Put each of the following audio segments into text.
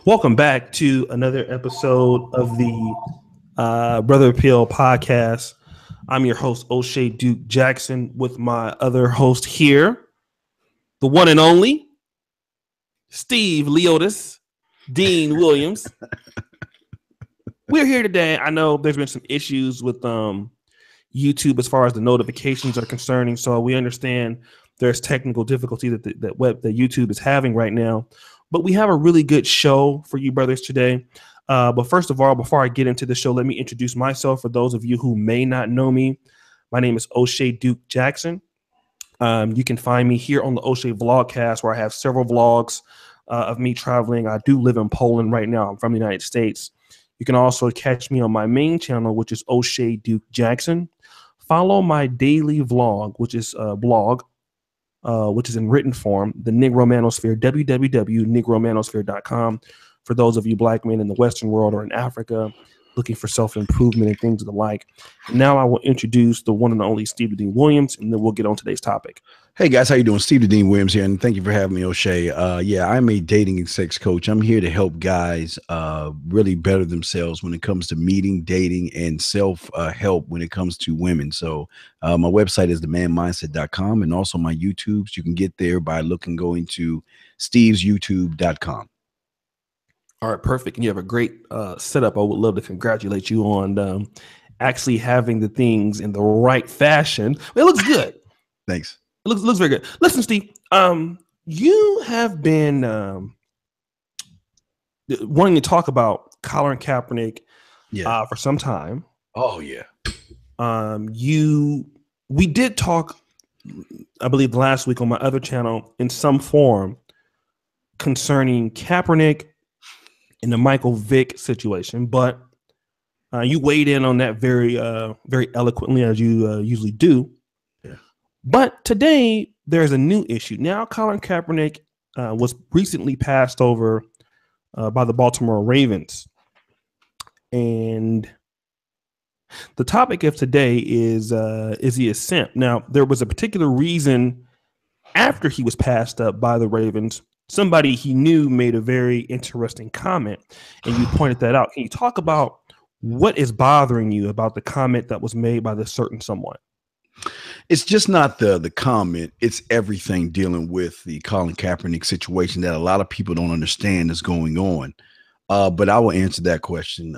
Welcome back to another episode of the Brother Appeal podcast. I'm your host, O'Shea Duke Jackson, with my other host here, the one and only Steve Leotis, Dean Williams. We're here today. I know there's been some issues with YouTube as far as the notifications are concerning, so we understand there's technical difficulty that YouTube is having right now. But we have a really good show for you brothers today. But first of all, before I get into the show, let me introduce myself for those of you who may not know me. My name is O'Shea Duke Jackson. You can find me here on the O'Shea Vlogcast, where I have several vlogs of me traveling. I do live in Poland right now. I'm from the United States. You can also catch me on my main channel, which is O'Shea Duke Jackson. Follow my daily vlog, which is a blog, which is in written form, the Negro Manosphere, www.negromanosphere.com, for those of you black men in the Western world or in Africa looking for self-improvement and things of the like. Now I will introduce the one and only Steve Dean Williams, and then we'll get on today's topic. Hey guys, how you doing? Steve Dean Williams here, and thank you for having me, O'Shea. I'm a dating and sex coach. I'm here to help guys really better themselves when it comes to meeting, dating, and self-help when it comes to women. So my website is themanmindset.com, and also my YouTubes. You can get there by going to stevesyoutube.com. All right, perfect. And you have a great setup. I would love to congratulate you on actually having the things in the right fashion. It looks good. Thanks. It looks very good. Listen, Steve, you have been wanting to talk about Colin Kaepernick for some time. Oh, yeah. We did talk, I believe, last week on my other channel in some form concerning Kaepernick in the Michael Vick situation, but you weighed in on that very eloquently, as you usually do. Yeah. But today there's a new issue. Now Colin Kaepernick was recently passed over by the Baltimore Ravens, and the topic of today is he a simp? Now there was a particular reason after he was passed up by the Ravens. Somebody he knew made a very interesting comment, and you pointed that out. Can you talk about what is bothering you about the comment that was made by this certain someone? It's just not the comment. It's everything dealing with the Colin Kaepernick situation that a lot of people don't understand is going on. But I will answer that question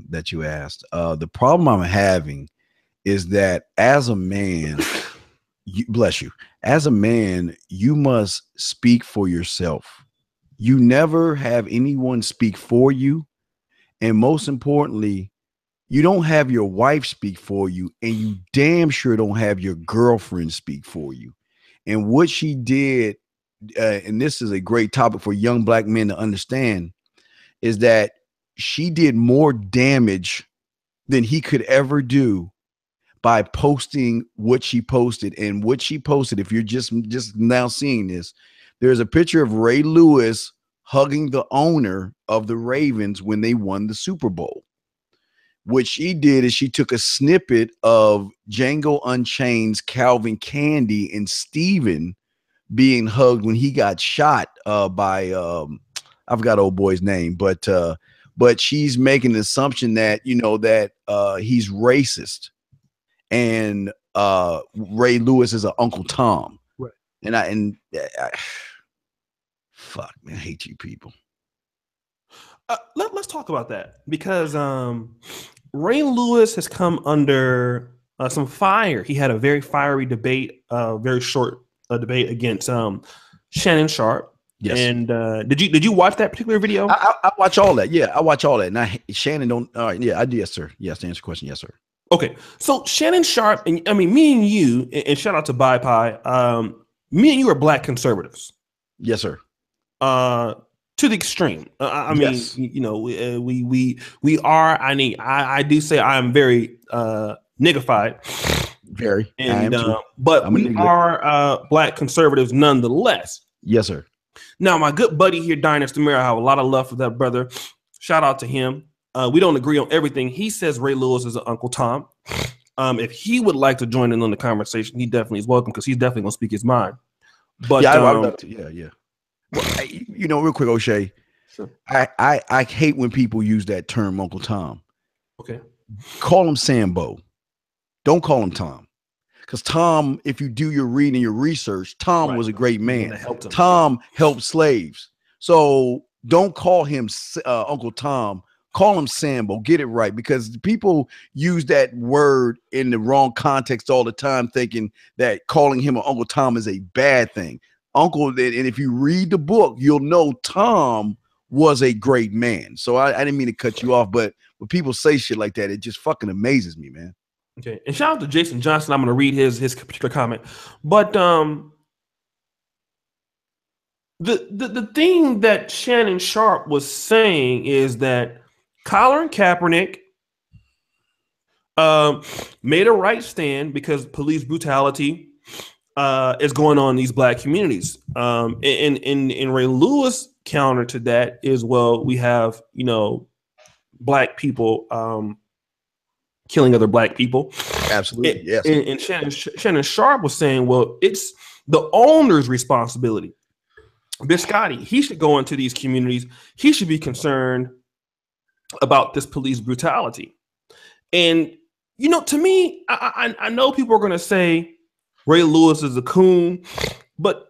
that you asked. The problem I'm having is that as a man, bless you, as a man, you must speak for yourself. You never have anyone speak for you. And most importantly, you don't have your wife speak for you, and you damn sure don't have your girlfriend speak for you. And what she did, and this is a great topic for young black men to understand, is that she did more damage than he could ever do by posting what she posted. And what she posted, if you're just now seeing this, there's a picture of Ray Lewis hugging the owner of the Ravens when they won the Super Bowl. What she did is she took a snippet of Django Unchained's Calvin Candy and Steven being hugged when he got shot by I forgot old boy's name, but she's making the assumption that he's racist, and Ray Lewis is an Uncle Tom. Right. And I fuck, man, I hate you people. Let's talk about that, because Ray Lewis has come under some fire. He had a very fiery debate, very short debate against Shannon Sharpe. Yes. And did you watch that particular video? I watch all that. Yeah, I watch all that. And Shannon don't. All right. Yeah, I do. Yes, sir. Yes, to answer your question. Yes, sir. Okay. So Shannon Sharpe, and I mean, me and you, and shout out to Bye Pie. Me and you are black conservatives. Yes, sir. To the extreme. I mean, yes. We are. I do say I am very niggified. Very. And but we are black conservatives nonetheless. Yes, sir. Now, my good buddy here, Dynasty Tamir, I have a lot of love for that brother. Shout out to him. We don't agree on everything. He says Ray Lewis is an Uncle Tom. If he would like to join in on the conversation, he definitely is welcome, because he's definitely going to speak his mind. But yeah, I would love to. Yeah. Well, real quick, O'Shea, Sure. I hate when people use that term, Uncle Tom. Okay. Call him Sambo. Don't call him Tom. Because Tom, if you do your reading and your research, Tom was a great man. Tom helped slaves. So don't call him Uncle Tom. Call him Sambo. Get it right. Because people use that word in the wrong context all the time, thinking that calling him an Uncle Tom is a bad thing. Uncle, and if you read the book, you'll know Tom was a great man. So I didn't mean to cut you off, but when people say shit like that, it just fucking amazes me, man. Okay, and shout out to Jason Johnson. I'm going to read his particular comment, but the thing that Shannon Sharpe was saying is that Colin Kaepernick made a right stand because police brutality is going on in these black communities. And Ray Lewis counter to that is, well, we have, black people killing other black people. Absolutely, yes. And Shannon Sharpe was saying, well, it's the owner's responsibility. Biscotti, he should go into these communities. He should be concerned about this police brutality. And, to me, I know people are going to say Ray Lewis is a coon, but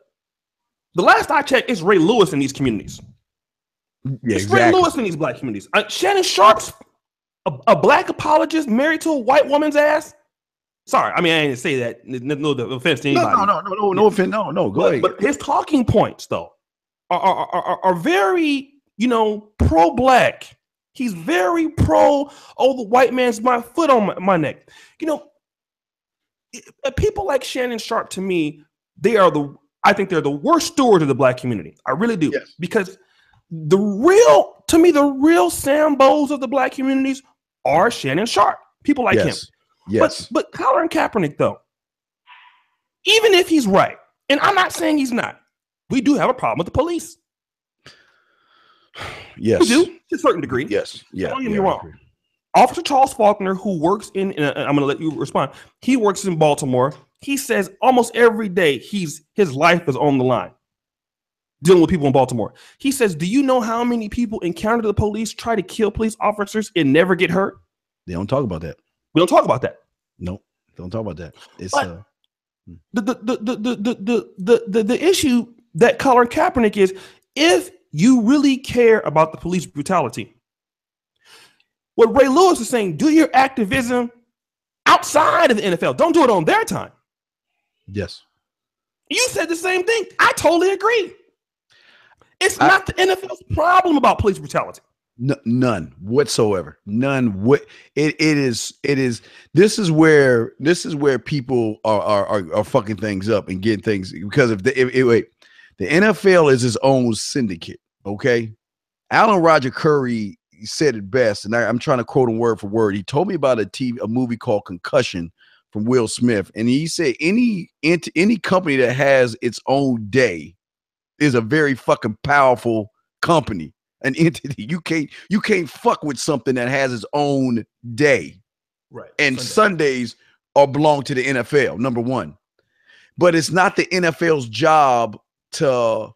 the last I checked, it's Ray Lewis in these communities. Yeah, it's Ray Lewis in these black communities. Shannon Sharpe's a black apologist married to a white woman's ass. Sorry, I mean, I didn't say that. No offense to anybody. No offense. No, go ahead. But his talking points, though, are very, pro-black. He's very pro, the white man's my foot on my neck. People like Shannon Sharpe, to me, I think they're the worst stewards of the black community. I really do. Yes. Because the real Sambos of the black communities are Shannon Sharpe. People like him. Yes. But Colin Kaepernick, though, even if he's right, and I'm not saying he's not, we do have a problem with the police. Yes. We do, to a certain degree. Yes. Yeah. Don't get me wrong. Officer Charles Faulkner, who works I'm going to let you respond. He works in Baltimore. He says almost every day his life is on the line dealing with people in Baltimore. He says, do you know how many people encounter the police, try to kill police officers, and never get hurt? They don't talk about that. We don't talk about that. No, don't talk about that. It's the issue that Colin Kaepernick is, if you really care about the police brutality, what Ray Lewis is saying, do your activism outside of the NFL. Don't do it on their time. Yes. You said the same thing. I totally agree. It's not the NFL's problem about police brutality. None whatsoever. None. It is. This is where people are fucking things up and getting things, because the NFL is its own syndicate. Okay. Alan Roger Curry said it best, and I'm trying to quote him word for word. He told me about a movie called Concussion from Will Smith, and he said any company that has its own day is a very fucking powerful company, an entity. You can't fuck with something that has its own day, right? And Sundays belong to the NFL, number one. But it's not the NFL's job to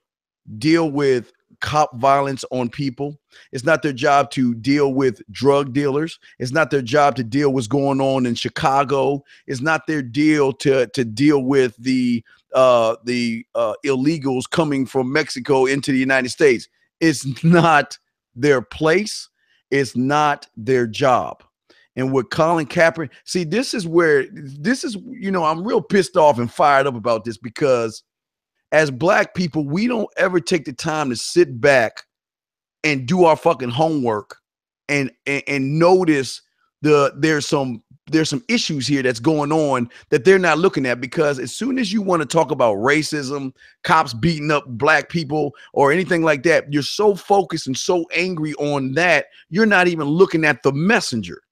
deal with cop violence on people. It's not their job to deal with drug dealers. It's not their job to deal with what's going on in Chicago. It's not their deal to deal with the illegals coming from Mexico into the United States. It's not their place. It's not their job. And with Colin Kaepernick, see, this is, I'm real pissed off and fired up about this, because as black people, we don't ever take the time to sit back and do our fucking homework and notice there's some issues here that's going on that they're not looking at. Because as soon as you want to talk about racism, cops beating up black people or anything like that, you're so focused and so angry on that, you're not even looking at the messenger.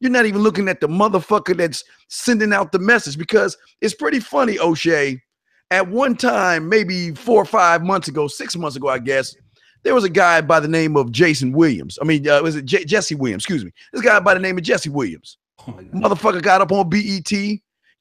You're not even looking at the motherfucker that's sending out the message. Because it's pretty funny, O'Shea. At one time, maybe 4 or 5 months ago, 6 months ago, I guess, there was a guy by the name of Jason Williams. I mean, was it Jesse Williams? Excuse me. This guy by the name of Jesse Williams. Oh, motherfucker got up on BET,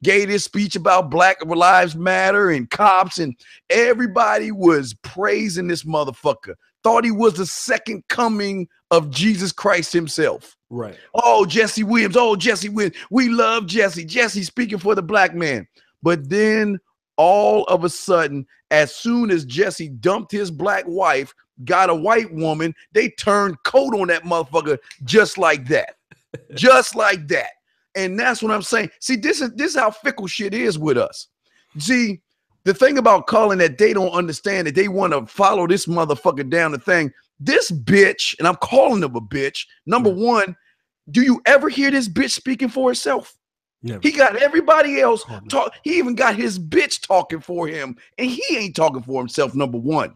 gave this speech about Black Lives Matter and cops, and everybody was praising this motherfucker. Thought he was the second coming of Jesus Christ himself. Right. Oh, Jesse Williams. Oh, Jesse Williams. We love Jesse. Jesse speaking for the black man. But then all of a sudden, as soon as Jesse dumped his black wife, got a white woman, they turned coat on that motherfucker just like that. Just like that. And that's what I'm saying. See, this is how fickle shit is with us. See, the thing about Colin that they don't understand, that they want to follow this motherfucker down the thing. This bitch, and I'm calling him a bitch, number one, do you ever hear this bitch speaking for herself? Never. He got everybody else talk. He even got his bitch talking for him, and he ain't talking for himself, number one.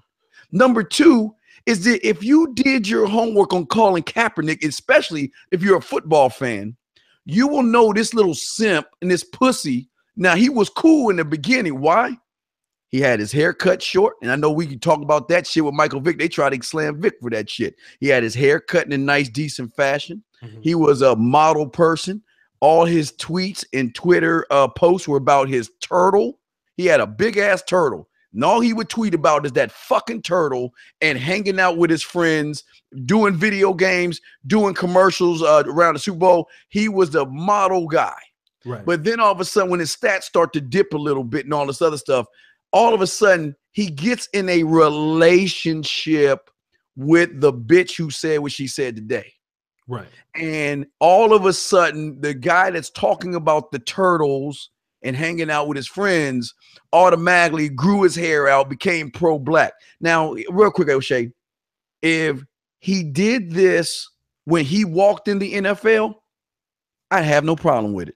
Number two is that if you did your homework on Colin Kaepernick, especially if you're a football fan, you will know this little simp and this pussy. Now, he was cool in the beginning. Why? He had his hair cut short, and I know we can talk about that shit with Michael Vick. They tried to slam Vick for that shit. He had his hair cut in a nice, decent fashion. He was a model person. All his tweets and Twitter posts were about his turtle. He had a big-ass turtle. And all he would tweet about is that fucking turtle and hanging out with his friends, doing video games, doing commercials around the Super Bowl. He was the model guy. Right. But then all of a sudden, when his stats start to dip a little bit and all this other stuff, all of a sudden, he gets in a relationship with the bitch who said what she said today. Right. And all of a sudden, the guy that's talking about the turtles and hanging out with his friends automatically grew his hair out, became pro-black. Now, real quick, O'Shea, if he did this when he walked in the NFL, I'd have no problem with it.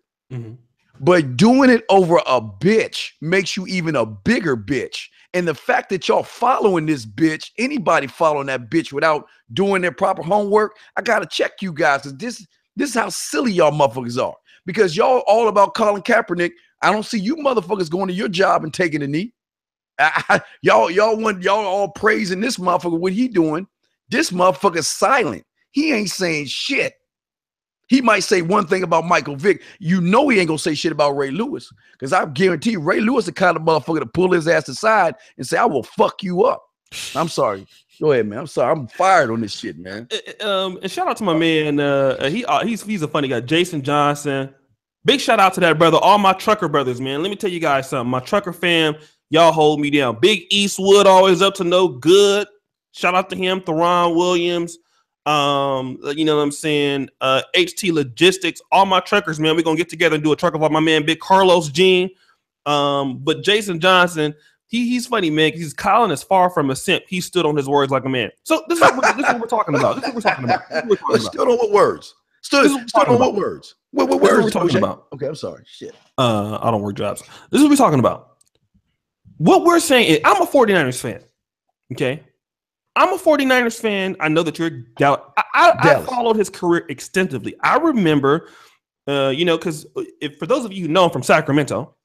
But doing it over a bitch makes you even a bigger bitch. And the fact that y'all following this bitch, anybody following that bitch without doing their proper homework, I gotta check you guys, because this is how silly y'all motherfuckers are. Because y'all all about Colin Kaepernick. I don't see you motherfuckers going to your job and taking a knee. Y'all all praising this motherfucker. What he doing? This motherfucker's silent. He ain't saying shit. He might say one thing about Michael Vick. You know he ain't gonna say shit about Ray Lewis, because I guarantee you Ray Lewis the kind of motherfucker to pull his ass aside and say, I will fuck you up. I'm sorry. Go ahead, man. I'm sorry. I'm fired on this shit, man. And shout out to my man. He's a funny guy, Jason Johnson. Big shout out to that brother. All my trucker brothers, man. Let me tell you guys something. My trucker fam, y'all hold me down. Big Eastwood, always up to no good. Shout out to him. Theron Williams. You know what I'm saying? HT Logistics, all my truckers, man. We're gonna get together and do a trucker for my man Big Carlos Jean. But Jason Johnson, he's funny, man, because Colin is far from a simp. He stood on his words like a man. So this is what we're talking about. This is what we're talking about. Stood on what words? Stood on what words? What words are we talking about? Okay, I'm sorry. Shit. I don't work jobs. This is what we're talking about. What we're saying is, I'm a 49ers fan. Okay. I'm a 49ers fan. I know that you're Dallas. I followed his career extensively. I remember, because for those of you who know him from Sacramento,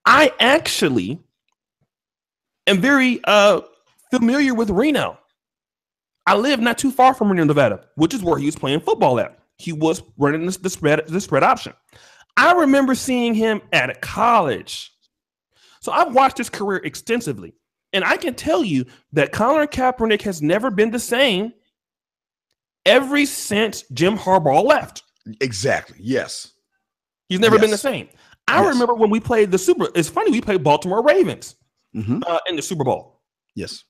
I actually am very familiar with Reno. I live not too far from Reno, Nevada, which is where he was playing football at. He was running the spread option. I remember seeing him at a college. So I've watched his career extensively. And I can tell you that Colin Kaepernick has never been the same ever since Jim Harbaugh left. Exactly. Yes. He's never been the same. I remember when we played it's funny, we played Baltimore Ravens in the Super Bowl. Yes.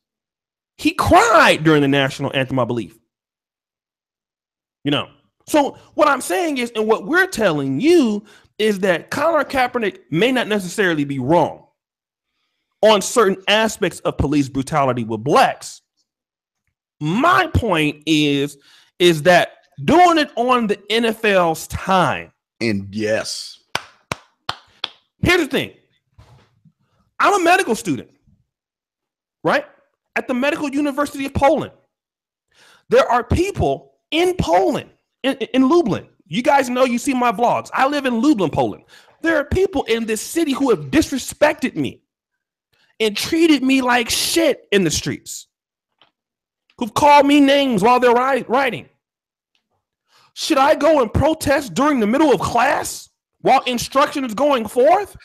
He cried during the national anthem, I believe. So what I'm saying is, and what we're telling you is that Colin Kaepernick may not necessarily be wrong on certain aspects of police brutality with blacks. My point is that doing it on the NFL's time. And yes. Here's the thing. I'm a medical student, right? At the Medical University of Poland. There are people in Poland, in Lublin. You guys know, you see my vlogs. I live in Lublin, Poland. There are people in this city who have disrespected me and treated me like shit in the streets, who've called me names while they're writing. Should I go and protest during the middle of class while instruction is going forth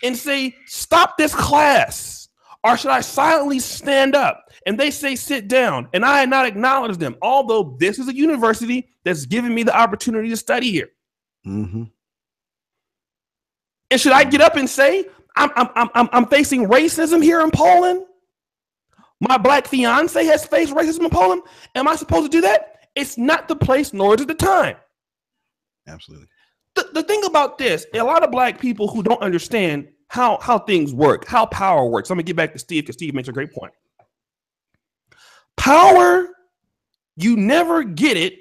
and say, stop this class? Or should I silently stand up? And they say, sit down. And I had not acknowledged them, although this is a university that's giving me the opportunity to study here. Mm-hmm. And should I get up and say, I'm facing racism here in Poland? My black fiance has faced racism in Poland. Am I supposed to do that? It's not the place, nor is it the time. Absolutely. The thing about this, a lot of black people who don't understand how things work, how power works. I'm going to get back to Steve because Steve makes a great point. Power, you never get it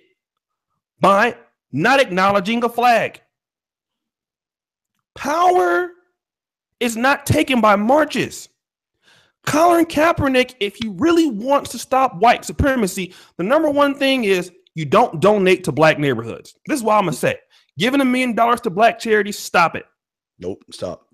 by not acknowledging a flag. Power is not taken by marches. Colin Kaepernick, if he really wants to stop white supremacy, the number one thing is you don't donate to black neighborhoods. This is what I'm going to say. Giving $1 million to black charities, stop it. Nope, stop.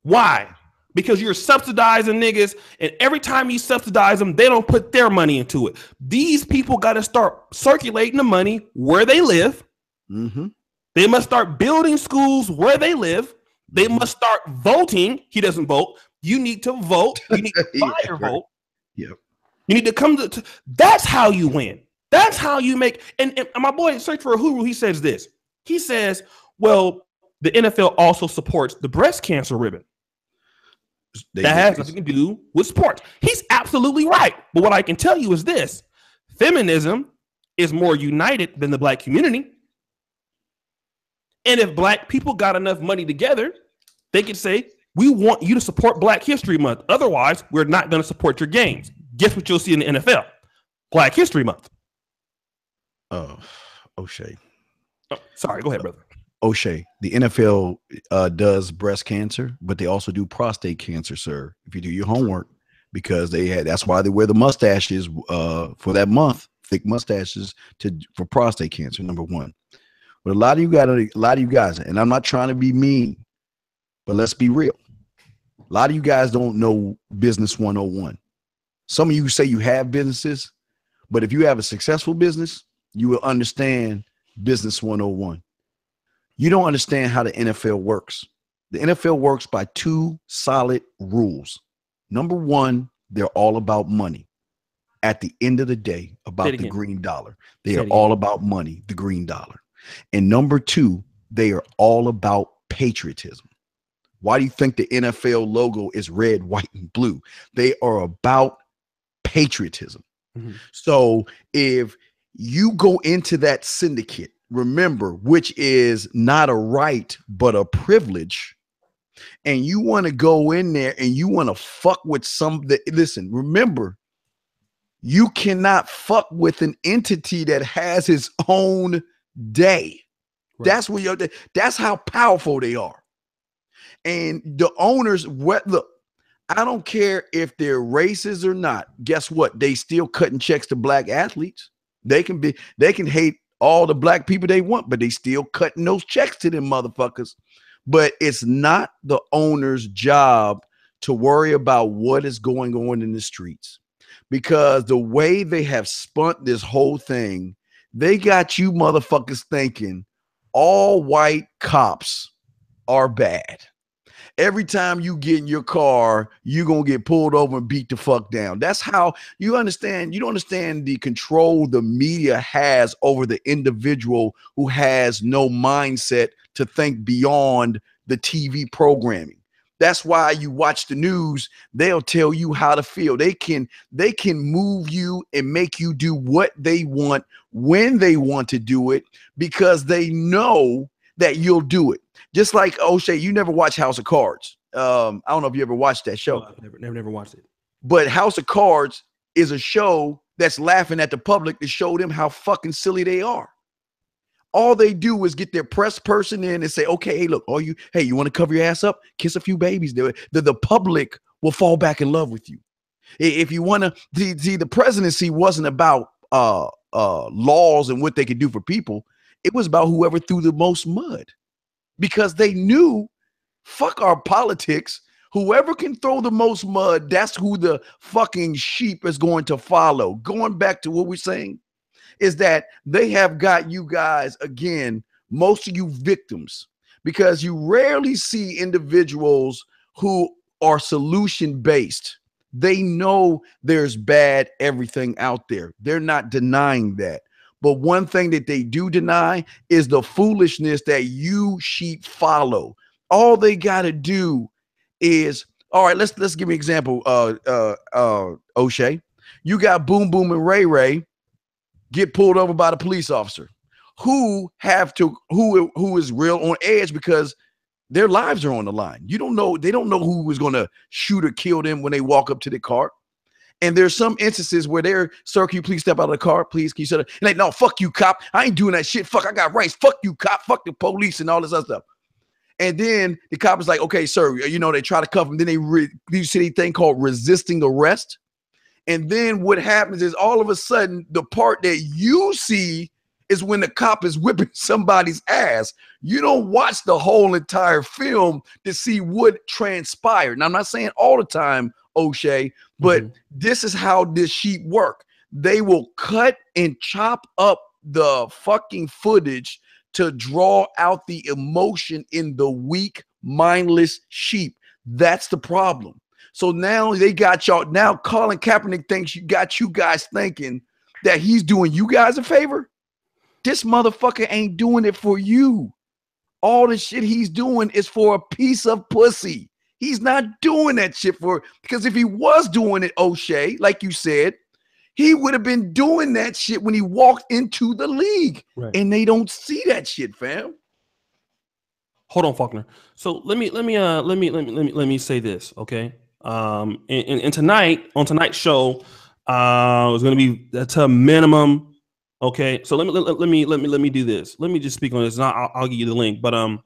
Why? Because you're subsidizing niggas, and every time you subsidize them, they don't put their money into it. These people got to start circulating the money where they live. Mm-hmm. They must start building schools where they live. They must start voting. He doesn't vote. You need to vote. You need to buy your vote. Yep. You need to come to that's how you win. That's how you make. And my boy, Search for a Huru, he says this. He says, well, the NFL also supports the breast cancer ribbon. That has nothing to do with sports. He's absolutely right. But what I can tell you is this. Feminism is more united than the black community. And if black people got enough money together, they could say, we want you to support Black History Month. Otherwise, we're not going to support your games. Guess what you'll see in the NFL? Black History Month. Oh, O'Shea. Oh, sorry, go ahead, brother. O'Shea, the NFL does breast cancer, but they also do prostate cancer, sir. If you do your homework, because that's why they wear the mustaches for that month, thick mustaches for prostate cancer. Number one. But a lot of you guys, and I'm not trying to be mean, but let's be real. A lot of you guys don't know business 101. Some of you say you have businesses, but if you have a successful business, you will understand business 101. You don't understand how the NFL works. The NFL works by two solid rules. Number one, they're all about money. At the end of the day, about the green dollar. They are all about money, the green dollar. And number two, they are all about patriotism. Why do you think the NFL logo is red, white, and blue? They are about patriotism. Mm-hmm. So if you go into that syndicate, remember, which is not a right, but a privilege, and you want to go in there and you want to fuck with listen, remember, you cannot fuck with an entity that has its own day. Right. That's how powerful they are. And the owners, look, I don't care if they're racist or not. Guess what? They still cutting checks to black athletes. They can hate all the black people they want, but they still cutting those checks to them motherfuckers. But it's not the owner's job to worry about what is going on in the streets, because the way they have spun this whole thing, they got you motherfuckers thinking all white cops are bad. Every time you get in your car, you're going to get pulled over and beat the fuck down. That's how you understand. You don't understand the control the media has over the individual who has no mindset to think beyond the TV programming. That's why you watch the news. They'll tell you how to feel. They can move you and make you do what they want when they want to do it, because they know that you'll do it. Just like O'Shea, you never watch House of Cards. I don't know if you ever watched that show. No, I've never watched it. But House of Cards is a show that's laughing at the public to show them how fucking silly they are. All they do is get their press person in and say, okay, hey, look, you want to cover your ass up? Kiss a few babies. The public will fall back in love with you. If you want to see, the presidency wasn't about laws and what they could do for people. It was about whoever threw the most mud, because they knew, fuck our politics. Whoever can throw the most mud, that's who the fucking sheep is going to follow. Going back to what we're saying is that they have got you guys again most of you victims, because you rarely see individuals who are solution based. They know there's bad everything out there. They're not denying that. But one thing that they do deny is the foolishness that you sheep follow. All they got to do is, all right, let's give me an example. O'Shea, you got Boom Boom and Ray Ray get pulled over by the police officer who is real on edge because their lives are on the line. You don't know, they don't know who is going to shoot or kill them when they walk up to the car. And there's some instances where they're, sir, can you please step out of the car? Please, can you shut up? And like, no, fuck you, cop. I ain't doing that shit. Fuck, I got rights. Fuck you, cop. Fuck the police and all this other stuff. And then the cop is like, okay, sir, you know, they try to cuff him. Then you see a thing called resisting arrest. And then what happens is all of a sudden, the part that you see is when the cop is whipping somebody's ass. You don't watch the whole entire film to see what transpired. Now, I'm not saying all the time, O'Shea, but this is how this sheep work. They will cut and chop up the fucking footage to draw out the emotion in the weak, mindless sheep. That's the problem. So now they got y'all. Now Colin Kaepernick thinks you guys thinking that he's doing you guys a favor. This motherfucker ain't doing it for you. All the shit he's doing is for a piece of pussy. He's not doing that shit because if he was doing it, O'Shea, like you said, he would have been doing that shit when he walked into the league. Right. And they don't see that shit, fam. Hold on, Faulkner. So let me say this, okay? And tonight on tonight's show, it's going to be to a minimum. Okay, so let me do this. Let me just speak on this, and I'll give you the link. But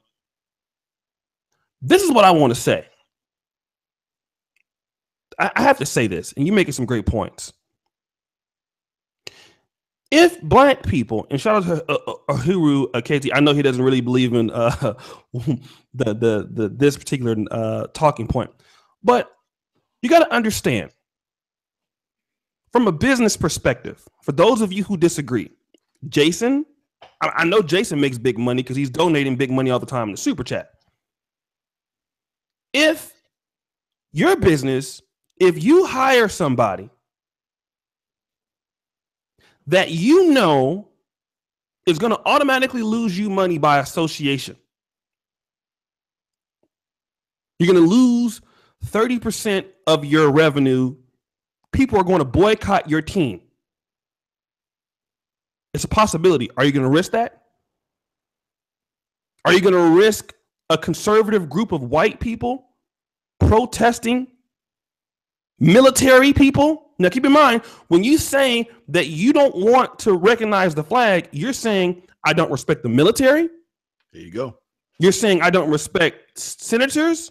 this is what I want to say. I have to say this, and you're making some great points. If black people, and shout out to Ahuru KT, I know he doesn't really believe in this particular talking point, but you got to understand from a business perspective, for those of you who disagree, Jason, I know Jason makes big money because he's donating big money all the time in the super chat. If your business, if you hire somebody that you know is going to automatically lose you money by association, you're going to lose 30% of your revenue. People are going to boycott your team. It's a possibility. Are you going to risk that? Are you going to risk a conservative group of white people protesting military people? Now, keep in mind, when you say that you don't want to recognize the flag, you're saying, I don't respect the military. There you go. You're saying, I don't respect senators,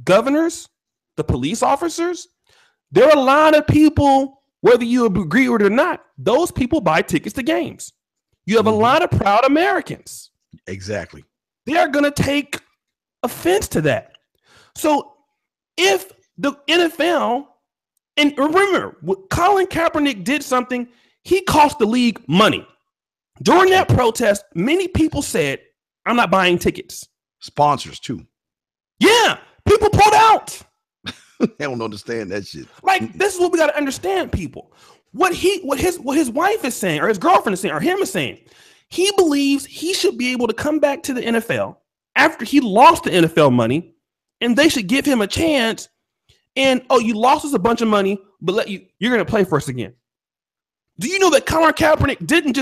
governors, the police officers. There are a lot of people, whether you agree with it or not, those people buy tickets to games. You have a lot of proud Americans. Exactly. They are going to take offense to that. So if the NFL, and remember, Colin Kaepernick did something, he cost the league money. During that protest, many people said, I'm not buying tickets. Sponsors too. Yeah, people pulled out. They don't understand that shit. Like, this is what we got to understand, people. What his wife is saying, or his girlfriend is saying, or him is saying, he believes he should be able to come back to the NFL after he lost the NFL money, and they should give him a chance. And you lost us a bunch of money, but you're going to play for us again. Do you know that Colin Kaepernick didn't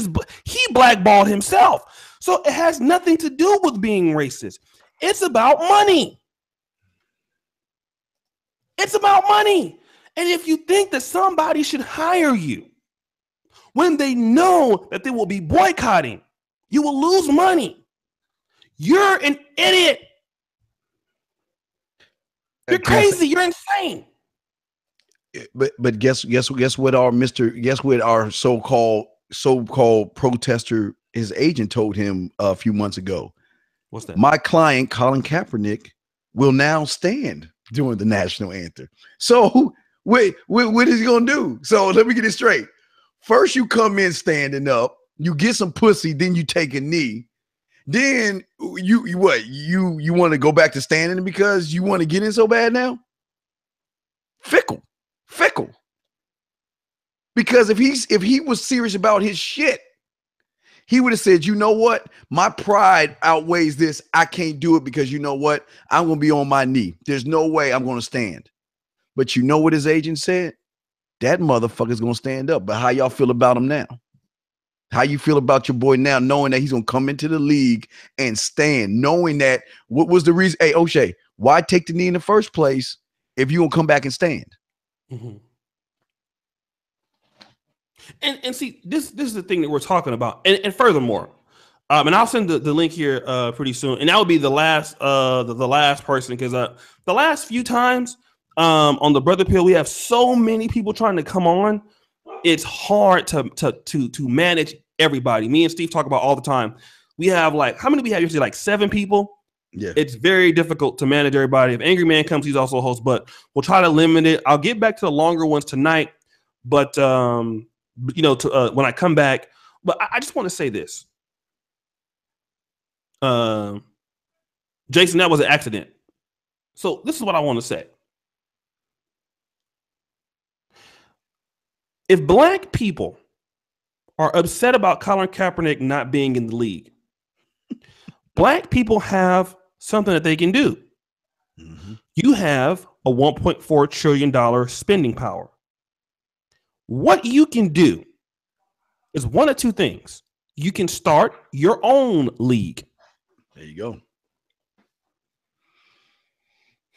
he blackballed himself? So it has nothing to do with being racist. It's about money. It's about money. And if you think that somebody should hire you when they know that they will be boycotting, you will lose money. You're an idiot. You're crazy. You're insane. But guess what our so-called protester, his agent told him a few months ago. What's that? My client, Colin Kaepernick, will now stand during the national anthem. So wait, what is he gonna do? So let me get it straight. First, you come in standing up, you get some pussy, then you take a knee. then you what? You want to go back to standing because you want to get in so bad now? Fickle. Because if he was serious about his shit, he would have said, you know what? My pride outweighs this. I can't do it because you know what? I'm going to be on my knee. There's no way I'm going to stand. But you know what his agent said? That motherfucker's going to stand up. But how y'all feel about him now? How you feel about your boy now, knowing that he's going to come into the league and stand, knowing that what was the reason? Hey, O'Shea, why take the knee in the first place if you going to come back and stand? Mm-hmm. And see, this is the thing that we're talking about. And furthermore, and I'll send the link here pretty soon. And that will be the last the last person, because the last few times on the Brother Pill, we have so many people trying to come on. It's hard to manage everybody. Me and Steve talk about all the time. We have like, how many we have usually? Like 7 people. Yeah, it's very difficult to manage everybody. If Angry Man comes, he's also a host, but we'll try to limit it. I'll get back to the longer ones tonight, but you know, when I come back. But I just want to say this, Jason, that was an accident. So this is what I want to say. If black people are upset about Colin Kaepernick not being in the league, black people have something that they can do. Mm-hmm. You have a $1.4 trillion spending power. What you can do is one of two things. You can start your own league. There you go.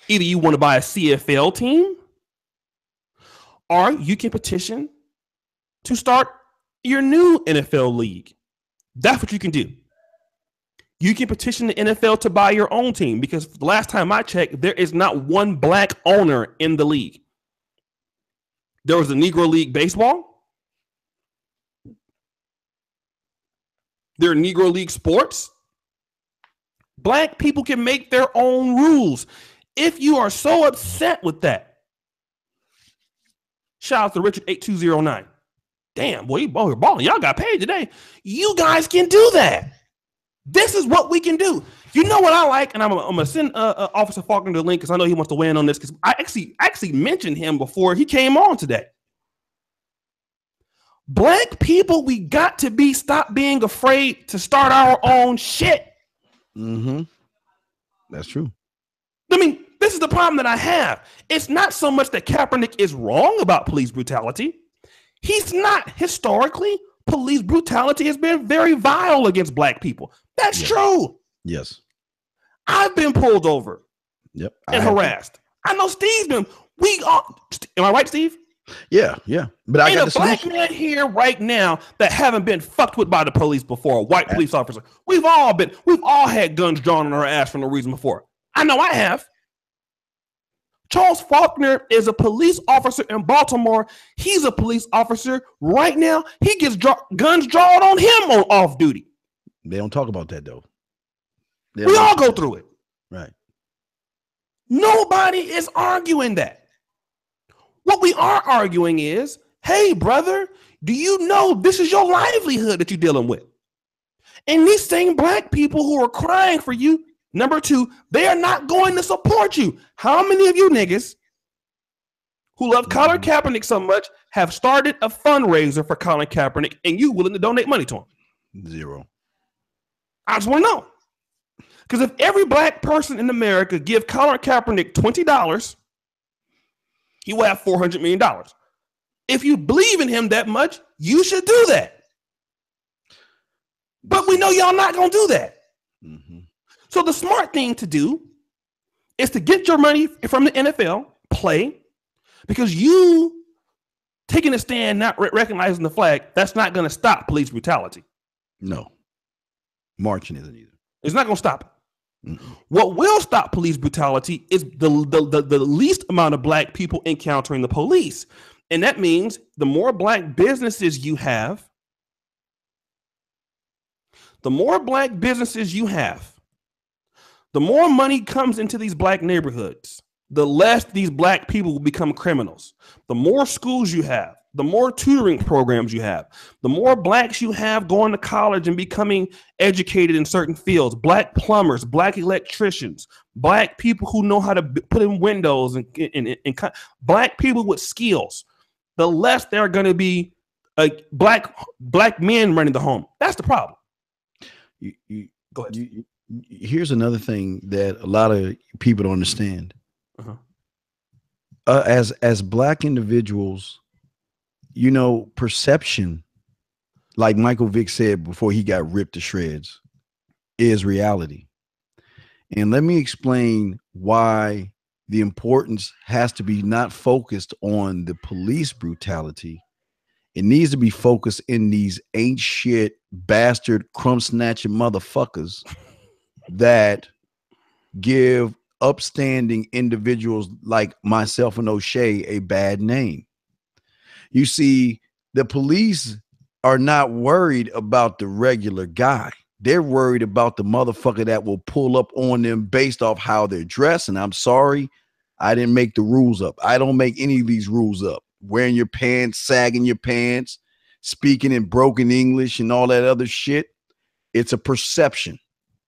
Either you want to buy a CFL team, or you can petition to start your new NFL league. That's what you can do. You can petition the NFL to buy your own team, because the last time I checked, there is not one black owner in the league. There was a Negro League Baseball. There are Negro League Sports. Black people can make their own rules. If you are so upset with that, shout out to Richard 8209. Damn, boy, you're balling. Y'all got paid today. You guys can do that. This is what we can do. You know what I like, and I'm gonna send Officer Faulkner the link because I know he wants to weigh in on this, because I actually mentioned him before he came on today. Black people, we got to stop being afraid to start our own shit. Mm-hmm. That's true. I mean, this is the problem that I have. It's not so much that Kaepernick is wrong about police brutality. He's not. Historically, police brutality has been very vile against black people. That's true. Yes. I've been pulled over. Yep. And harassed. I know Steve's been. Am I right, Steve? Yeah. But I got a black man here right now that haven't been fucked with by the police before, a white police officer. We've all had guns drawn on our ass for no reason before. I know I have. Charles Faulkner is a police officer in Baltimore. He's a police officer right now. He gets guns drawn on him on off duty. They don't talk about that though. We all go through it. Right. Nobody is arguing that. What we are arguing is, hey, brother, do you know this is your livelihood that you're dealing with? And these same black people who are crying for you, number two, they are not going to support you. How many of you niggas who love Colin Kaepernick so much have started a fundraiser for Colin Kaepernick and you willing to donate money to him? 0. I just want to know. Because if every black person in America give Colin Kaepernick $20, he will have $400 million. If you believe in him that much, you should do that. But we know y'all not going to do that. Mm-hmm. So the smart thing to do is to get your money from the NFL, play, because you taking a stand, not recognizing the flag, that's not going to stop police brutality. No. Marching isn't either. It's not going to stop it. What will stop police brutality is the least amount of black people encountering the police. And that means the more black businesses you have, the more money comes into these black neighborhoods, the less these black people will become criminals. The more schools you have, the more tutoring programs you have, the more blacks you have going to college and becoming educated in certain fields, black plumbers, black electricians, black people who know how to put in windows and black people with skills, the less there are going to be black men running the home. That's the problem. Go ahead. Here's another thing that a lot of people don't understand. As black individuals, you know, perception, like Michael Vick said before he got ripped to shreds, is reality. And let me explain why the importance has to be not focused on the police brutality. It needs to be focused in these ain't shit bastard crumb snatching motherfuckers that give upstanding individuals like myself and O'Shea a bad name. You see, the police are not worried about the regular guy. They're worried about the motherfucker that will pull up on them based off how they're dressed. And I'm sorry, I didn't make the rules up. I don't make any of these rules up. Wearing your pants, sagging your pants, speaking in broken English and all that other shit. It's a perception.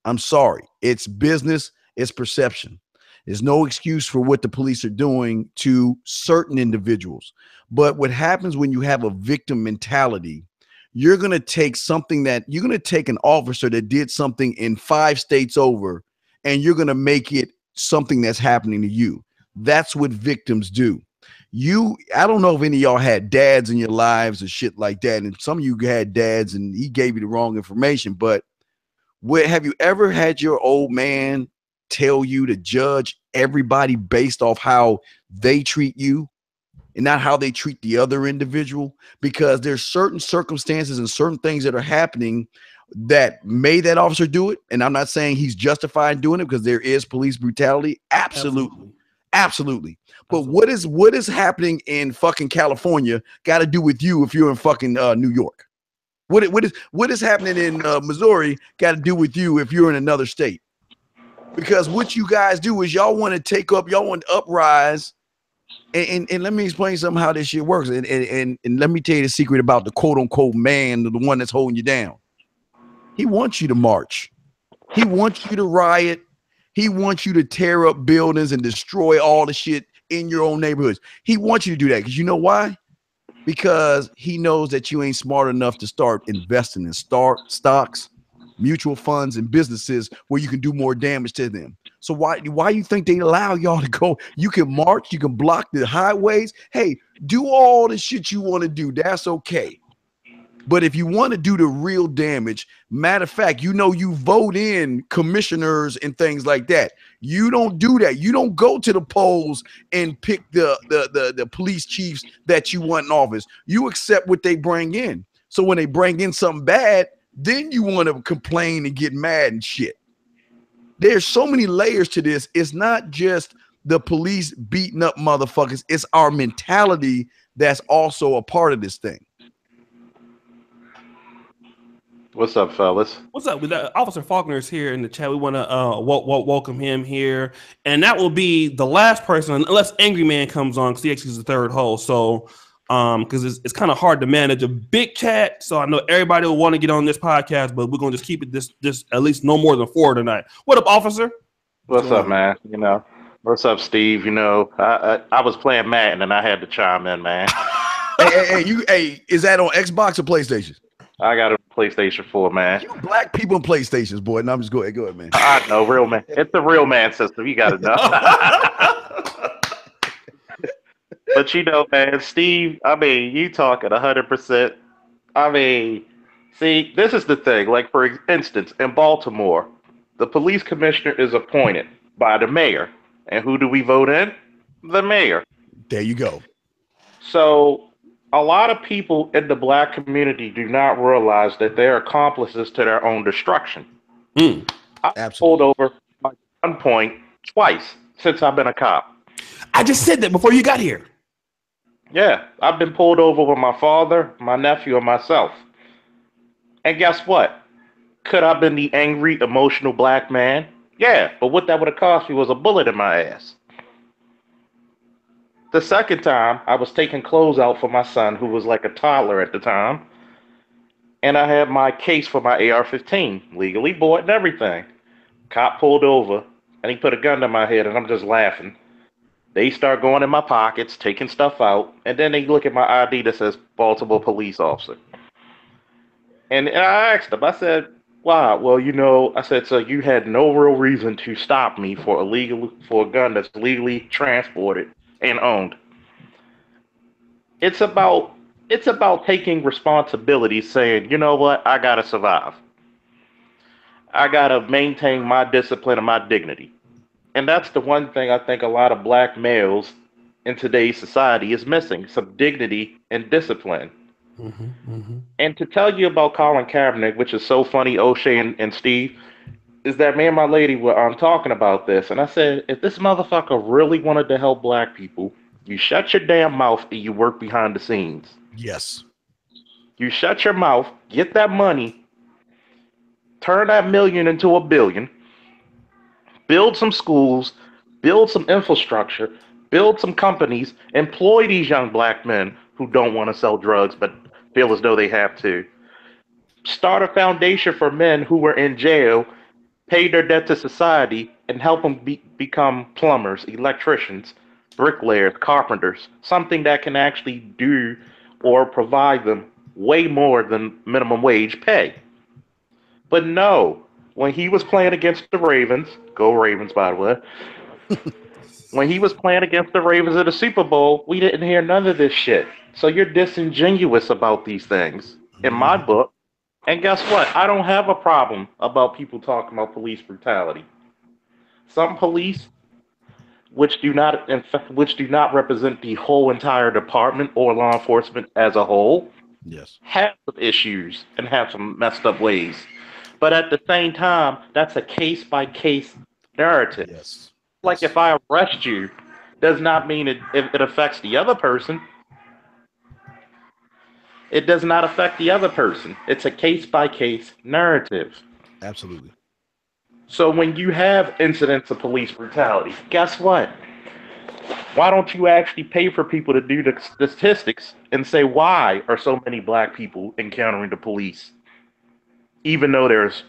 I'm sorry. It's business. It's perception. There's no excuse for what the police are doing to certain individuals. But what happens when you have a victim mentality, you're going to take something that you're going to take an officer that did something in 5 states over, and you're going to make it something that's happening to you. That's what victims do. I don't know if any of y'all had dads in your lives or shit like that. And some of you had dads and he gave you the wrong information, but have you ever had your old man tell you to judge everybody based off how they treat you and not how they treat the other individual? Because there's certain circumstances and certain things that are happening that made that officer do it. And I'm not saying he's justified doing it because there is police brutality. Absolutely. But what is happening in fucking California got to do with you if you're in fucking New York? What is happening in Missouri got to do with you if you're in another state? Because what you guys do is y'all want to uprise. And let me explain something how this shit works. And let me tell you the secret about the quote unquote man, the one that's holding you down. He wants you to march. He wants you to riot. He wants you to tear up buildings and destroy all the shit in your own neighborhoods. He wants you to do that because you know why? Because he knows that you ain't smart enough to start investing in stocks, mutual funds, and businesses where you can do more damage to them. So why you think they allow y'all to go? You can march, you can block the highways. Hey, do all the shit you want to do. That's okay. But if you want to do the real damage, matter of fact, you know, you vote in commissioners and things like that. You don't do that. You don't go to the polls and pick the police chiefs that you want in office. You accept what they bring in. So when they bring in something bad, then you want to complain and get mad and shit. There's so many layers to this. It's not just the police beating up motherfuckers. It's our mentality that's also a part of this thing. What's up, fellas? What's up? Officer Faulkner is here in the chat. We want to welcome him here, and that will be the last person, unless Angry Man comes on, because he actually is the third host. So, because it's kind of hard to manage a big chat. So I know everybody will want to get on this podcast, but we're gonna just keep it this at least no more than 4 tonight. What up, officer? What's up, man? You know, what's up, Steve? You know, I was playing Madden and I had to chime in, man. hey, is that on Xbox or PlayStation? I got a PlayStation 4, man. You black people in PlayStations, boy. And I'm just go ahead, man. I know, real man. It's a real man system. You got to know. But you know, man, Steve, I mean, you talking 100%. I mean, see, this is the thing. Like, for instance, in Baltimore, the police commissioner is appointed by the mayor. And who do we vote in? The mayor. There you go. So a lot of people in the black community do not realize that they're accomplices to their own destruction. I've been pulled over by gunpoint twice since I've been a cop. I just said that before you got here. Yeah, I've been pulled over with my father, my nephew, and myself. And guess what? Could I have been the angry, emotional black man? Yeah, but what that would have cost me was a bullet in my ass. The second time, I was taking clothes out for my son, who was like a toddler at the time, and I had my case for my AR-15, legally bought and everything. Cop pulled over, and he put a gun to my head, and I'm just laughing. They start going in my pockets, taking stuff out, and then they look at my ID that says Baltimore police officer. And I asked them, I said, "Wow, well, I said, so you had no real reason to stop me for a gun that's legally transported and owned." It's about taking responsibility, saying, you know what, I gotta survive. I gotta maintain my discipline and my dignity. And that's the one thing I think a lot of black males in today's society is missing, some dignity and discipline. And to tell you about Colin Kaepernick, which is so funny, O'Shea and Steve, is that me and my lady were talking about this, and I said, if this motherfucker really wanted to help black people, you shut your damn mouth and you work behind the scenes. Yes. You shut your mouth, get that money, turn that million into $1 billion, build some schools, build some infrastructure, build some companies, employ these young black men who don't want to sell drugs but feel as though they have to. Start a foundation for men who were in jail, pay their debt to society, and help them become plumbers, electricians, bricklayers, carpenters, something that can actually do or provide them way more than minimum wage pay. But no, when he was playing against the Ravens, go Ravens, by the way, when he was playing against the Ravens at the Super Bowl, we didn't hear none of this shit. So you're disingenuous about these things, in my book. And guess what? I don't have a problem about people talking about police brutality. Some police, which do not represent the whole entire department or law enforcement as a whole, Yes, have some issues and have some messed up ways. But at the same time, that's a case by case narrative. yes. Like if I arrest you, does not mean it affects the other person. It does not affect the other person. It's a case by case narrative. Absolutely. So when you have incidents of police brutality, guess what? Why don't you actually pay for people to do the statistics and say, why are so many black people encountering the police? Even though there's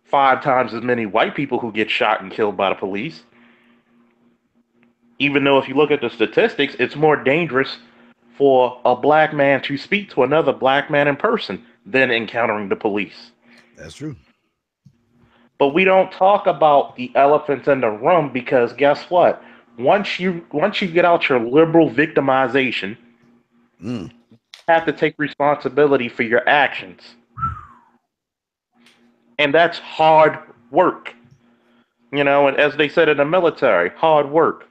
5 times as many white people who get shot and killed by the police. Even though if you look at the statistics, it's more dangerous for a black man to speak to another black man in person than encountering the police. That's true. But we don't talk about the elephants in the room because guess what? Once you get out your liberal victimization, you have to take responsibility for your actions. And that's hard work. And as they said in the military, hard work.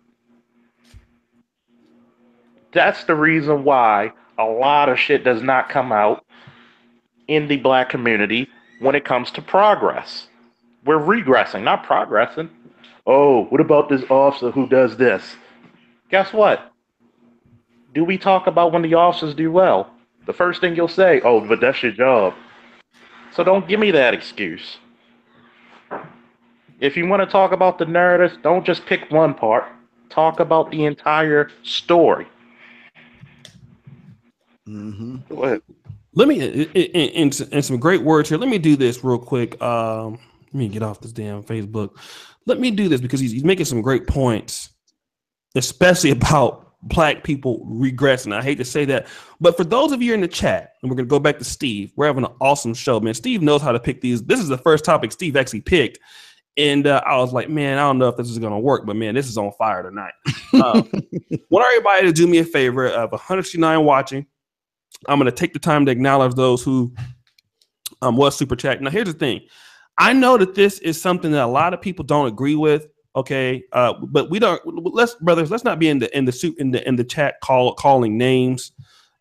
That's the reason why a lot of shit does not come out in the black community when it comes to progress. We're regressing, not progressing. Oh, what about this officer who does this? Guess what? Do we talk about when the officers do well? The first thing you'll say, oh, but that's your job. So don't give me that excuse. If you want to talk about the narrative, don't just pick one part. Talk about the entire story. Go ahead. Let me, in some great words here, let me do this real quick. Let me get off this damn Facebook. Let me do this because he's making some great points, especially about black people regressing. I hate to say that, but for those of you in the chat, and we're going to go back to Steve, we're having an awesome show, man. Steve knows how to pick these. This is the first topic Steve actually picked. And I was like, man, I don't know if this is going to work, but man, this is on fire tonight. Want everybody to do me a favor of 169 watching. I'm going to take the time to acknowledge those who was super chat. Now, here's the thing. I know that this is something that a lot of people don't agree with. Okay. But we don't, let's not be in the chat calling names,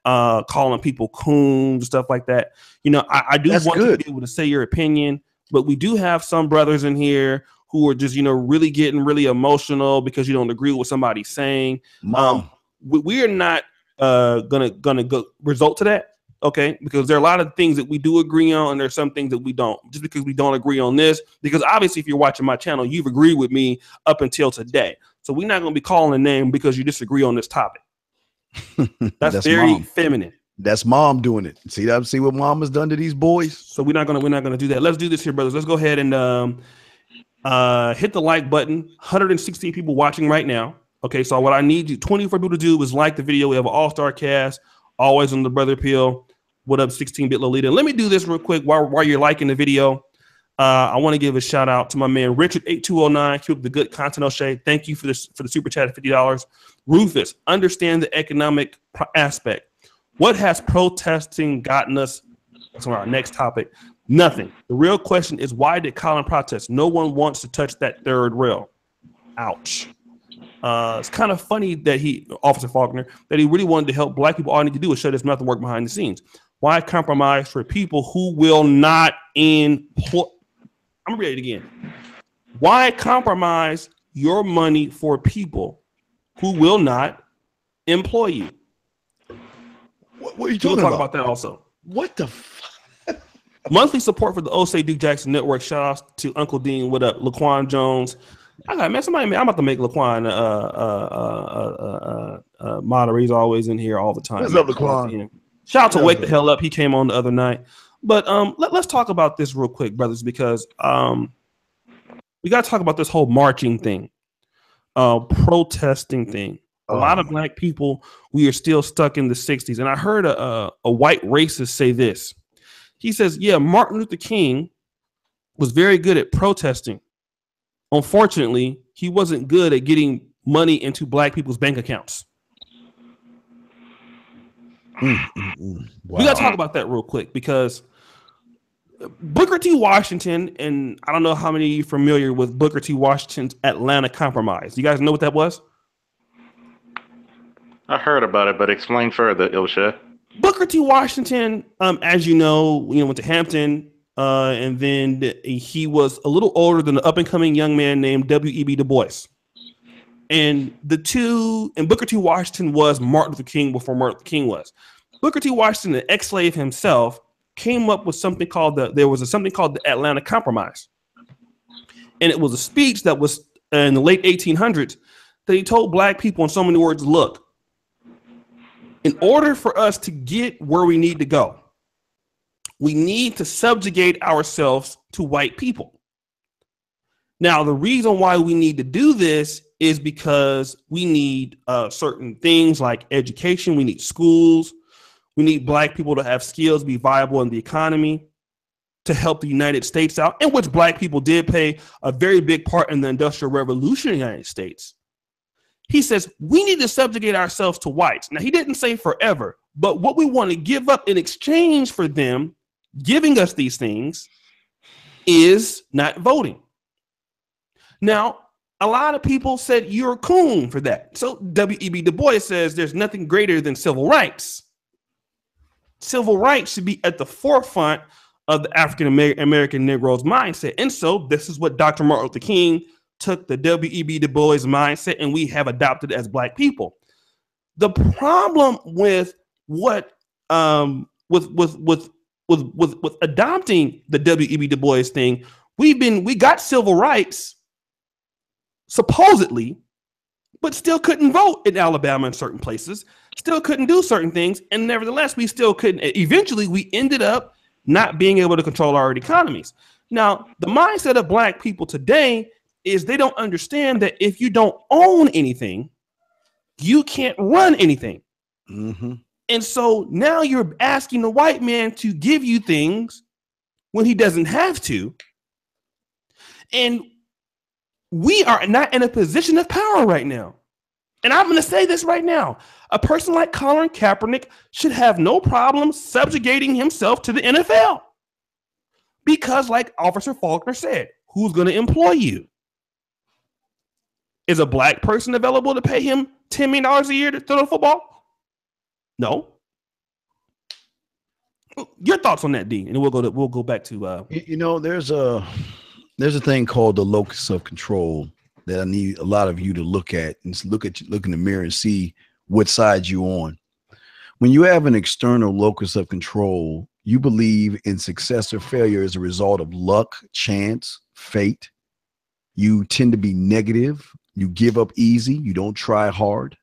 calling people coons, stuff like that. I do want you to be able to say your opinion, but we do have some brothers in here who are just, really getting really emotional because you don't agree with what somebody's saying. We are not gonna go result to that, okay? Because there are a lot of things that we do agree on, and there's some things that we don't. Just because we don't agree on this, because obviously, if you're watching my channel, you've agreed with me up until today. So we're not going to be calling a name because you disagree on this topic. That's very mom. feminine. That's mom doing it. See what mom has done to these boys. So we're not gonna do that. Let's do this here, brothers. Let's go ahead and hit the like button. 116 people watching right now. Okay, so what I need you 24 people to do is like the video. We have an all-star cast, always on the Brother Peel. What up, 16-bit Lolita? Let me do this real quick while you're liking the video. I want to give a shout out to my man Richard 8209. Keep up the good content, O'Shea. Thank you for the super chat of $50. Rufus, understand the economic aspect. What has protesting gotten us? That's our next topic. Nothing. The real question is, why did Colin protest? No one wants to touch that third rail. Ouch. It's kind of funny that Officer Faulkner, that he really wanted to help black people. All he need to do is shut his mouth and work behind the scenes. Why compromise for people who will not employ? I'm gonna read it again. Why compromise your money for people who will not employ you? What are you talking about? Talk about that also. What the monthly support for the O'Shea Duke Jackson Network. Shout out to Uncle Dean. What up, Laquan Jones? I'm about to make Laquan moderator. He's always in here all the time. What's up, Laquan? Shout out to Wake the Hell Up. He came on the other night. But let's talk about this real quick, brothers, because we got to talk about this whole marching thing, protesting thing. A lot of black people, we are still stuck in the 60s. And I heard a white racist say this. He says, yeah, Martin Luther King was very good at protesting. Unfortunately, he wasn't good at getting money into black people's bank accounts. Wow. We got to talk about that real quick because Booker T. Washington, and I don't know how many of you are familiar with Booker T. Washington's Atlanta Compromise. You guys know what that was? I heard about it, but explain further, Ilsha. Booker T. Washington, as you know, went to Hampton, and then he was a little older than an up-and-coming young man named W.E.B. Du Bois. And Booker T. Washington was Martin Luther King before Martin Luther King was. Booker T. Washington, an ex-slave himself, came up with something called the Atlanta Compromise. And it was a speech that was in the late 1800s that he told black people in so many words, look, in order for us to get where we need to go, we need to subjugate ourselves to white people. Now, the reason why we need to do this is because we need certain things like education. We need schools. We need black people to have skills, be viable in the economy, to help the United States out, in which black people did play a very big part in the Industrial Revolution in the United States. He says, we need to subjugate ourselves to whites. Now, he didn't say forever, but what we want to give up in exchange for them giving us these things is not voting. Now, a lot of people said you're a coon for that. So W.E.B. Du Bois says there's nothing greater than civil rights. Civil rights should be at the forefront of the African American Negro's mindset. And so this is what Dr. Martin Luther King took the W.E.B. Du Bois mindset, and we have adopted as black people. The problem with what with adopting the W.E.B. Du Bois thing, we got civil rights supposedly, but still couldn't vote in Alabama in certain places, still couldn't do certain things, and nevertheless we still couldn't. Eventually we ended up not being able to control our economies. Now, the mindset of black people today is they don't understand that if you don't own anything, you can't run anything. Mm-hmm. And so now you're asking the white man to give you things when he doesn't have to. And we are not in a position of power right now. And I'm going to say this right now. A person like Colin Kaepernick should have no problem subjugating himself to the NFL. Because like Officer Faulkner said, who's going to employ you? Is a black person available to pay him $10 million a year to throw the football? No. Your thoughts on that, Dean? And we'll go back to there's a thing called the locus of control that I need a lot of you to look at and look in the mirror and see what side you're on. When you have an external locus of control, you believe in success or failure as a result of luck, chance, fate. You tend to be negative, You give up easy. You don't try hard.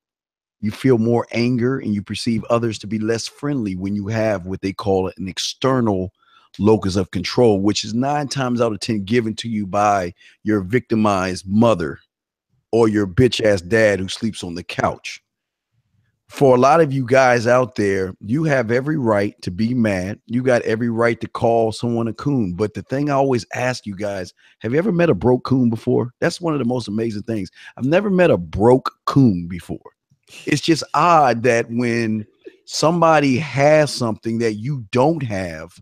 You feel more anger and you perceive others to be less friendly when you have what they call an external locus of control, which is 9 times out of 10 given to you by your victimized mother or your bitch ass dad who sleeps on the couch. For a lot of you guys out there, you have every right to be mad. You got every right to call someone a coon. But the thing I always ask you guys, have you ever met a broke coon before? That's one of the most amazing things. I've never met a broke coon before. It's just odd that when somebody has something that you don't have,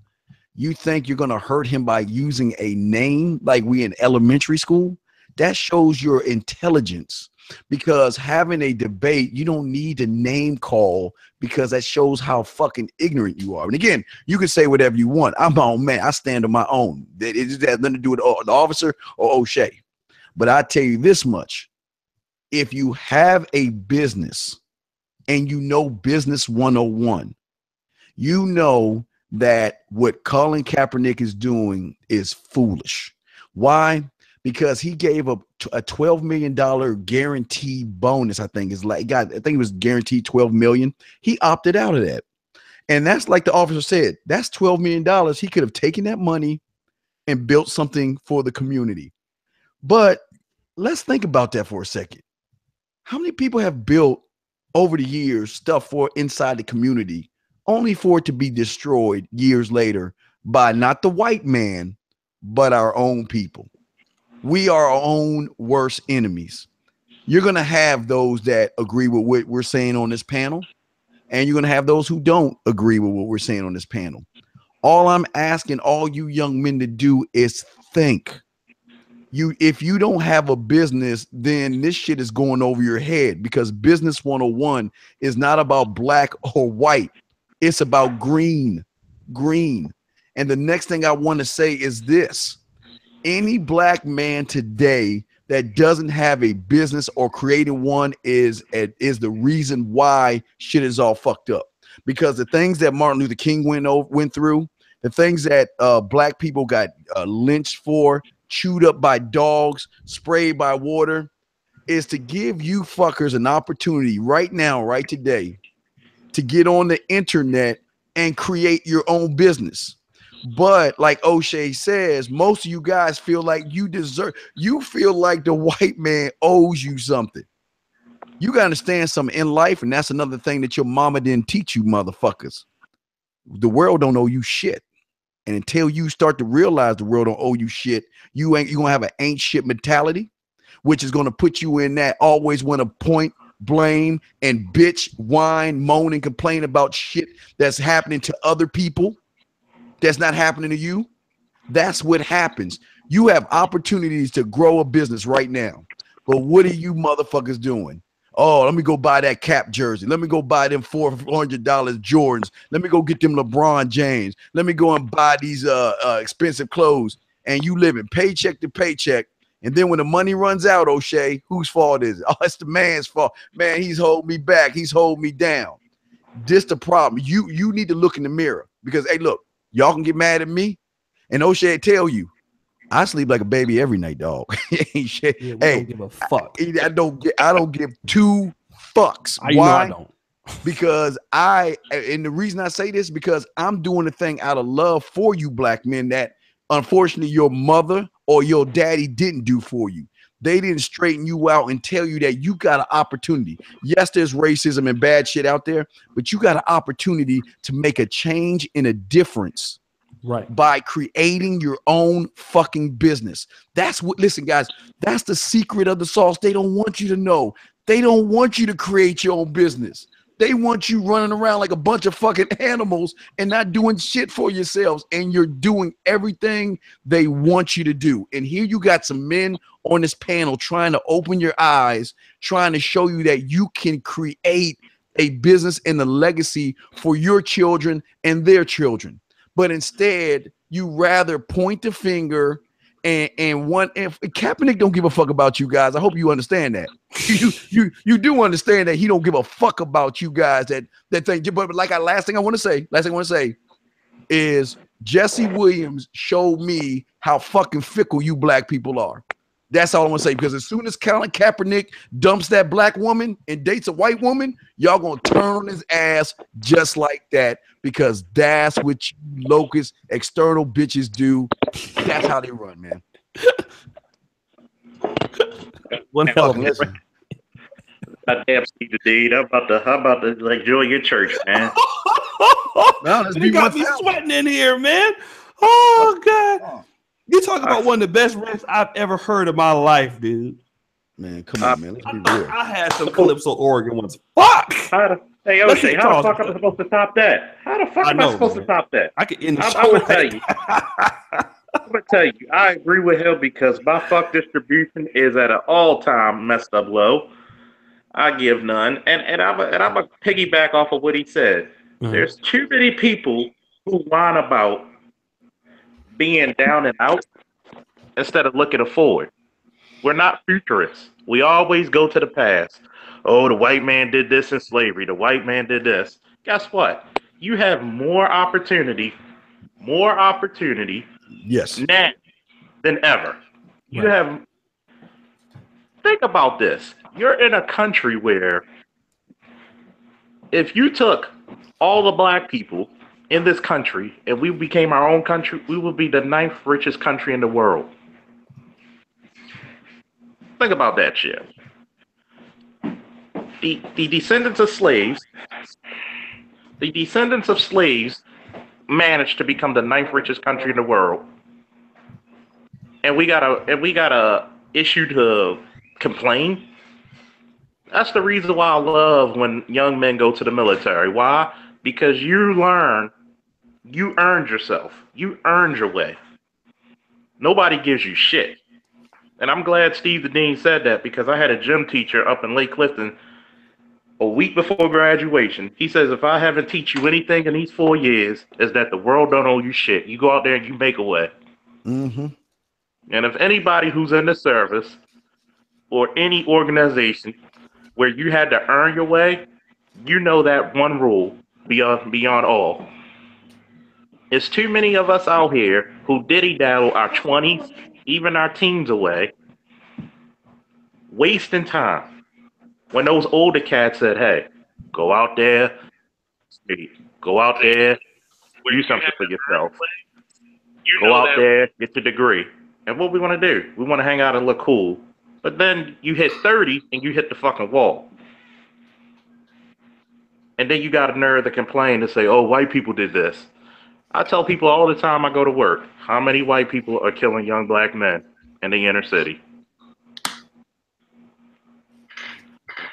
you think you're going to hurt him by using a name like we in elementary school. That shows your intelligence. Because having a debate, you don't need to name call because that shows how fucking ignorant you are. And again, you can say whatever you want. I'm my own man. I stand on my own. It has nothing to do with the officer or O'Shea. But I tell you this much. If you have a business and you know business 101, you know that what Colin Kaepernick is doing is foolish. Why? Because he gave up a $12 million guaranteed bonus. I think I think it was guaranteed $12 million. He opted out of that. And that's like the officer said, that's $12 million. He could have taken that money and built something for the community. But let's think about that for a second. How many people have built over the years stuff for inside the community only for it to be destroyed years later by not the white man, but our own people? We are our own worst enemies. You're going to have those that agree with what we're saying on this panel, and you're going to have those who don't agree with what we're saying on this panel. All I'm asking all you young men to do is think. If you don't have a business, then this shit is going over your head, because business 101 is not about black or white. It's about green. And the next thing I want to say is this. Any black man today that doesn't have a business or creating one is the reason why shit is all fucked up. Because the things that Martin Luther King went through, the things that black people got lynched for, chewed up by dogs, sprayed by water, is to give you fuckers an opportunity right now, right today, to get on the internet and create your own business. But like O'Shea says, most of you guys feel like you feel like the white man owes you something. You got to understand something in life, and that's another thing that your mama didn't teach you, motherfuckers. The world don't owe you shit. And until you start to realize the world don't owe you shit, you're going to have an ain't shit mentality, which is going to put you in that always want to point, blame, and bitch, whine, moan, and complain about shit that's happening to other people. That's not happening to you. That's what happens. You have opportunities to grow a business right now. But what are you motherfuckers doing? Oh, let me go buy that Cap jersey. Let me go buy them $400 Jordans. Let me go get them LeBron James. Let me go and buy these expensive clothes. And you living paycheck to paycheck. And then when the money runs out, O'Shea, whose fault is it? Oh, it's the man's fault. Man, he's holding me back. He's holding me down. This the problem. You need to look in the mirror, because, hey, look, y'all can get mad at me, and O'Shea tell you, I sleep like a baby every night, dog. Yeah, don't give a fuck. I don't give 2 fucks. Why? Why? I don't. Because and the reason I say this, because I'm doing the thing out of love for you black men that unfortunately your mother or your daddy didn't do for you. They didn't straighten you out and tell you that you got an opportunity. Yes, there's racism and bad shit out there, but you got an opportunity to make a change and a difference. Right. By creating your own fucking business. That's what, listen, guys, that's the secret of the sauce. They don't want you to know. They don't want you to create your own business. They want you running around like a bunch of fucking animals and not doing shit for yourselves. And you're doing everything they want you to do. And here you got some men on this panel trying to open your eyes, trying to show you that you can create a business and a legacy for your children and their children. But instead, you rather point the finger and Kaepernick don't give a fuck about you guys. I hope you understand that. You do understand that he don't give a fuck about you guys. That thing. But like last thing I want to say is Jesse Williams showed me how fucking fickle you black people are. That's all I'm gonna say. Because as soon as Colin Kaepernick dumps that black woman and dates a white woman, y'all gonna turn on his ass just like that. Because that's what you Locus external bitches do. That's how they run, man. One hell of a Listen. Damn, Steve the Deed. How about to like join your church, man? No, let's You be got me 1,000. sweating in here, man. Oh God. You talk about one of the best riffs I've ever heard in my life, dude. Man, come on, man. Let's be real. I had some Calypso Oregon ones. Fuck. Hey, Let's O'Shea, keep how the talking. fuck am I supposed to top that? How the fuck am I supposed to top that? I could end the I'm show. gonna tell you. I'm gonna tell you. I agree with him because my fuck distribution is at an all-time messed up low. I give none, and I'm a piggyback off of what he said. There's too many people who whine about being down and out instead of looking forward. We're not futurists. We always go to the past. Oh, the white man did this in slavery. The white man did this. Guess what? You have more opportunity Yes. now than ever. You have. Think about this. You're in a country where if you took all the black people in this country and we became our own country, we would be the 9th richest country in the world. Think about that shit. The descendants of slaves managed to become the 9th richest country in the world. And we got a issue to complain. That's the reason why I love when young men go to the military. Why? Because you earned yourself. You earned your way. Nobody gives you shit. And I'm glad Steve the Dean said that because I had a gym teacher up in Lake Clifton a week before graduation. He says, if I haven't teach you anything in these 4 years, is that the world don't owe you shit. You go out there and you make a way. Mm-hmm. And if anybody who's in the service or any organization where you had to earn your way, you know that one rule beyond all. There's too many of us out here who diddy-daddle our 20s, even our teens away, wasting time. When those older cats said, hey, go out there, do something for yourself. Go out there, get your degree. And what we want to do? We want to hang out and look cool. But then you hit 30 and you hit the fucking wall. And then you got a nerve to complain and say, oh, white people did this. I tell people all the time I go to work, how many white people are killing young black men in the inner city?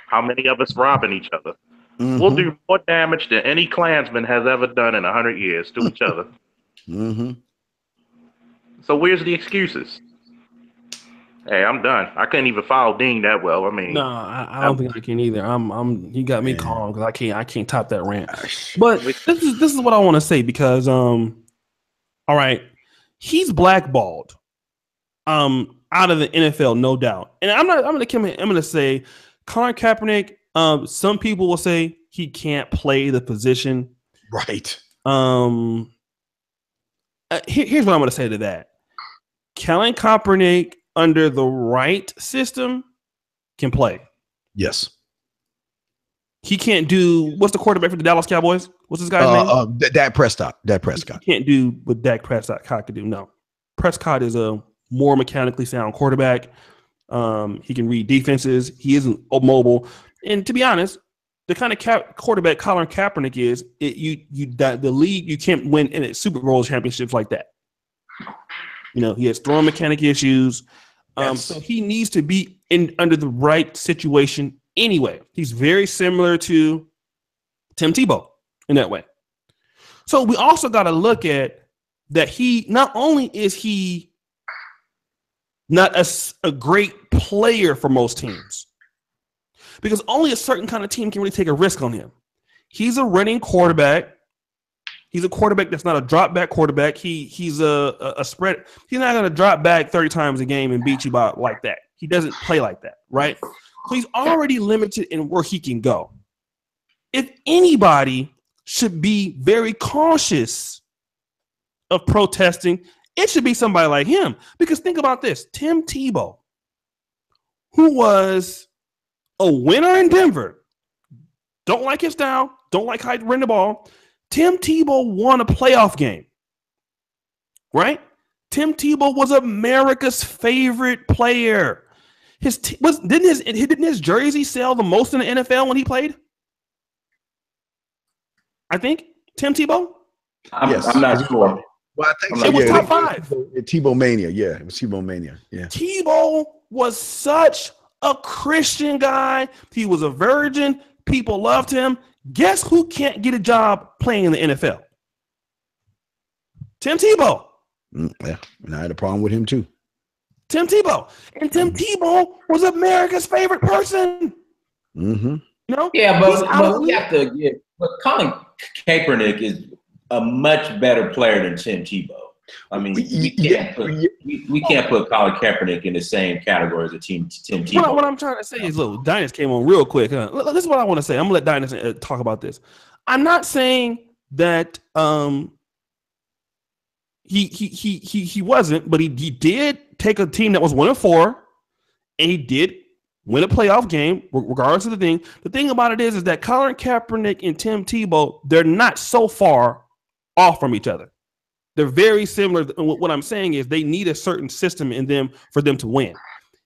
How many of us robbing each other? Mm-hmm. We'll do more damage than any Klansman has ever done in 100 years to each other. Mm-hmm. So where's the excuses? Hey, I'm done. I couldn't even follow Dean that well. I mean, no, I don't think I can either. He got me calm because I can't top that rant. But this is what I want to say because all right, he's blackballed out of the NFL, no doubt. And I'm gonna say Colin Kaepernick. Some people will say he can't play the position. Right. Here's what I'm gonna say to that. Colin Kaepernick under the right system can play. Yes. He can't do what's the quarterback for the Dallas Cowboys? What's this guy's name? Dak Prescott. He can't do what Dak Prescott could do. No. Prescott is a more mechanically sound quarterback. He can read defenses. He isn't mobile. And to be honest, the kind of quarterback Colin Kaepernick is, the league, you can't win in Super Bowl championships like that. You know, he has throwing mechanic issues. So he needs to be under the right situation anyway. He's very similar to Tim Tebow in that way. So we also got to look at that he not only is he not a great player for most teams, because only a certain kind of team can really take a risk on him. He's a running quarterback. He's a quarterback that's not a drop back quarterback. He's a spread. He's not going to drop back 30 times a game and beat you by like that. He doesn't play like that, right? So he's already limited in where he can go. If anybody should be very cautious of protesting, it should be somebody like him. Because think about this. Tim Tebow who was a winner in Denver. Don't like his style. Don't like how he ran the ball. Tim Tebow won a playoff game. Right? Tim Tebow was America's favorite player. Didn't his jersey sell the most in the NFL when he played? I think Tim Tebow. I'm not sure. Well, I think so. It was top 5. Tebow mania. Yeah, it was Tebow mania. Yeah. Tebow was such a Christian guy. He was a virgin. People loved him. Guess who can't get a job playing in the NFL? Tim Tebow. Yeah, and I had a problem with him too. Tim Tebow. And Tim Tebow was America's favorite person. Mm-hmm. You know? Yeah, but we have to give. But Colin Kaepernick is a much better player than Tim Tebow. I mean, we can't put Colin Kaepernick in the same category as Tim Tebow. What I'm trying to say is, look, Dynas came on real quick. This is what I want to say. I'm gonna let Dynas talk about this. I'm not saying that he wasn't, but he did take a team that was 1-4, and he did win a playoff game, regardless of the thing. The thing about it is that Colin Kaepernick and Tim Tebow, they're not so far off from each other. They're very similar. What I'm saying is they need a certain system in them for them to win.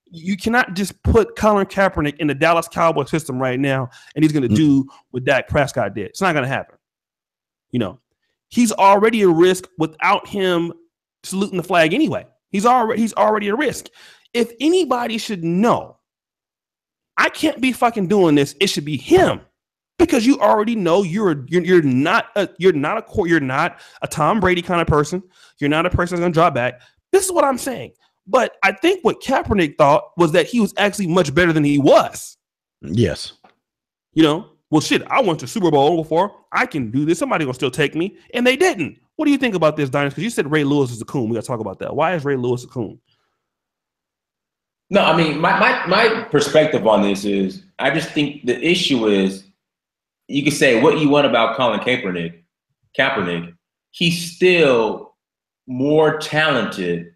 You cannot just put Colin Kaepernick in the Dallas Cowboys system right now, and he's going to do what Dak Prescott did. It's not going to happen. You know, he's already a risk without him saluting the flag anyway. He's already a risk. If anybody should know, I can't be fucking doing this. It should be him. Because you already know you're not a Tom Brady kind of person. You're not a person that's gonna drop back. This is what I'm saying. But I think what Kaepernick thought was that he was actually much better than he was. Yes. You know, well, shit, I went to Super Bowl before. I can do this. Somebody gonna still take me, and they didn't. What do you think about this, Dynas? Because you said Ray Lewis is a coon. We gotta talk about that. Why is Ray Lewis a coon? No, I mean my perspective on this is I just think the issue is. You can say what you want about Colin Kaepernick. He's still more talented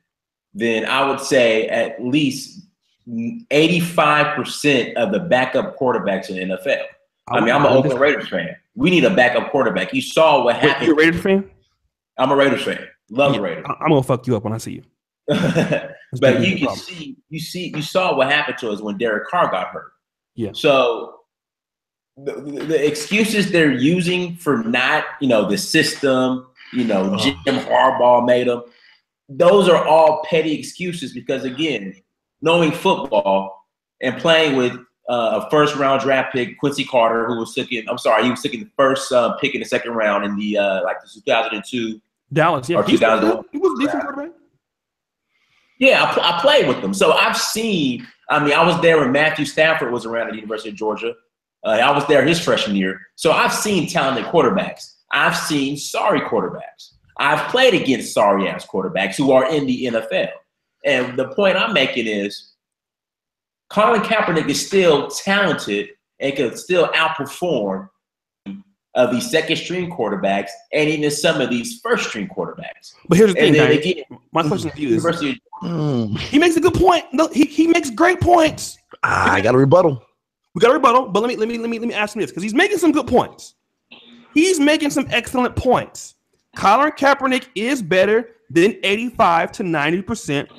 than I would say at least 85% of the backup quarterbacks in the NFL. I mean, I'm an Oakland Raiders fan. We need a backup quarterback. You saw what happened. You're a Raiders fan? I'm a Raiders fan. Love the Raiders. I'm gonna fuck you up when I see you. But you saw what happened to us when Derek Carr got hurt. Yeah. So the excuses they're using for not, the system, Jim Harbaugh made them. Those are all petty excuses because, again, knowing football and playing with a first-round draft pick, Quincy Carter, he was taking the first pick in the second round in the 2002 Dallas. Yeah, or 2001. He was a decent quarterback. Yeah, I played with them, so I've seen. I mean, I was there when Matthew Stafford was around at the University of Georgia. I was there his freshman year. So I've seen talented quarterbacks. I've seen sorry quarterbacks. I've played against sorry-ass quarterbacks who are in the NFL. And the point I'm making is Colin Kaepernick is still talented and can still outperform of these second-string quarterbacks and even some of these first-string quarterbacks. But here's the thing, again, my question to you is, he makes a good point. No, he makes great points. I got a rebuttal. We got a rebuttal, but let me ask him this because he's making some good points. He's making some excellent points. Colin Kaepernick is better than 85 to 90%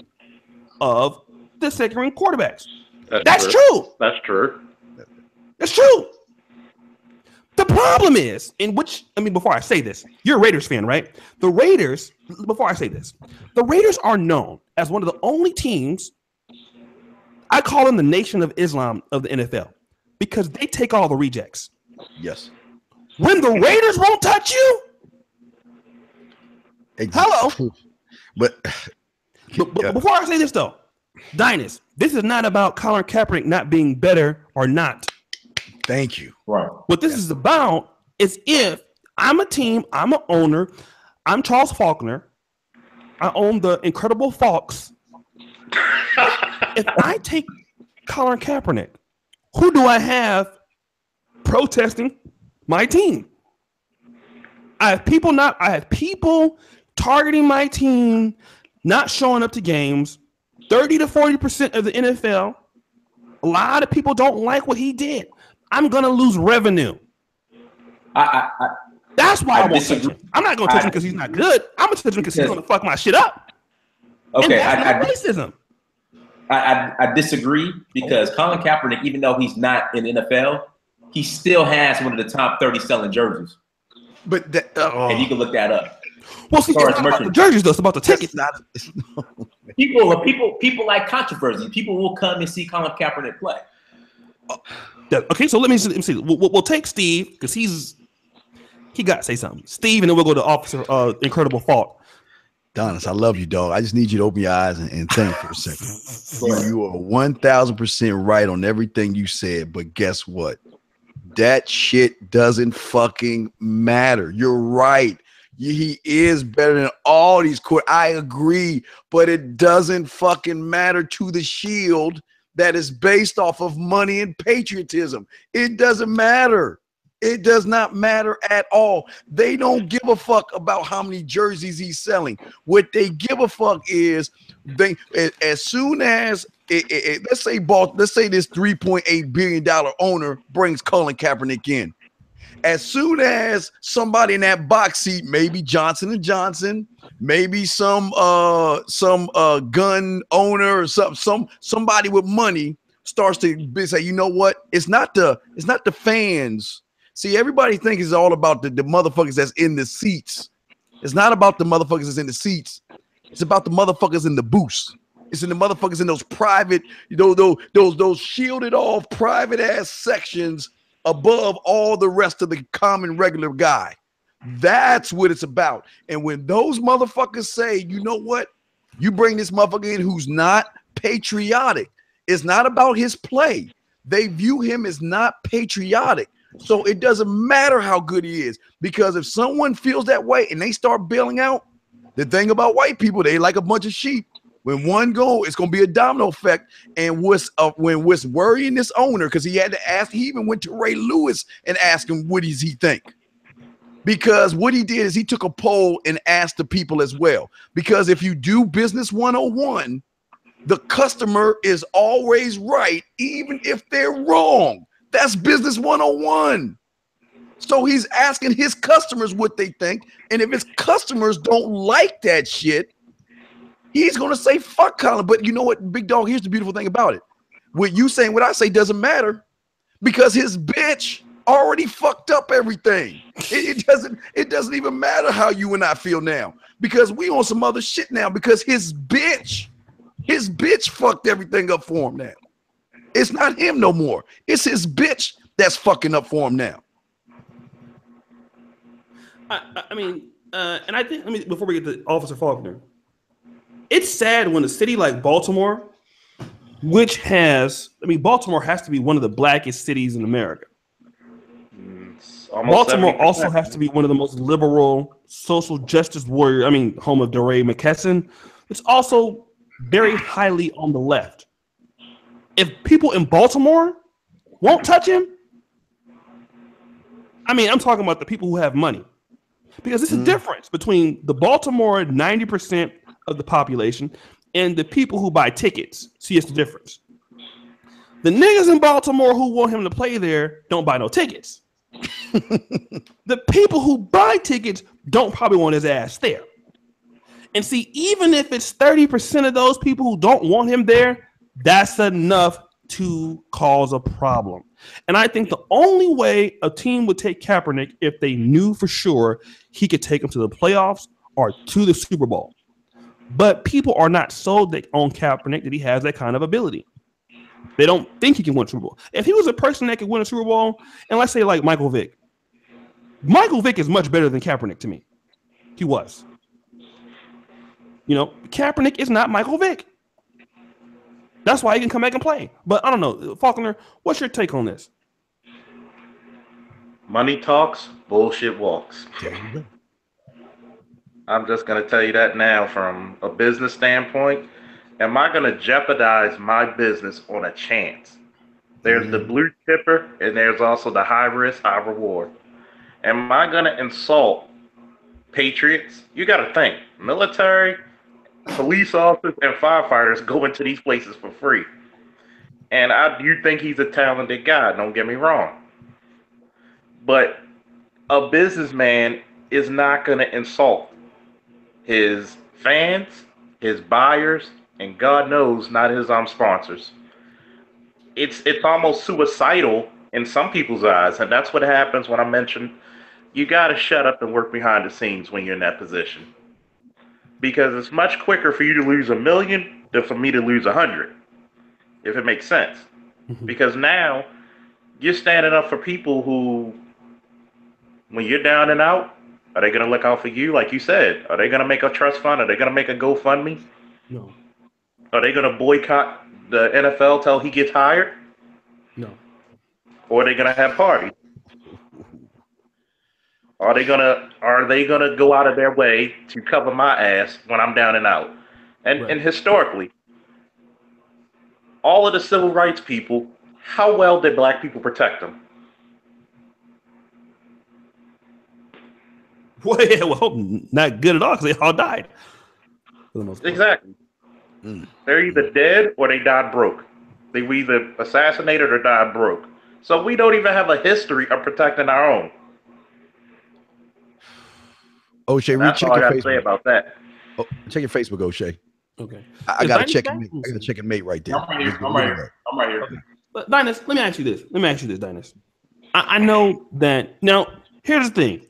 of the second-ring quarterbacks. That's true. That's true. That's true. The problem is, before I say this, you're a Raiders fan, right? Before I say this, the Raiders are known as one of the only teams, I call them the Nation of Islam of the NFL, because they take all the rejects. Yes. When the Raiders won't touch you, hello. But before I say this, though, Dynas, this is not about Colin Kaepernick not being better or not. Thank you. Right. What this is about is if I'm a team, I'm an owner, I'm Charles Faulkner, I own the Incredible Fox. If I take Colin Kaepernick, who do I have protesting my team? I have people targeting my team, not showing up to games. 30 to 40% of the NFL A lot of people don't like what he did. I'm gonna lose revenue. That's why I won't touch him. I'm not gonna touch him because he's not good. I'm gonna touch him because he's gonna fuck my shit up. Okay, and that's not racism. I disagree because Colin Kaepernick, even though he's not in the NFL, he still has one of the top 30 selling jerseys. But that, and you can look that up. Well, see, it's not about the jerseys, though. It's about the tickets. People like controversy. People will come and see Colin Kaepernick play. Okay, so let me see. We'll take Steve because he got to say something. Steve, and then we'll go to Officer Incredible Fault. Donis, I love you, dog. I just need you to open your eyes and think for a second. You are 1,000% right on everything you said, but guess what? That shit doesn't fucking matter. You're right. He is better than all these court. I agree, but it doesn't fucking matter to the Shield that is based off of money and patriotism. It doesn't matter. It does not matter at all. They don't give a fuck about how many jerseys he's selling. What they give a fuck is they as soon as let's say this $3.8 billion owner brings Colin Kaepernick in. As soon as somebody in that box seat, maybe Johnson & Johnson, maybe some gun owner or somebody with money starts to say, you know what? It's not the fans. See, everybody thinks it's all about the motherfuckers that's in the seats. It's not about the motherfuckers that's in the seats. It's about the motherfuckers in the booths. It's in the motherfuckers in those private, those shielded off private ass sections above all the rest of the common regular guy. That's what it's about. And when those motherfuckers say, you know what? You bring this motherfucker in who's not patriotic. It's not about his play. They view him as not patriotic. So it doesn't matter how good he is, because if someone feels that way and they start bailing out, the thing about white people, they like a bunch of sheep. When one go, it's going to be a domino effect. And what's worrying this owner, because he had to ask, he even went to Ray Lewis and asked him, what does he think? Because what he did is he took a poll and asked the people as well. Because if you do business 101, the customer is always right, even if they're wrong. That's business 101. So he's asking his customers what they think. And if his customers don't like that shit, he's going to say, fuck Colin. But you know what, big dog, here's the beautiful thing about it. What you saying, what I say doesn't matter, because his bitch already fucked up everything. It doesn't even matter how you and I feel now, because we on some other shit now, because his bitch fucked everything up for him now. It's not him no more. It's his bitch that's fucking up for him now. I mean, and I think, before we get to Officer Faulkner, it's sad when a city like Baltimore, which has, Baltimore has to be one of the blackest cities in America. Baltimore 70%. Also has to be one of the most liberal social justice warrior. Home of DeRay McKesson. It's also very highly on the left. If people in Baltimore won't touch him, I'm talking about the people who have money. Because there's a difference between the Baltimore 90% of the population and the people who buy tickets. See, it's the difference. The niggas in Baltimore who want him to play there don't buy no tickets. The people who buy tickets don't probably want his ass there. And see, even if it's 30% of those people who don't want him there, that's enough to cause a problem. And I think the only way a team would take Kaepernick if they knew for sure he could take them to the playoffs or to the Super Bowl. But people are not sold on Kaepernick that he has that kind of ability. They don't think he can win a Super Bowl. If he was a person that could win a Super Bowl, and let's say like Michael Vick is much better than Kaepernick to me. He was. Kaepernick is not Michael Vick. That's why he can come back and play. But I don't know. Faulkner, what's your take on this? Money talks, bullshit walks. I'm just going to tell you that now from a business standpoint. Am I going to jeopardize my business on a chance? There's the blue chipper, and there's also the high risk, high reward. Am I going to insult patriots? You got to think. Military, police officers, and firefighters go into these places for free. And I do think he's a talented guy, don't get me wrong. But a businessman is not going to insult his fans, his buyers, and God knows not his sponsors. It's almost suicidal in some people's eyes, and that's what happens when I mention you got to shut up and work behind the scenes when you're in that position. Because it's much quicker for you to lose $1 million than for me to lose 100, if it makes sense. Because now you're standing up for people who, when you're down and out, are they going to look out for you? Like you said, are they going to make a trust fund? Are they going to make a GoFundMe? No. Are they going to boycott the NFL till he gets hired? No. Or are they going to have parties? Are they gonna go out of their way to cover my ass when I'm down and out? And historically, all of the civil rights people, how well did black people protect them? Well, not good at all because they all died. For the most part. Exactly. They're either dead or they died broke. They were either assassinated or died broke. So we don't even have a history of protecting our own. O'Shea, that's all I got to say about that. Oh, check your Facebook, O'Shea. Okay. I got to check and mate. I got to check and mate right there. I'm right here. Okay. But Dinas, let me ask you this, Dinas. I know that now. Here's the thing.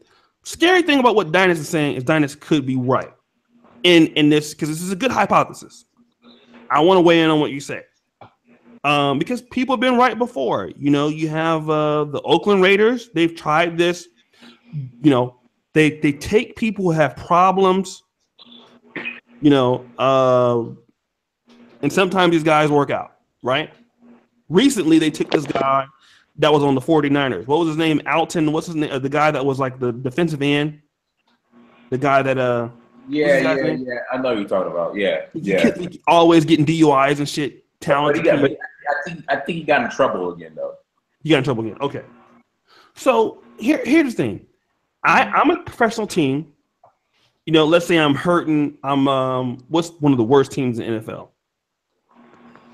Scary thing about what Dinas is saying is Dinas could be right in this because this is a good hypothesis. I want to weigh in on what you say. Because people have been right before. You know, you have the Oakland Raiders. They've tried this. You know. They take people who have problems, you know, and sometimes these guys work out, right? Recently, they took this guy that was on the 49ers. What was his name? Alton. What's his name? The guy that was like the defensive end. The guy that Yeah. I know you're talking about. Yeah. He always getting DUIs and shit. Talented. But I think he got in trouble again though. He got in trouble again. Okay. So here's the thing. I'm a professional team. You know, let's say I'm hurting. I'm what's one of the worst teams in the NFL?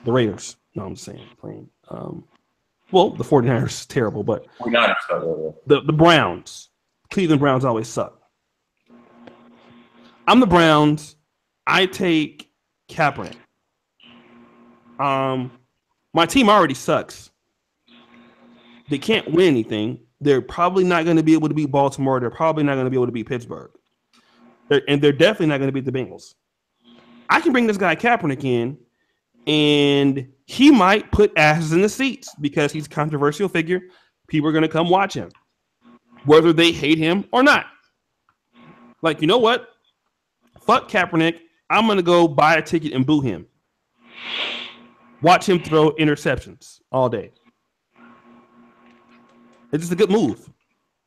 The Raiders. No, I'm saying playing. Well, the 49ers is terrible, but 49ers. The Browns. Cleveland Browns always suck. I'm the Browns. I take Kaepernick. My team already sucks. They can't win anything. They're probably not going to be able to beat Baltimore. They're probably not going to be able to beat Pittsburgh. They're definitely not going to beat the Bengals. I can bring this guy Kaepernick in, and he might put asses in the seats because he's a controversial figure. People are going to come watch him, whether they hate him or not. Like, you know what? Fuck Kaepernick. I'm going to go buy a ticket and boo him. Watch him throw interceptions all day. It's just a good move.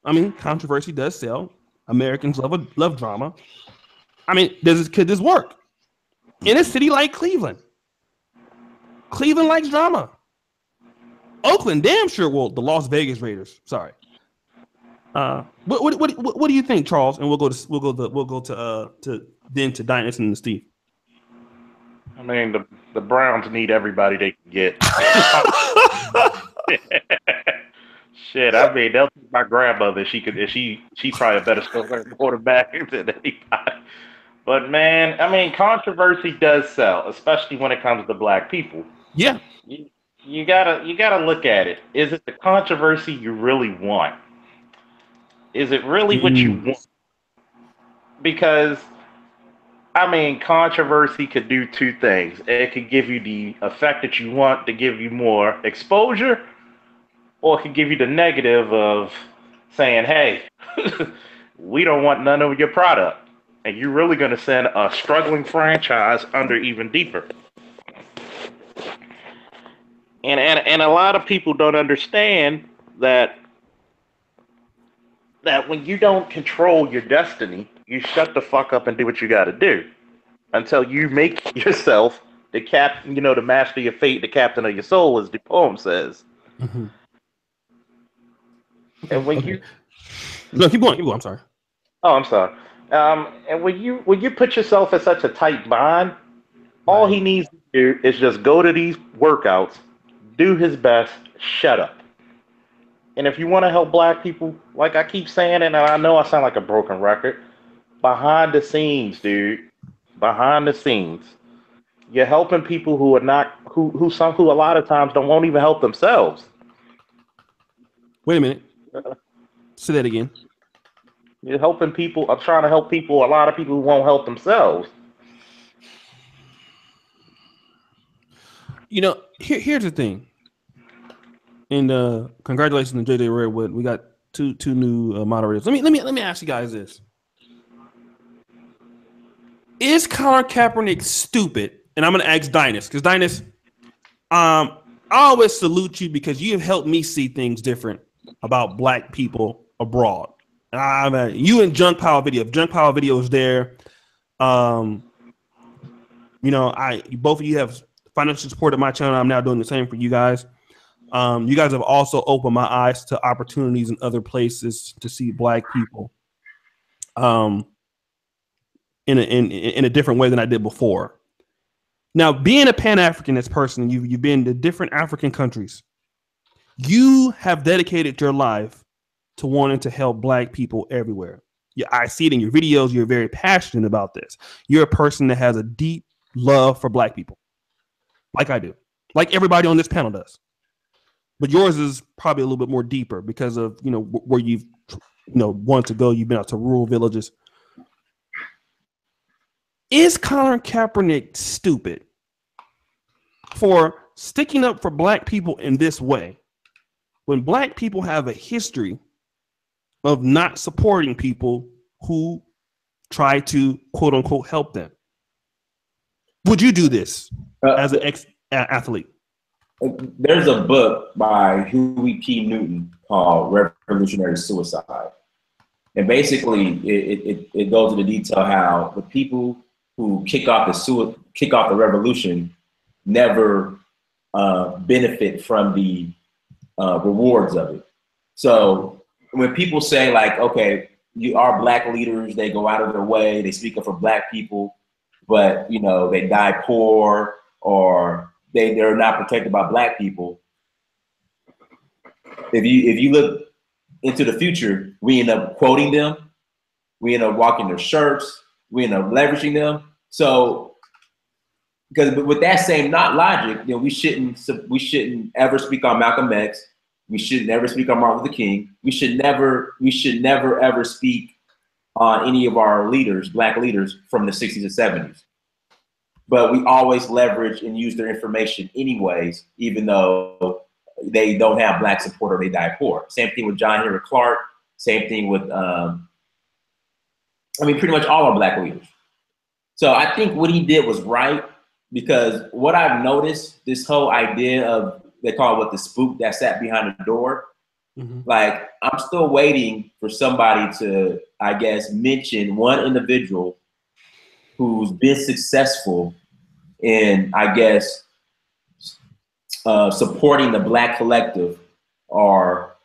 I mean, controversy does sell. Americans love drama. I mean, could this work? In a city like Cleveland. Cleveland likes drama. Oakland, damn sure will. The Las Vegas Raiders. Sorry. What do you think, Charles? And we'll go to Dinas and Steve. I mean, the Browns need everybody they can get. Shit, I mean, they'll take my grandmother. She's probably a better quarterback than anybody. But man, I mean, controversy does sell, especially when it comes to black people. Yeah, you gotta look at it. Is it the controversy you really want? Is it really what you want? Because I mean, controversy could do two things. It could give you the effect that you want to give you more exposure. Or it could give you the negative of saying, hey, we don't want none of your product. And you're really going to send a struggling franchise under even deeper. And a lot of people don't understand that when you don't control your destiny, you shut the fuck up and do what you got to do until you make yourself the master of your fate, the captain of your soul, as the poem says. Mm-hmm. And when you keep going. I'm sorry. Oh, I'm sorry. And when you put yourself in such a tight bind, all he needs to do is just go to these workouts, do his best, shut up. And if you want to help black people, like I keep saying, and I know I sound like a broken record, behind the scenes, dude, behind the scenes, you're helping people who are not, who a lot of times won't even help themselves. Wait a minute. Say that again. You're helping people. I'm trying to help people. A lot of people who won't help themselves. You know, here's the thing. And congratulations to JJ Redwood. We got two new moderators. Let me ask you guys this: is Colin Kaepernick stupid? And I'm going to ask Dynas, because Dynas, I always salute you because you have helped me see things different about black people abroad. You and Junk Power Video. If Junk Power Video is there, you know, both of you have financially supported my channel. I'm now doing the same for you guys. You guys have also opened my eyes to opportunities in other places to see black people in a different way than I did before. Now, being a Pan-Africanist person, you've been to different African countries. You have dedicated your life to wanting to help black people everywhere. Yeah, I see it in your videos. You're very passionate about this. You're a person that has a deep love for black people, like I do, like everybody on this panel does. But yours is probably a little bit more deeper because of, you know, where you've, you know, want to go. You've been out to rural villages. Is Colin Kaepernick stupid for sticking up for black people in this way when black people have a history of not supporting people who try to quote unquote help them? Would you do this as an ex-athlete? There's a book by Huey P. Newton called Revolutionary Suicide. And basically it goes into detail how the people who kick off the revolution never benefit from the rewards of it. So when people say like, okay, you are black leaders, they go out of their way, they speak up for black people, but you know, they die poor or they're not protected by black people. If you look into the future, we end up quoting them, we end up walking their shirts, we end up leveraging them. So, because with that same logic, you know, we shouldn't ever speak on Malcolm X. We shouldn't ever speak on Martin Luther King. We should never ever speak on any of our leaders, black leaders from the 60s and 70s. But we always leverage and use their information anyways, even though they don't have black support or they die poor. Same thing with John Henry Clark. Same thing with, pretty much all our black leaders. So I think what he did was right, because what I've noticed, this whole idea of, they call it what, the spook that sat behind the door. Mm-hmm. Like, I'm still waiting for somebody to, I guess, mention one individual who's been successful in, I guess, supporting the black collective or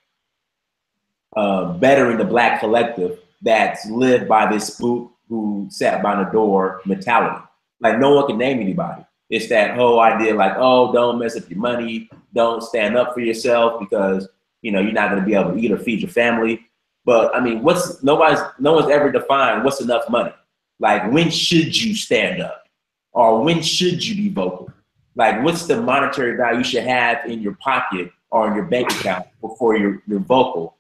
bettering the black collective that's lived by this spook who sat by the door mentality. Like, no one can name anybody. It's that whole idea like, oh, don't mess up your money. Don't stand up for yourself because, you know, you're not going to be able to eat or feed your family. But I mean, no one's ever defined what's enough money. Like, when should you stand up? Or when should you be vocal? Like, what's the monetary value you should have in your pocket or in your bank account before you're vocal?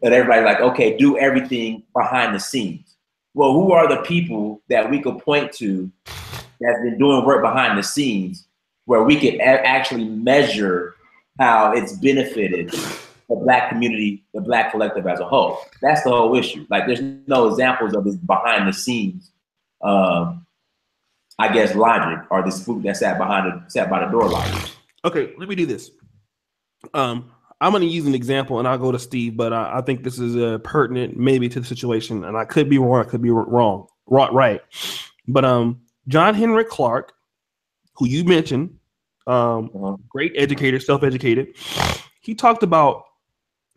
But everybody's like, okay, do everything behind the scenes. Well, who are the people that we could point to that's been doing work behind the scenes where we could actually measure how it's benefited the black community, the black collective as a whole? That's the whole issue. Like, there's no examples of this behind the scenes, I guess, logic, or the spook that sat by the door logic. Okay, let me do this. I'm going to use an example, and I'll go to Steve, but I think this is pertinent maybe to the situation, and I could be wrong, I could be wrong, right. But John Henry Clark, who you mentioned, great educator, self-educated, he talked about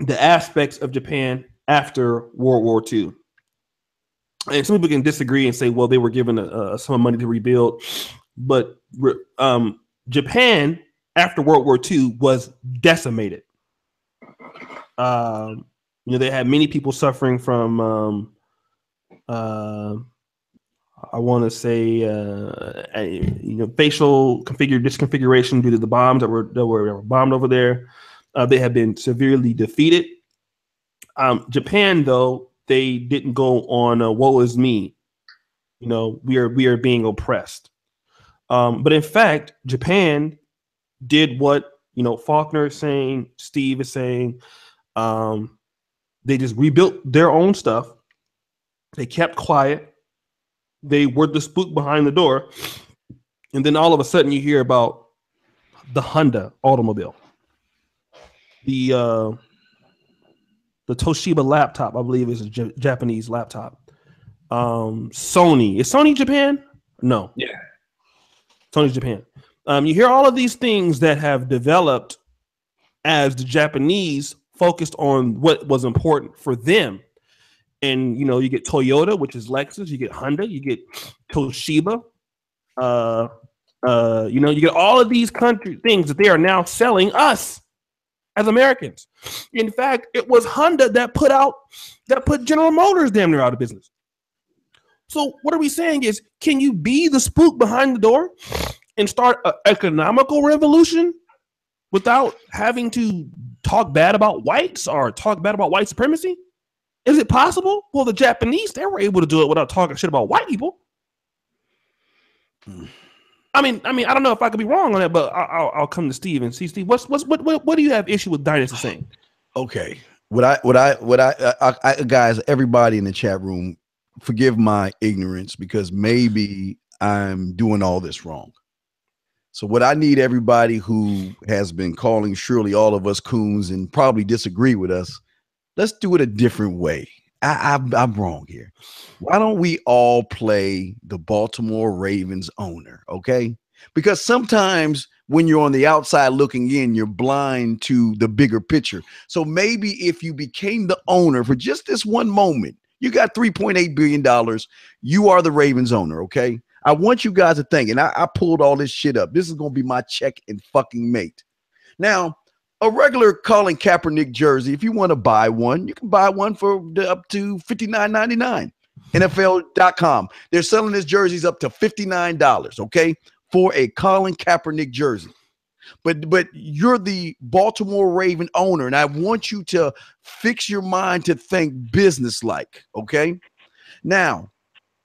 the aspects of Japan after World War II. And some people can disagree and say, well, they were given some money to rebuild, but Japan after World War II was decimated. They had many people suffering from I want to say facial disconfiguration due to the bombs that were bombed over there. They have been severely defeated. Japan, though, they didn't go on woe is me. We are being oppressed. But in fact, Japan did what Faulkner is saying, Steve is saying. They just rebuilt their own stuff. They kept quiet. They were the spook behind the door. And then all of a sudden you hear about the Honda automobile. The Toshiba laptop, I believe, is a Japanese laptop. Sony. Is Sony Japan? No. Yeah. Sony's Japan. You hear all of these things that have developed as the Japanese focused on what was important for them. And, you get Toyota, which is Lexus. You get Honda. You get Toshiba. You get all of these country things that they are now selling us as Americans. In fact, it was Honda that put General Motors damn near out of business. So what are we saying is, can you be the spook behind the door and start an economical revolution without having to talk bad about whites or talk bad about white supremacy? Is it possible? Well, the Japanese, they were able to do it without talking shit about white people. I mean, I don't know if I could be wrong on that, but I'll come to Steve and see. Steve, what do you have issue with Dynasty saying? Okay, what I guys, everybody in the chat room, forgive my ignorance because maybe I'm doing all this wrong. So what I need everybody who has been calling surely all of us coons and probably disagree with us, let's do it a different way. I'm wrong here. Why don't we all play the Baltimore Ravens owner, okay? Because sometimes when you're on the outside looking in, you're blind to the bigger picture. So maybe if you became the owner for just this one moment, you got $3.8 billion, you are the Ravens owner, okay? I want you guys to think, and I pulled all this shit up. This is going to be my check and fucking mate. Now, a regular Colin Kaepernick jersey, if you want to buy one, you can buy one for up to $59.99. NFL.com. They're selling his jerseys up to $59, okay, for a Colin Kaepernick jersey. But you're the Baltimore Raven owner, and I want you to fix your mind to think business-like, okay? Now,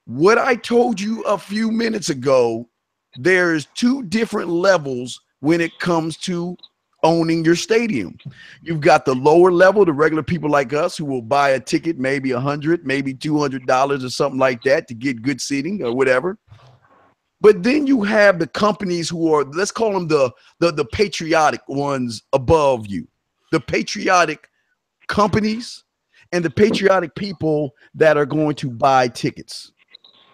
what I told you a few minutes ago, there's two different levels when it comes to owning your stadium. You've got the lower level, the regular people like us who will buy a ticket, maybe $100, maybe $200 or something like that to get good seating or whatever. But then you have the companies who are, let's call them the patriotic ones above you, the patriotic companies and the patriotic people that are going to buy tickets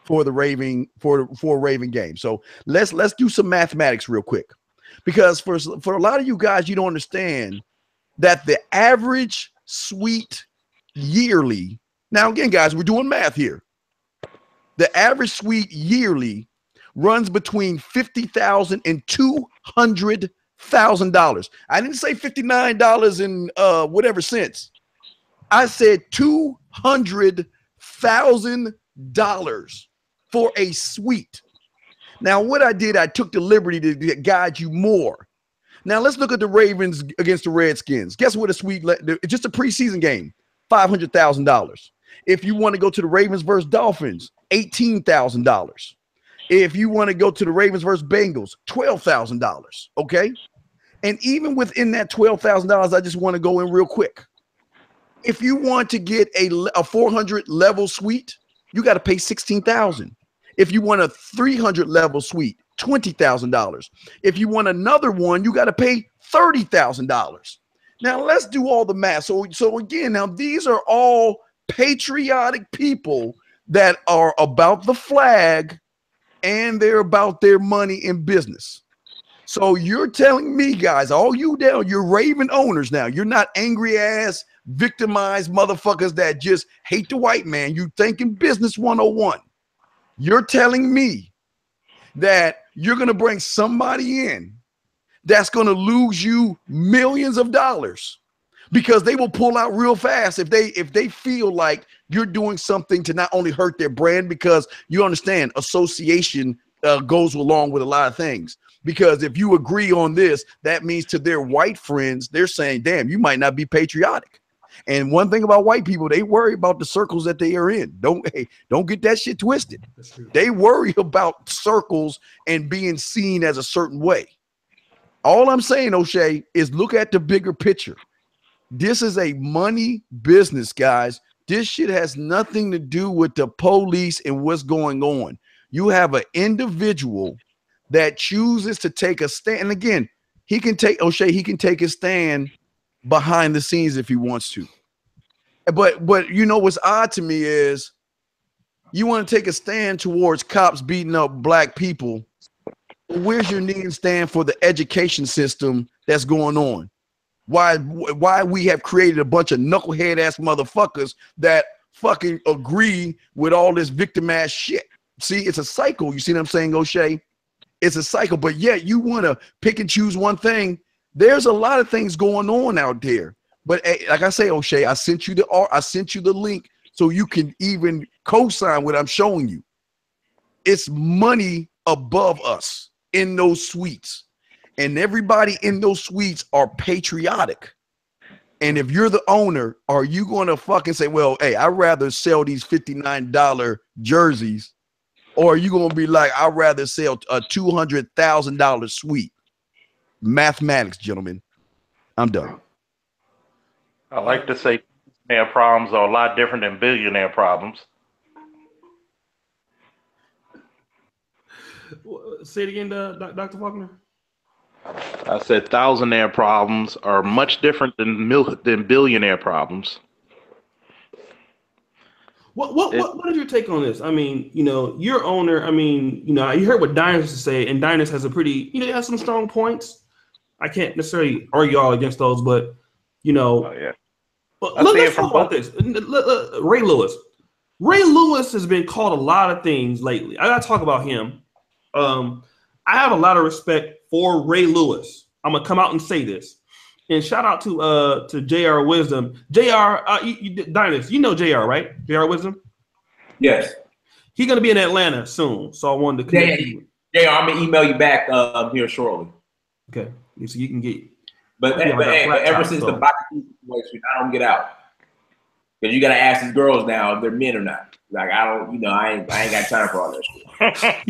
for the Raven for a Raven game. So let's do some mathematics real quick. Because for a lot of you guys, you don't understand that the average suite yearly. Now, again, guys, we're doing math here. The average suite yearly runs between $50,000 and $200,000. I didn't say $59 and whatever cents. I said $200,000 for a suite. Now, what I did, I took the liberty to guide you more. Now, let's look at the Ravens against the Redskins. Guess what a suite, just a preseason game, $500,000. If you want to go to the Ravens versus Dolphins, $18,000. If you want to go to the Ravens versus Bengals, $12,000, okay? And even within that $12,000, I just want to go in real quick. If you want to get a 400 level suite, you got to pay $16,000. If you want a 300 level suite, $20,000. If you want another one, you got to pay $30,000. Now let's do all the math. So again, now these are all patriotic people that are about the flag and they're about their money in business. So you're telling me, guys, all you down, you're Raven owners now. You're not angry ass, victimized motherfuckers that just hate the white man. You thinking business 101. You're telling me that you're going to bring somebody in that's going to lose you millions of dollars, because they will pull out real fast if they feel like you're doing something to not only hurt their brand, because you understand association goes along with a lot of things. Because if you agree on this, that means to their white friends, they're saying, damn, you might not be patriotic. And one thing about white people, they worry about the circles that they are in. Don't get that shit twisted. They worry about circles and being seen as a certain way. All I'm saying, O'Shea, is look at the bigger picture. This is a money business, guys. This shit has nothing to do with the police and what's going on. You have an individual that chooses to take a stand. And again, he can take a stand behind the scenes if he wants to. But you know what's odd to me is you want to take a stand towards cops beating up black people. Where's your knee and stand for the education system that's going on? Why we have created a bunch of knucklehead ass motherfuckers that fucking agree with all this victim ass shit. See, it's a cycle. You see what I'm saying, O'Shea? It's a cycle, but yet you want to pick and choose one thing. There's a lot of things going on out there. But like I say, O'Shea, I sent you the link so you can even co-sign what I'm showing you. It's money above us in those suites. And everybody in those suites are patriotic. And if you're the owner, are you going to fucking say, well, hey, I'd rather sell these $59 jerseys? Or are you going to be like, I'd rather sell a $200,000 suite? Mathematics, gentlemen. I'm done. I like to say millionaire problems are a lot different than billionaire problems. Say it again, Dr. Faulkner. I said thousandaire problems are much different than billionaire problems. What is your take on this? I mean, your owner, I mean, you heard what Diners to say, and Diners has a pretty, it has some strong points. I can't necessarily argue all against those, but, Oh, yeah. Let's talk about this. Ray Lewis. Ray Lewis has been called a lot of things lately. I got to talk about him. I have a lot of respect for Ray Lewis. I'm going to come out and say this. And shout out to JR Wisdom. JR, Diners, you know JR, right? JR Wisdom? Yes. He's going to be in Atlanta soon. So I wanted to connect you. JR, I'm going to email you back here shortly. Okay. So you can get. But ever since the boxing situation, I don't get out. Because you got to ask these girls now if they're men or not. Like, I ain't got time for all that shit.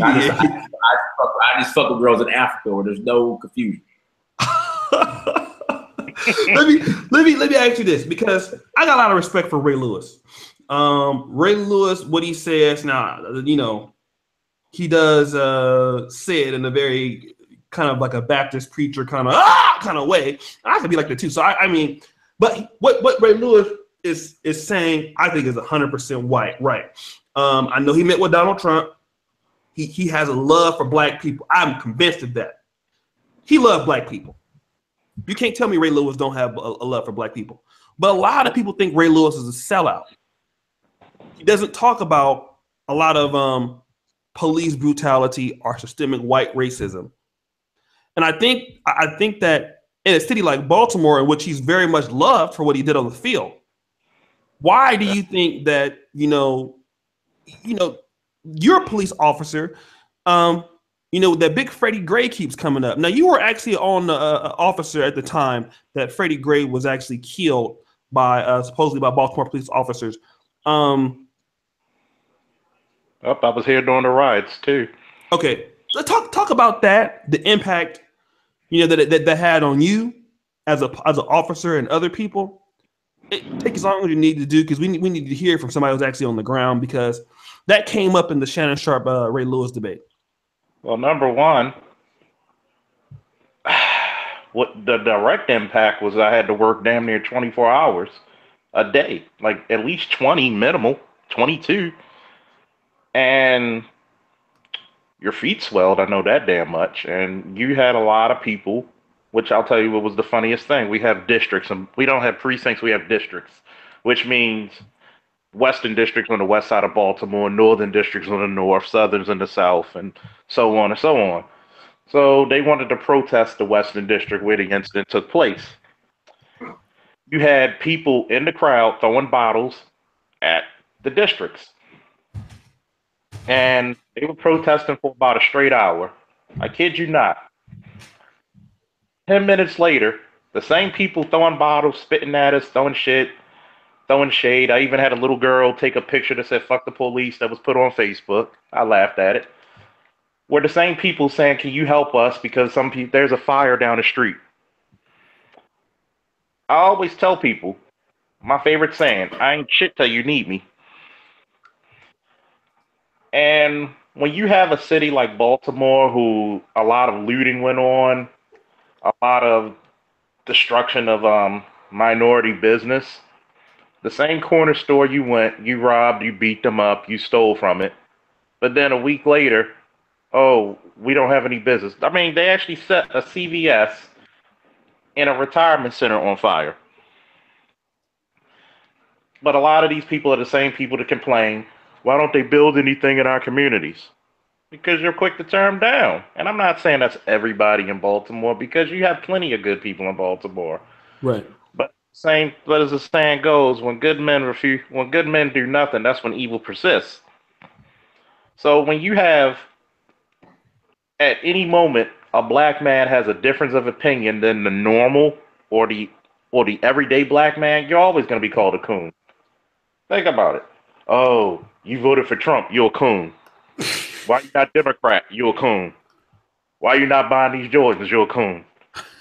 I just fuck with girls in Africa where there's no confusion. let me ask you this, because I got a lot of respect for Ray Lewis. Ray Lewis, what he says now, he does say it in a very kind of like a Baptist preacher kind of way. I could be like that too. So I mean, but what Ray Lewis is saying, I think is 100% right. I know he met with Donald Trump. He has a love for black people. I'm convinced of that. He loved black people. You can't tell me Ray Lewis don't have a love for black people. But a lot of people think Ray Lewis is a sellout. He doesn't talk about a lot of police brutality or systemic white racism. And I think that in a city like Baltimore, in which he's very much loved for what he did on the field, why do you think that, you're a police officer, that big Freddie Gray keeps coming up. Now, you were actually on the officer at the time that Freddie Gray was actually killed by supposedly by Baltimore police officers. I was here during the riots too. Okay, so talk about that, the impact that had on you as an officer and other people. Take as long as you need to do, because we need to hear from somebody who's actually on the ground, because that came up in the Shannon Sharpe Ray Lewis debate. Well, number one, what the direct impact was, I had to work damn near 24 hours a day, like at least 20 minimal, 22. And your feet swelled, I know that damn much. And you had a lot of people, which I'll tell you what was the funniest thing. We have districts, and we don't have precincts, we have districts, which means Western districts on the west side of Baltimore, northern districts on the north, southerns in the south, and so on and so on. So they wanted to protest the Western District where the incident took place. You had people in the crowd throwing bottles at the districts. And they were protesting for about a straight hour. I kid you not. 10 minutes later, the same people throwing bottles, spitting at us, throwing shit, throwing shade. I even had a little girl take a picture that said "fuck the police" that was put on Facebook. I laughed at it. Were the same people saying, "Can you help us because there's a fire down the street?" I always tell people, my favorite saying, "I ain't shit till you need me." And when you have a city like Baltimore, who a lot of looting went on, a lot of destruction of minority business, the same corner store you went, you robbed, you beat them up, you stole from it. But then a week later, oh, we don't have any business. I mean, they actually set a CVS in a retirement center on fire. But a lot of these people are the same people that complain, why don't they build anything in our communities? Because you're quick to tear them down. And I'm not saying that's everybody in Baltimore, because you have plenty of good people in Baltimore. Right. But as the saying goes, when good men do nothing, that's when evil persists. So when you have, at any moment, a black man has a difference of opinion than the normal or the everyday black man, you're always going to be called a coon. Think about it. Oh, you voted for Trump, you're a coon. Why you not Democrat? You're a coon. Why you not buying these Jordans? You're a coon.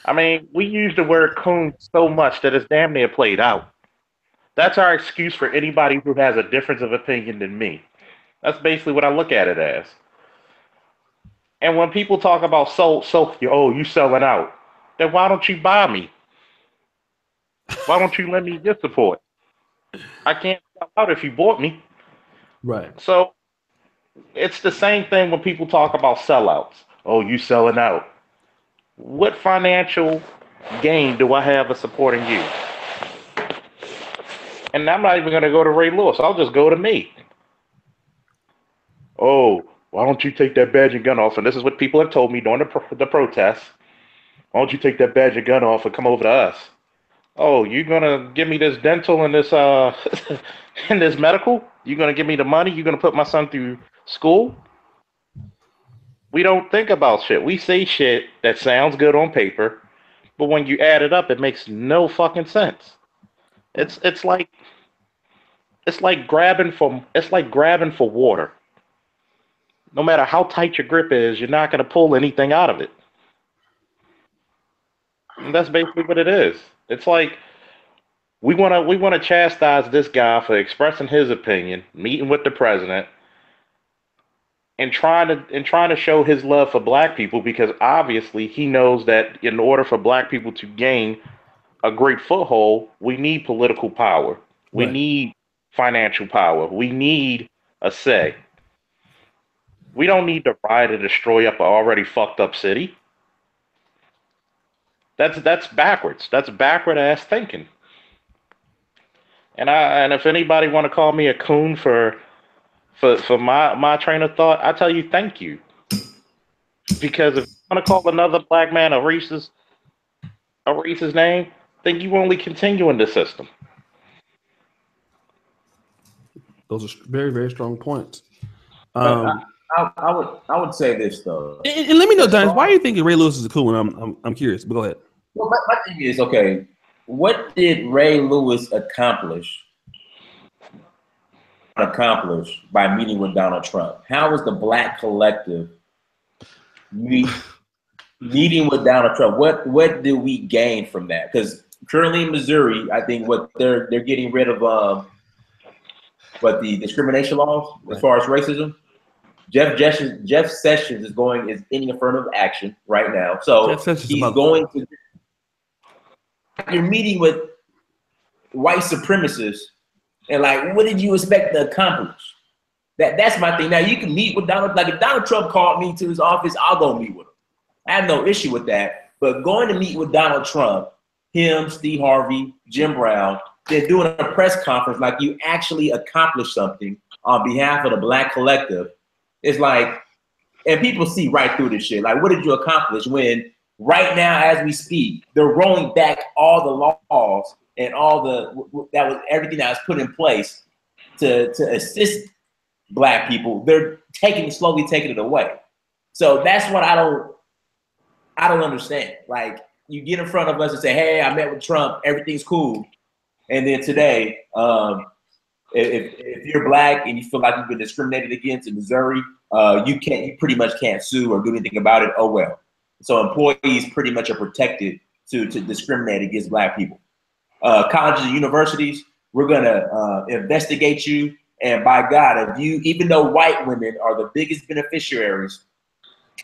I mean, we use the word coon so much that it's damn near played out. That's our excuse for anybody who has a difference of opinion than me. That's basically what I look at it as. And when people talk about you selling out, then why don't you buy me? Why don't you lend me your support? I can't sell out if you bought me. Right. So it's the same thing when people talk about sellouts. Oh, you selling out. What financial gain do I have of supporting you? And I'm not even going to go to Ray Lewis. I'll just go to me. Oh, why don't you take that badge and gun off? And this is what people have told me during the protests. Why don't you take that badge and gun off and come over to us? Oh, you're going to give me this dental and this and this medical? You're going to give me the money? You're going to put my son through school? We don't think about shit. We say shit that sounds good on paper, but when you add it up, it makes no fucking sense. It's like grabbing for water. No matter how tight your grip is, you're not going to pull anything out of it. And that's basically what it is. It's like we want to chastise this guy for expressing his opinion, meeting with the president, and trying to show his love for black people, because obviously he knows that in order for black people to gain a great foothold, we need political power. We need financial power. We need a say. We don't need to riot and destroy up an already fucked up city. That's backwards. That's backward ass thinking. And if anybody want to call me a coon for my train of thought, I tell you thank you. Because if you want to call another black man a racist name, then you only continue in the system. Those are very, very strong points. I would say this though, and let me know, Dennis, why are you thinking Ray Lewis is a cool one? I'm curious, but go ahead. Well, my thing is, okay, what did Ray Lewis accomplish by meeting with Donald Trump? How was the black collective meeting with Donald Trump? What did we gain from that? Because currently in Missouri, I think what they're getting rid of the discrimination laws as far as racism. Jeff Sessions is in affirmative action right now. So he's going to. You're meeting with white supremacists, and like, what did you expect to accomplish? That's my thing. Now you can meet with Donald. Like if Donald Trump called me to his office, I'll go meet with him. I have no issue with that. But going to meet with Donald Trump, him, Steve Harvey, Jim Brown, then doing a press conference like you actually accomplished something on behalf of the black collective. It's like and people see right through this shit. Like, what did you accomplish when right now, as we speak, they're rolling back all the laws and all everything that was put in place to assist Black people. They're slowly taking it away. So that's what I don't understand. Like, you get in front of us and say, "Hey, I met with Trump. Everything's cool," and then today, if you're Black and you feel like you've been discriminated against in Missouri, you pretty much can't sue or do anything about it. Oh well. So employees pretty much are protected to discriminate against Black people. Colleges and universities, we're gonna investigate you. And by God, even though white women are the biggest beneficiaries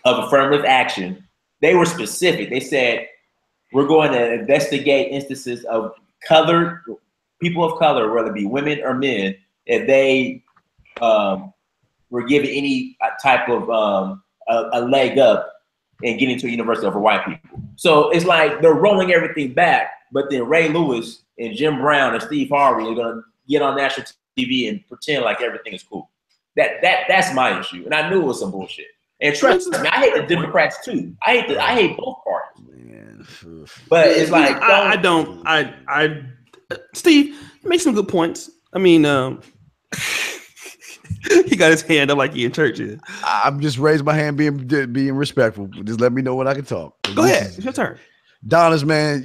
of affirmative action, they were specific. They said, we're going to investigate instances of people of color, whether it be women or men, if they were given any type of a leg up in getting to a university over white people. So it's like they're rolling everything back, but then Ray Lewis and Jim Brown and Steve Harvey are going to get on national TV and pretend like everything is cool. That's my issue, and I knew it was some bullshit. And trust me, I hate the Democrats too. I hate both parties. Man. But it's like Steve, you make some good points. I mean, he got his hand up like he in church. I'm just raising my hand, being respectful. Just let me know when I can talk. Go ahead, it's your turn. Donis, man,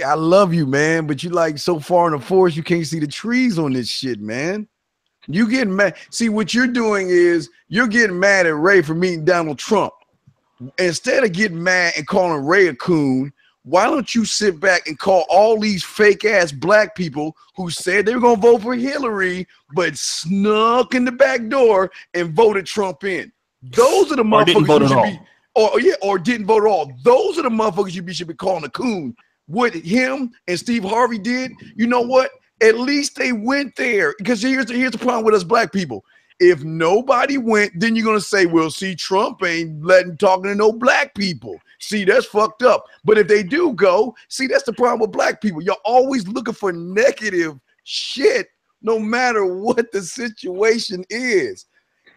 I love you, man, but you like so far in the forest you can't see the trees on this shit, man. You getting mad. See, what you're doing is you're getting mad at Ray for meeting Donald Trump. Instead of getting mad and calling Ray a coon, why don't you sit back and call all these fake ass Black people who said they were gonna vote for Hillary but snuck in the back door and voted Trump in? Those are the motherfuckers who should be. Or didn't vote at all. Those are the motherfuckers you should be calling a coon. What him and Steve Harvey did, you know what? At least they went there. Because here's the problem with us Black people. If nobody went, then you're gonna say, well, see, Trump ain't talking to no Black people. See, that's fucked up. But if they do go, see, that's the problem with Black people. You're always looking for negative shit, no matter what the situation is.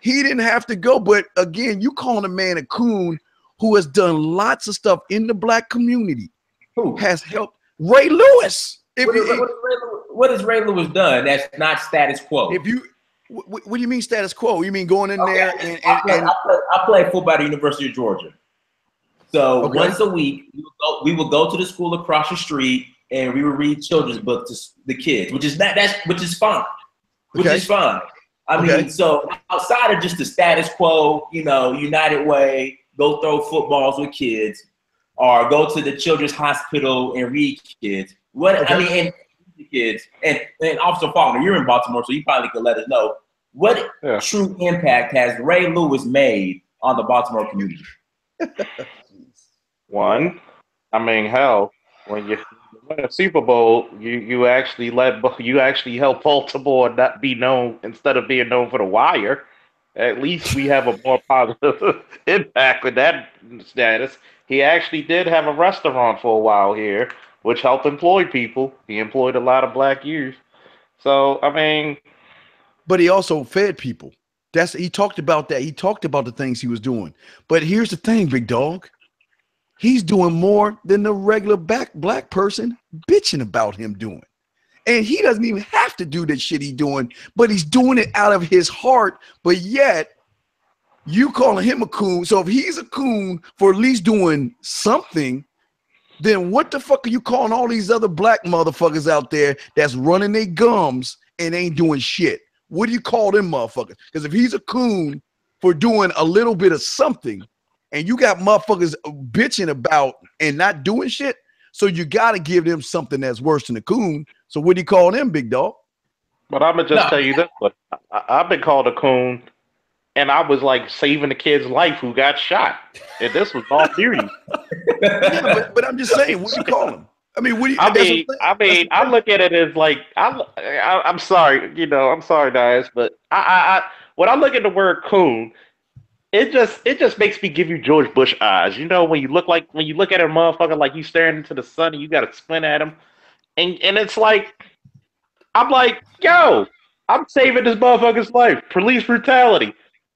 He didn't have to go, but again, you calling a man a coon who has done lots of stuff in the Black community. Who has helped? Ray Lewis. What has Ray Lewis done that's not status quo? What do you mean status quo? You mean going in there and I play football at the University of Georgia. So once a week, we would go to the school across the street and we would read children's books to the kids, which is fine. Which is fine. I mean, so outside of just the status quo, United Way, go throw footballs with kids, or go to the children's hospital and read kids. And Officer Faulkner, you're in Baltimore, so you probably could let us know what true impact has Ray Lewis made on the Baltimore community. One, I mean, hell, when you win a Super Bowl, you actually help Baltimore not be known instead of being known for the wire. At least we have a more positive impact with that status. He actually did have a restaurant for a while here, which helped employ people. He employed a lot of Black youth. So, I mean, but he also fed people. He talked about that. He talked about the things he was doing. But here's the thing, big dog. He's doing more than the regular Black person bitching about him doing. And he doesn't even have to do the shit he's doing, but he's doing it out of his heart. But yet, you calling him a coon. So if he's a coon for at least doing something, then what the fuck are you calling all these other Black motherfuckers out there that's running their gums and ain't doing shit? What do you call them motherfuckers? Because if he's a coon for doing a little bit of something, and you got motherfuckers bitching about and not doing shit, so you got to give them something that's worse than a coon. So what do you call them, big dog? But I'm going to just tell you this, but I've been called a coon, and I was like saving the kid's life who got shot. And this was off duty. Yeah, but I'm just saying, what do you call them? I mean, I look at it as like, I'm sorry, I'm sorry, guys, but when I look at the word coon, it just makes me give you George Bush eyes. When you look at a motherfucker like you staring into the sun and you got to squint at him, and it's like, I'm like, yo, I'm saving this motherfucker's life. Police brutality.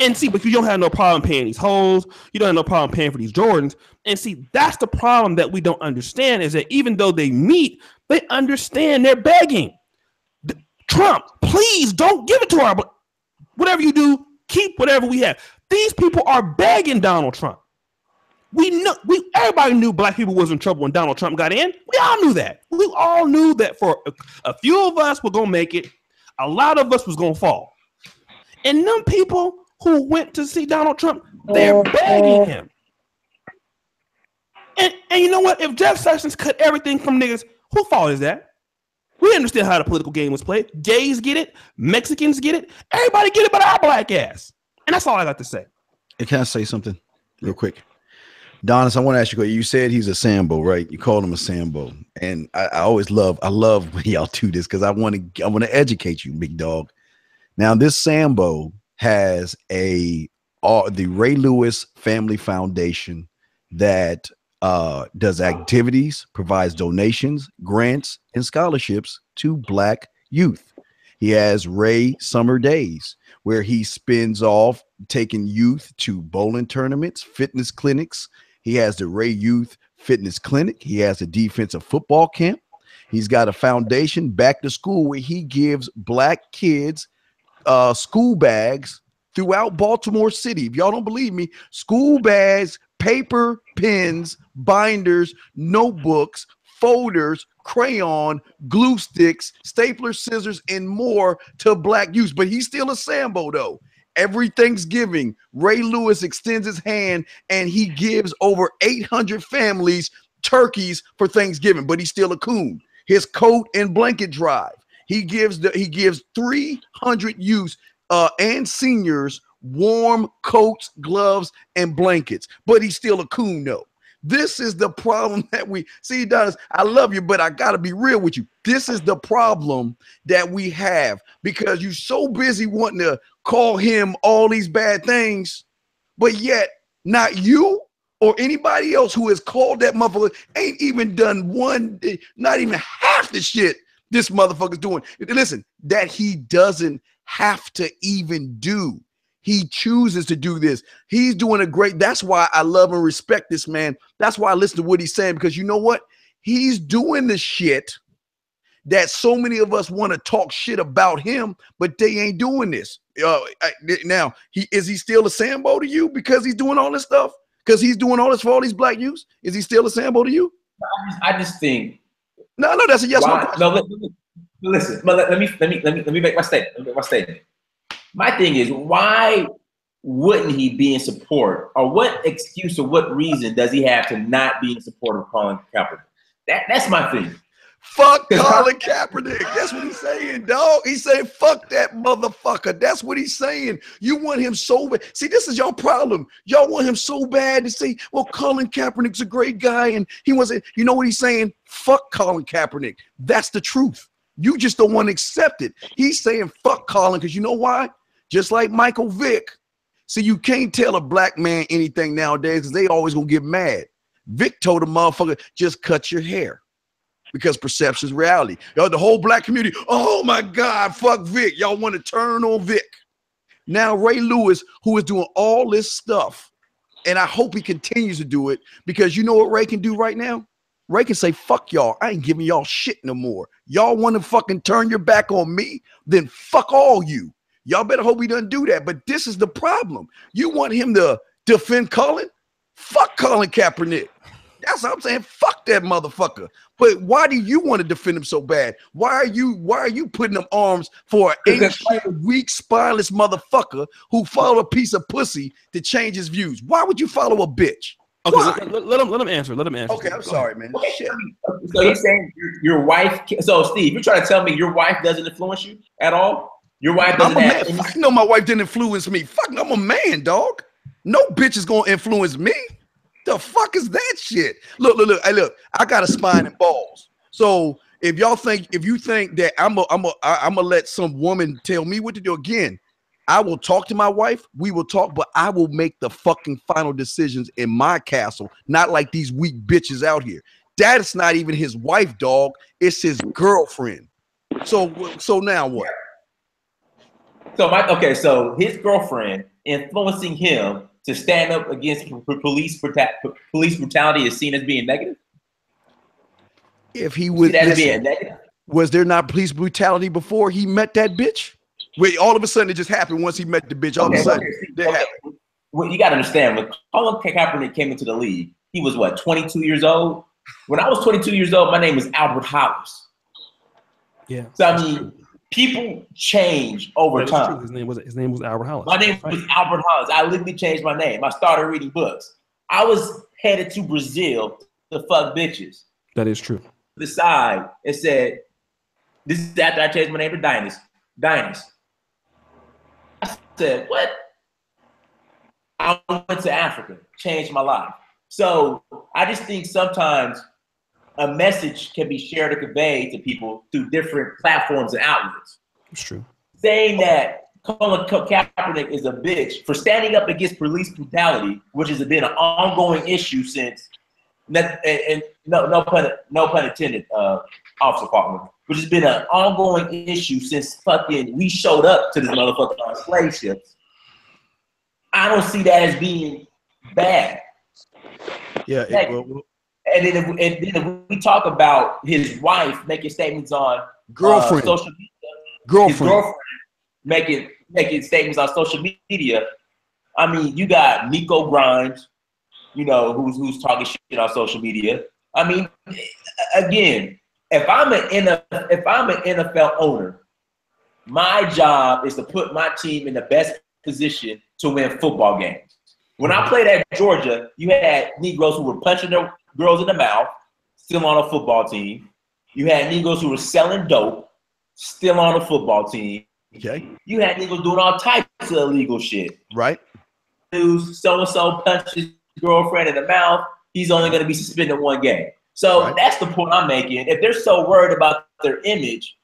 And see, but you don't have no problem paying these hoes. You don't have no problem paying for these Jordans. And see, that's the problem that we don't understand is that even though they meet, they understand they're begging. Trump, please don't give it to our. Whatever you do, keep whatever we have. These people are begging Donald Trump. Everybody knew black people was in trouble when Donald Trump got in. We all knew that. We all knew that for a few of us were gonna make it. A lot of us was gonna fall. And them people who went to see Donald Trump, they're begging him. And you know what? If Jeff Sessions cut everything from niggas, whose fault is that? We understand how the political game was played. Gays get it. Mexicans get it. Everybody get it but our black ass. And that's all I got to say. And can I say something real quick? Donis, I want to ask you, you said he's a Sambo, right? You called him a Sambo. And I love when y'all do this because I want to educate you, big dog. Now, this Sambo has the Ray Lewis Family Foundation that does activities, provides donations, grants, and scholarships to black youth. He has Ray Summer Days, where he spins off taking youth to bowling tournaments, fitness clinics. He has the Ray Youth Fitness Clinic. He has a defensive football camp. He's got a foundation, Back to School, where he gives black kids school bags throughout Baltimore City. If y'all don't believe me, school bags, paper, pens, binders, notebooks, folders, crayon, glue sticks, stapler, scissors, and more to black youth. But he's still a Sambo, though. Every Thanksgiving, Ray Lewis extends his hand and he gives over 800 families turkeys for Thanksgiving, but he's still a coon. His coat and blanket drive. He gives 300 youth and seniors warm coats, gloves, and blankets, but he's still a coon, though. This is the problem that we see, Donis. I love you, but I got to be real with you. This is the problem that we have because you're so busy wanting to call him all these bad things, but yet not you or anybody else who has called that motherfucker ain't even done not even half the shit this motherfucker's doing. Listen, that he doesn't have to even do. He chooses to do this. He's doing a great. That's why I love and respect this man. That's why I listen to what he's saying, because you know what? He's doing the shit that so many of us want to talk shit about him, but they ain't doing this. Now, is he still a Sambo to you because he's doing all this stuff? Because he's doing all this for all these black youths? Is he still a Sambo to you? I just think. No, that's a yes. No, listen. Let me make my statement. My thing is, why wouldn't he be in support, or what excuse or what reason does he have to not be in support of Colin Kaepernick? That's my thing. Fuck Colin Kaepernick. That's what he's saying, dog. He's saying, fuck that motherfucker. That's what he's saying. You want him so bad. See, this is your problem. Y'all want him so bad to say, well, Colin Kaepernick's a great guy, and he wasn't. You know what he's saying? Fuck Colin Kaepernick. That's the truth. You just don't want to accept it. He's saying, fuck Colin, because you know why? Just like Michael Vick. See, you can't tell a black man anything nowadays because they always gonna get mad. Vick told a motherfucker, just cut your hair. Because perception is reality. Y'all, the whole black community, oh my God, fuck Vick. Y'all want to turn on Vick. Now Ray Lewis, who is doing all this stuff, and I hope he continues to do it, because you know what Ray can do right now? Ray can say, fuck y'all. I ain't giving y'all shit no more. Y'all want to fucking turn your back on me? Then fuck all you. Y'all better hope he doesn't do that. But this is the problem. You want him to defend Colin? Fuck Colin Kaepernick. That's what I'm saying. Fuck that motherfucker. But why do you want to defend him so bad? Why are you putting up arms for an 8-year weak, spineless motherfucker who followed a piece of pussy to change his views? Why would you follow a bitch? Okay, let him answer. Let him answer. Okay, I'm sorry, man. Okay. Shit. So you're saying your wife? So Steve, you're trying to tell me your wife doesn't influence you at all? Your wife doesn't have any. Fuck no, my wife didn't influence me. Fuck, I'm a man, dog. No bitch is gonna influence me. The fuck is that shit? Look. Hey, look. I got a spine and balls. So if you think that I'm gonna let some woman tell me what to do, again, I will talk to my wife. We will talk, but I will make the fucking final decisions in my castle, not like these weak bitches out here. That's not even his wife, dog. It's his girlfriend. So now what? So his girlfriend influencing him to stand up against police brutality is seen as being negative? If he would, was there not police brutality before he met that bitch? Wait, all of a sudden it just happened once he met the bitch. All of a sudden, well, you got to understand, when Colin Kaepernick came into the league, he was what, 22 years old? When I was 22 years old, my name was Albert Hollis. Yeah. So I mean, people change over time. His name was Albert Hollis. My name was Albert Hollis. I literally changed my name. I started reading books. I was headed to Brazil to fuck bitches. That is true. The side, it said, this is after I changed my name to Dynas. I said, what? I went to Africa, changed my life. So I just think sometimes a message can be shared or conveyed to people through different platforms and outlets. It's true. Saying that Colin Kaepernick is a bitch for standing up against police brutality, which has been an ongoing issue since, and no pun intended, Officer Faulkner, which has been an ongoing issue since fucking we showed up to this motherfucker on slave ships. I don't see that as being bad. Yeah. And then if we talk about his wife making statements on girlfriend, social media, his girlfriend making statements on social media. I mean, you got Nico Grimes, you know, who's talking shit on social media. I mean, again, if I'm an NFL owner, my job is to put my team in the best position to win football games. When I played at Georgia, you had Negroes who were punching their girls in the mouth, still on a football team. You had Negroes who were selling dope, still on a football team. Okay. You had Negroes doing all types of illegal shit. Right. So-and-so punched his girlfriend in the mouth, he's only going to be suspended one game. So that's the point I'm making. If they're so worried about their image,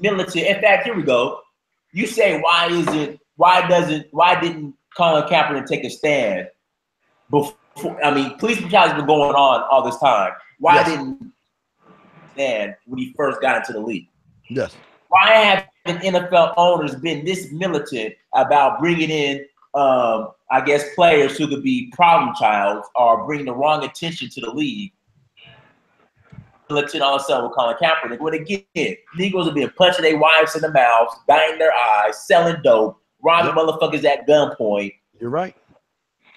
militant, in fact, here we go. You say, why didn't Colin Kaepernick take a stand before? I mean, police brutality has been going on all this time. Why didn't he stand when he first got into the league? Yes. Why haven't NFL owners been this militant about bringing in, I guess, players who could be problem childs or bring the wrong attention to the league? Militant all of a sudden with Colin Kaepernick. When again, Negroes are being punched their wives in the mouth, dyeing their eyes, selling dope, robbing motherfuckers at gunpoint. You're right.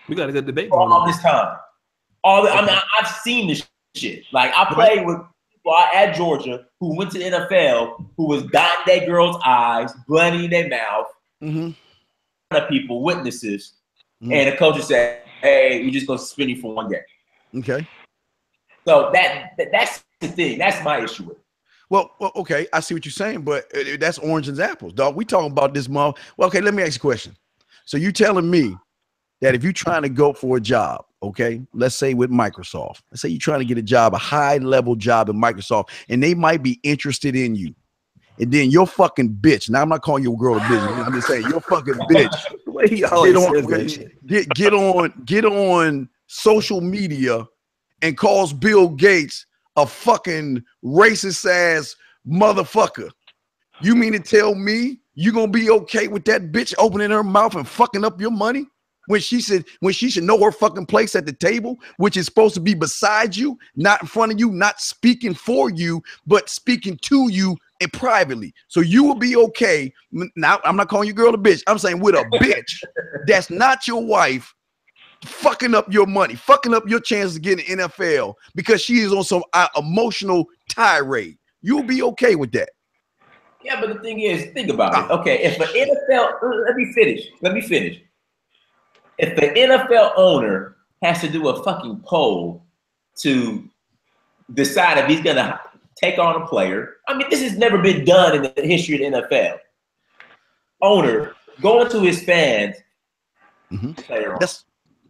We got a good debate all this time. I mean, I've seen this shit. Like, I played with people at Georgia who went to the NFL who was dyeing their girls' eyes, bloody in their mouth. Mm-hmm. People, witnesses, and the coach said, "Hey, we're just gonna suspend you for one game." Okay. So that's the thing. That's my issue with it. Well, okay, I see what you're saying, but that's oranges and apples, dog. We talking about this month. Well, okay, let me ask you a question. So you telling me that if you're trying to go for a job, okay, let's say with Microsoft, let's say you're trying to get a job, a high-level job in Microsoft, and they might be interested in you, and then you're fucking bitch. Now I'm not calling you a girl a bitch. I'm just saying you're fucking bitch. Get on social media and calls Bill Gates a fucking racist ass motherfucker. You mean to tell me you gonna be okay with that bitch opening her mouth and fucking up your money when she should know her fucking place at the table, which is supposed to be beside you, not in front of you, not speaking for you, but speaking to you and privately. So you will be okay. Now I'm not calling you girl a bitch. I'm saying with a bitch that's not your wife, fucking up your money, fucking up your chances of getting NFL because she is on some emotional tirade. You'll be okay with that. Yeah, but the thing is, think about it. Okay, if an NFL, let me finish. If the NFL owner has to do a fucking poll to decide if he's gonna take on a player, I mean, this has never been done in the history of the NFL. Owner going to his fans, player on.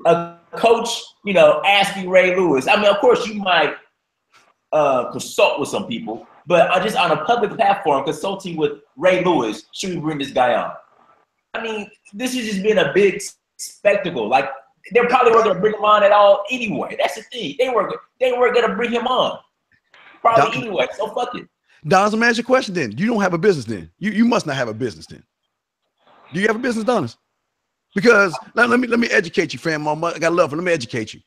A coach, you know, asking Ray Lewis. I mean, of course, you might consult with some people, but just on a public platform, consulting with Ray Lewis, should we bring this guy on? I mean, this has just been a big spectacle. Like, they probably weren't going to bring him on at all anyway. That's the thing. They weren't going to bring him on. Probably anyway, so fuck it. Don, let me ask you a question then. You don't have a business then. You must not have a business then. Do you have a business, Donis? Because let me educate you, fam. I got love for. Let me educate you.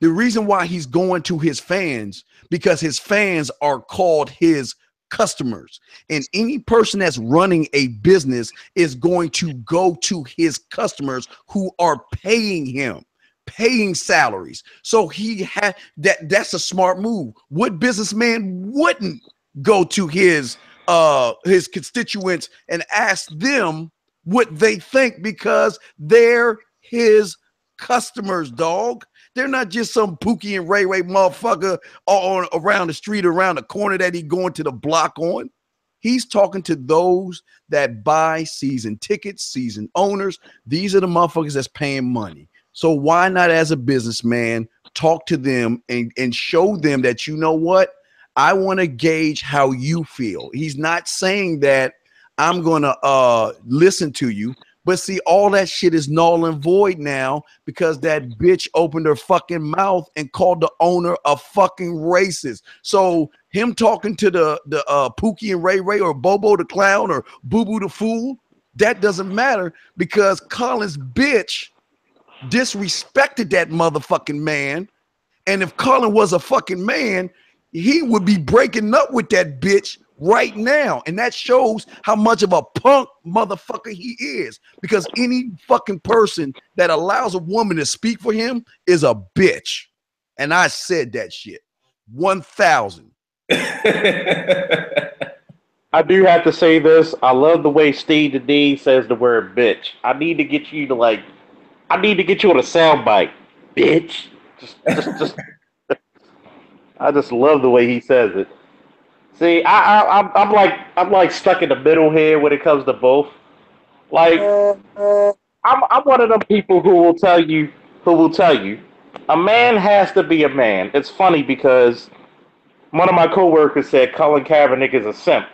The reason why he's going to his fans, because his fans are called his customers. And any person that's running a business is going to go to his customers who are paying him, paying salaries. So he had that's a smart move. What businessman wouldn't go to his constituents and ask them what they think, because they're his customers, dog. They're not just some Pookie and Ray motherfucker on around the street, around the corner that he going to the block on. He's talking to those that buy season tickets, season owners. These are the motherfuckers that's paying money. So why not, as a businessman, talk to them and show them that, you know what? I want to gauge how you feel. He's not saying that I'm going to listen to you. But see, all that shit is null and void now because that bitch opened her fucking mouth and called the owner a fucking racist. So him talking to the Pookie and Ray or Bobo the clown or Boo Boo the fool, that doesn't matter because Colin's bitch disrespected that motherfucking man. And if Colin was a fucking man, he would be breaking up with that bitch right now. And that shows how much of a punk motherfucker he is, because any fucking person that allows a woman to speak for him is a bitch. And I said that shit 1,000. I do have to say this. I love the way Steve the D says the word bitch. I need to get you on a soundbite. Bitch. Just I just love the way he says it. See, I'm like stuck in the middle here when it comes to both. Like, I'm one of them people who will tell you, a man has to be a man. It's funny because one of my coworkers said Colin Kaepernick is a simp,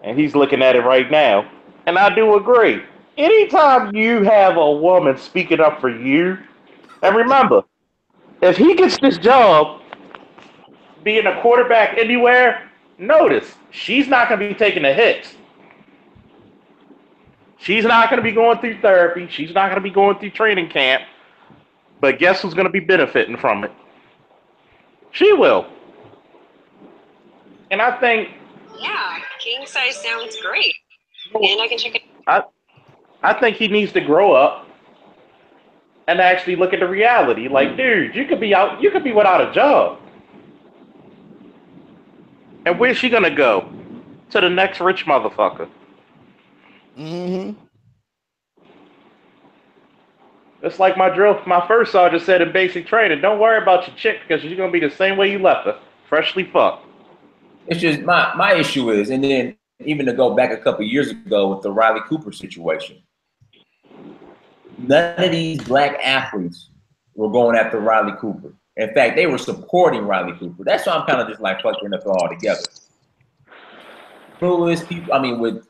and he's looking at it right now, and I do agree. Anytime you have a woman speaking up for you, and remember, if he gets this job, being a quarterback anywhere, notice she's not going to be taking the hits. She's not going to be going through therapy. She's not going to be going through training camp. But guess who's going to be benefiting from it? She will. And I think... Yeah, king size sounds great. And I can check it. I think he needs to grow up and actually look at the reality. Like, dude, you could be without a job. And where's she gonna go? To the next rich motherfucker. Mm-hmm. It's like my first sergeant said in basic training, don't worry about your chick because she's gonna be the same way you left her. Freshly fucked. It's just my issue is, and then even to go back a couple of years ago with the Riley Cooper situation, none of these black athletes were going after Riley Cooper. In fact, they were supporting Riley Cooper. That's why I'm kind of just like, fuck the NFL altogether. Clueless people, I mean, with,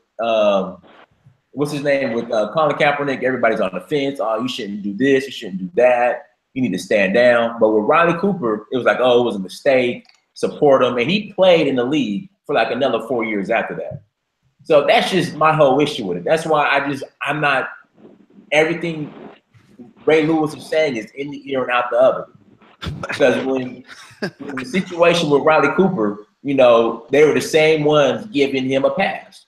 what's his name? With Colin Kaepernick, everybody's on the fence. Oh, you shouldn't do this. You shouldn't do that. You need to stand down. But with Riley Cooper, it was like, oh, it was a mistake. Support him. And he played in the league for like another 4 years after that. So that's just my whole issue with it. That's why I'm not, everything Ray Lewis is saying is in the ear and out the other. Because when the situation with Riley Cooper, you know, they were the same ones giving him a pass.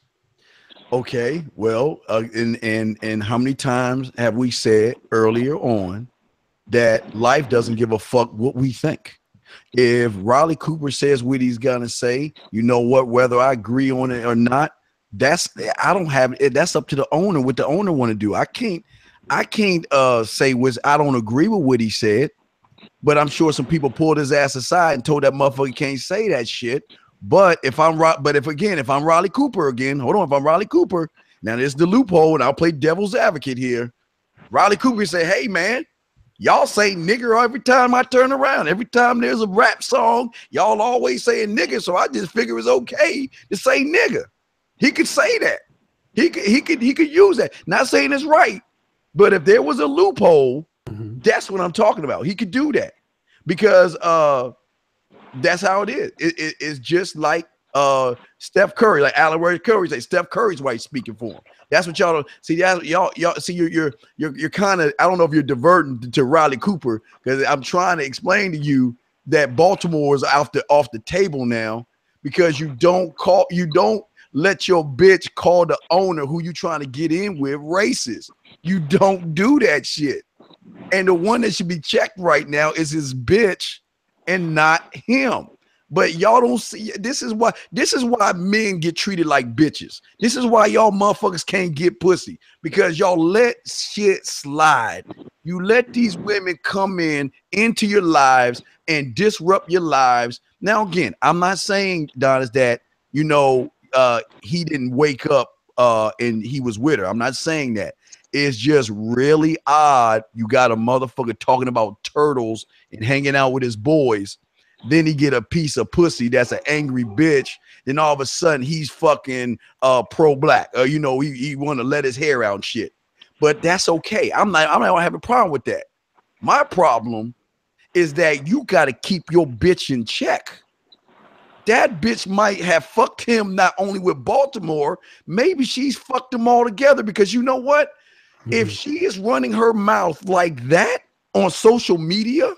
Okay, well, and how many times have we said earlier on that life doesn't give a fuck what we think? If Riley Cooper says what he's gonna say, you know what? Whether I agree on it or not, that's up to the owner. What the owner want to do. I can't say I don't agree with what he said. But I'm sure some people pulled his ass aside and told that motherfucker can't say that shit. But if I'm Riley Cooper again, hold on, if I'm Riley Cooper, now there's the loophole, and I'll play devil's advocate here. Riley Cooper say, hey man, y'all say nigger every time I turn around. Every time there's a rap song, y'all always saying nigger, so I just figure it's okay to say nigger. He could say that. He could use that. Not saying it's right, but if there was a loophole, that's what I'm talking about. He could do that because that's how it is. It's just like Steph Curry, like Alan Curry say Steph Curry's white speaking for him. That's what y'all don't see. Y'all see. You're kind of. I don't know if you're diverting to Riley Cooper, because I'm trying to explain to you that Baltimore is off the table now, because you don't let your bitch call the owner who you trying to get in with racist. You don't do that shit. And the one that should be checked right now is his bitch and not him. But y'all don't see. This is why men get treated like bitches. This is why y'all motherfuckers can't get pussy, because y'all let shit slide. You let these women come into your lives and disrupt your lives. Now, again, I'm not saying, Don, is that, you know, he didn't wake up and he was with her. I'm not saying that. It's just really odd. You got a motherfucker talking about turtles and hanging out with his boys. Then he get a piece of pussy that's an angry bitch. Then all of a sudden he's fucking pro-black. You know, he want to let his hair out and shit. But that's okay. I'm not gonna have a problem with that. My problem is that you got to keep your bitch in check. That bitch might have fucked him not only with Baltimore, maybe she's fucked them all together, because you know what? If she is running her mouth like that on social media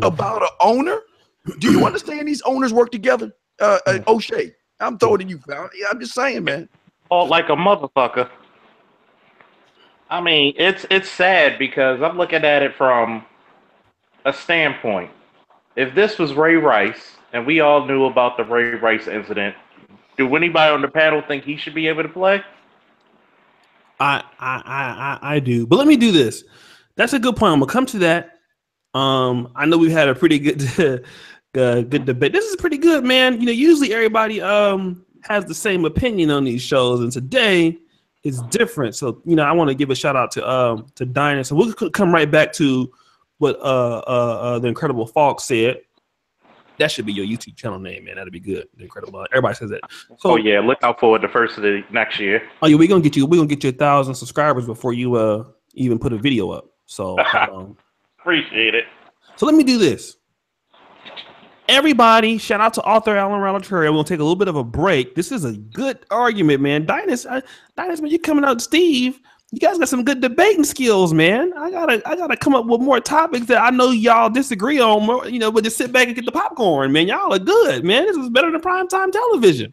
about an owner, do you understand these owners work together? O'Shea, I'm throwing it you, found. Yeah, I'm just saying, man. Oh, like a motherfucker. I mean, it's sad, because I'm looking at it from a standpoint. If this was Ray Rice, and we all knew about the Ray Rice incident, do anybody on the panel think he should be able to play? I do, but let me do this. That's a good point. I'm gonna come to that. I know we've had a pretty good good debate. This is pretty good, man. You know, usually everybody has the same opinion on these shows, and today is different. So, you know, I want to give a shout out to Dinah. So we'll come right back to what the Incredible Falk said. That should be your YouTube channel name, man. That'd be good. The Incredible. Everybody says that. So, oh yeah, look out for it the first of the next year. Oh yeah, we're gonna get you 1,000 subscribers before you even put a video up. So appreciate it. So let me do this. Everybody, shout out to author Alan Ralaturi. We're gonna take a little bit of a break. This is a good argument, man. Dinus, man, you coming out, Steve. You guys got some good debating skills, man. I gotta come up with more topics that I know y'all disagree on, more, you know, but just sit back and get the popcorn, man. Y'all are good, man. This is better than primetime television.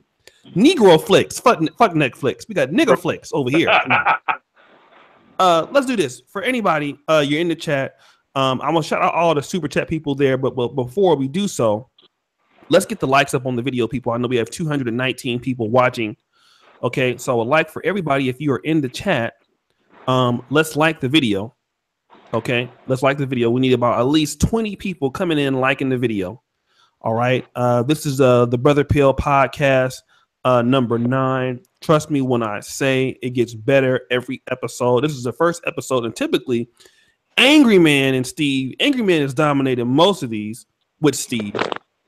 Negro flicks, fuck Netflix. We got nigger flicks over here. Let's do this. For anybody, you're in the chat. I'm gonna shout out all the super chat people there, but before we do so, let's get the likes up on the video, people. I know we have 219 people watching. Okay, so a like for everybody if you are in the chat. Let's like the video. Okay, let's like the video. We need about at least 20 people coming in liking the video. All right. This is the Brother Pill podcast, number 9. Trust me when I say it gets better every episode. This is the first episode, and typically Angry Man is dominating most of these with Steve.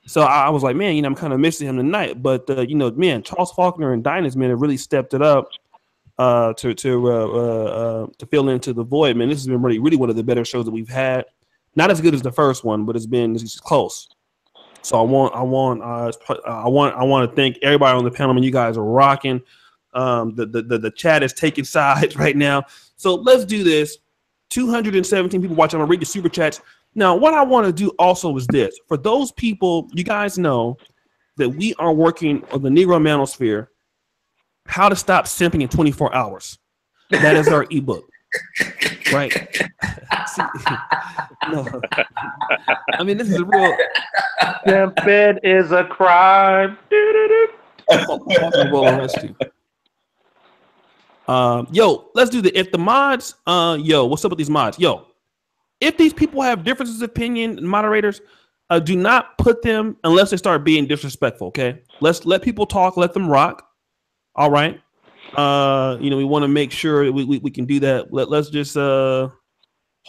So I was like, man, you know, I'm kind of missing him tonight. But you know, man, Charles Faulkner and Dinah's man have really stepped it up. To fill into the void, man. This has been really one of the better shows that we've had. Not as good as the first one, but it's close. So I want to thank everybody on the panel. I mean, you guys are rocking. The chat is taking sides right now. So let's do this. 217 people watching. I'm gonna read the super chats. Now, what I want to do also is this. For those people, you guys know that we are working on the Negro Manosphere. How to stop simping in 24 hours. That is our ebook. Right? See, no. I mean, this is a real. Simping is a crime. Yo, let's do if the mods. Yo, what's up with these mods? Yo, if these people have differences of opinion, moderators, do not put them unless they start being disrespectful. Okay, let's let people talk. Let them rock. All right. You know, we want to make sure we can do that. Let's just hold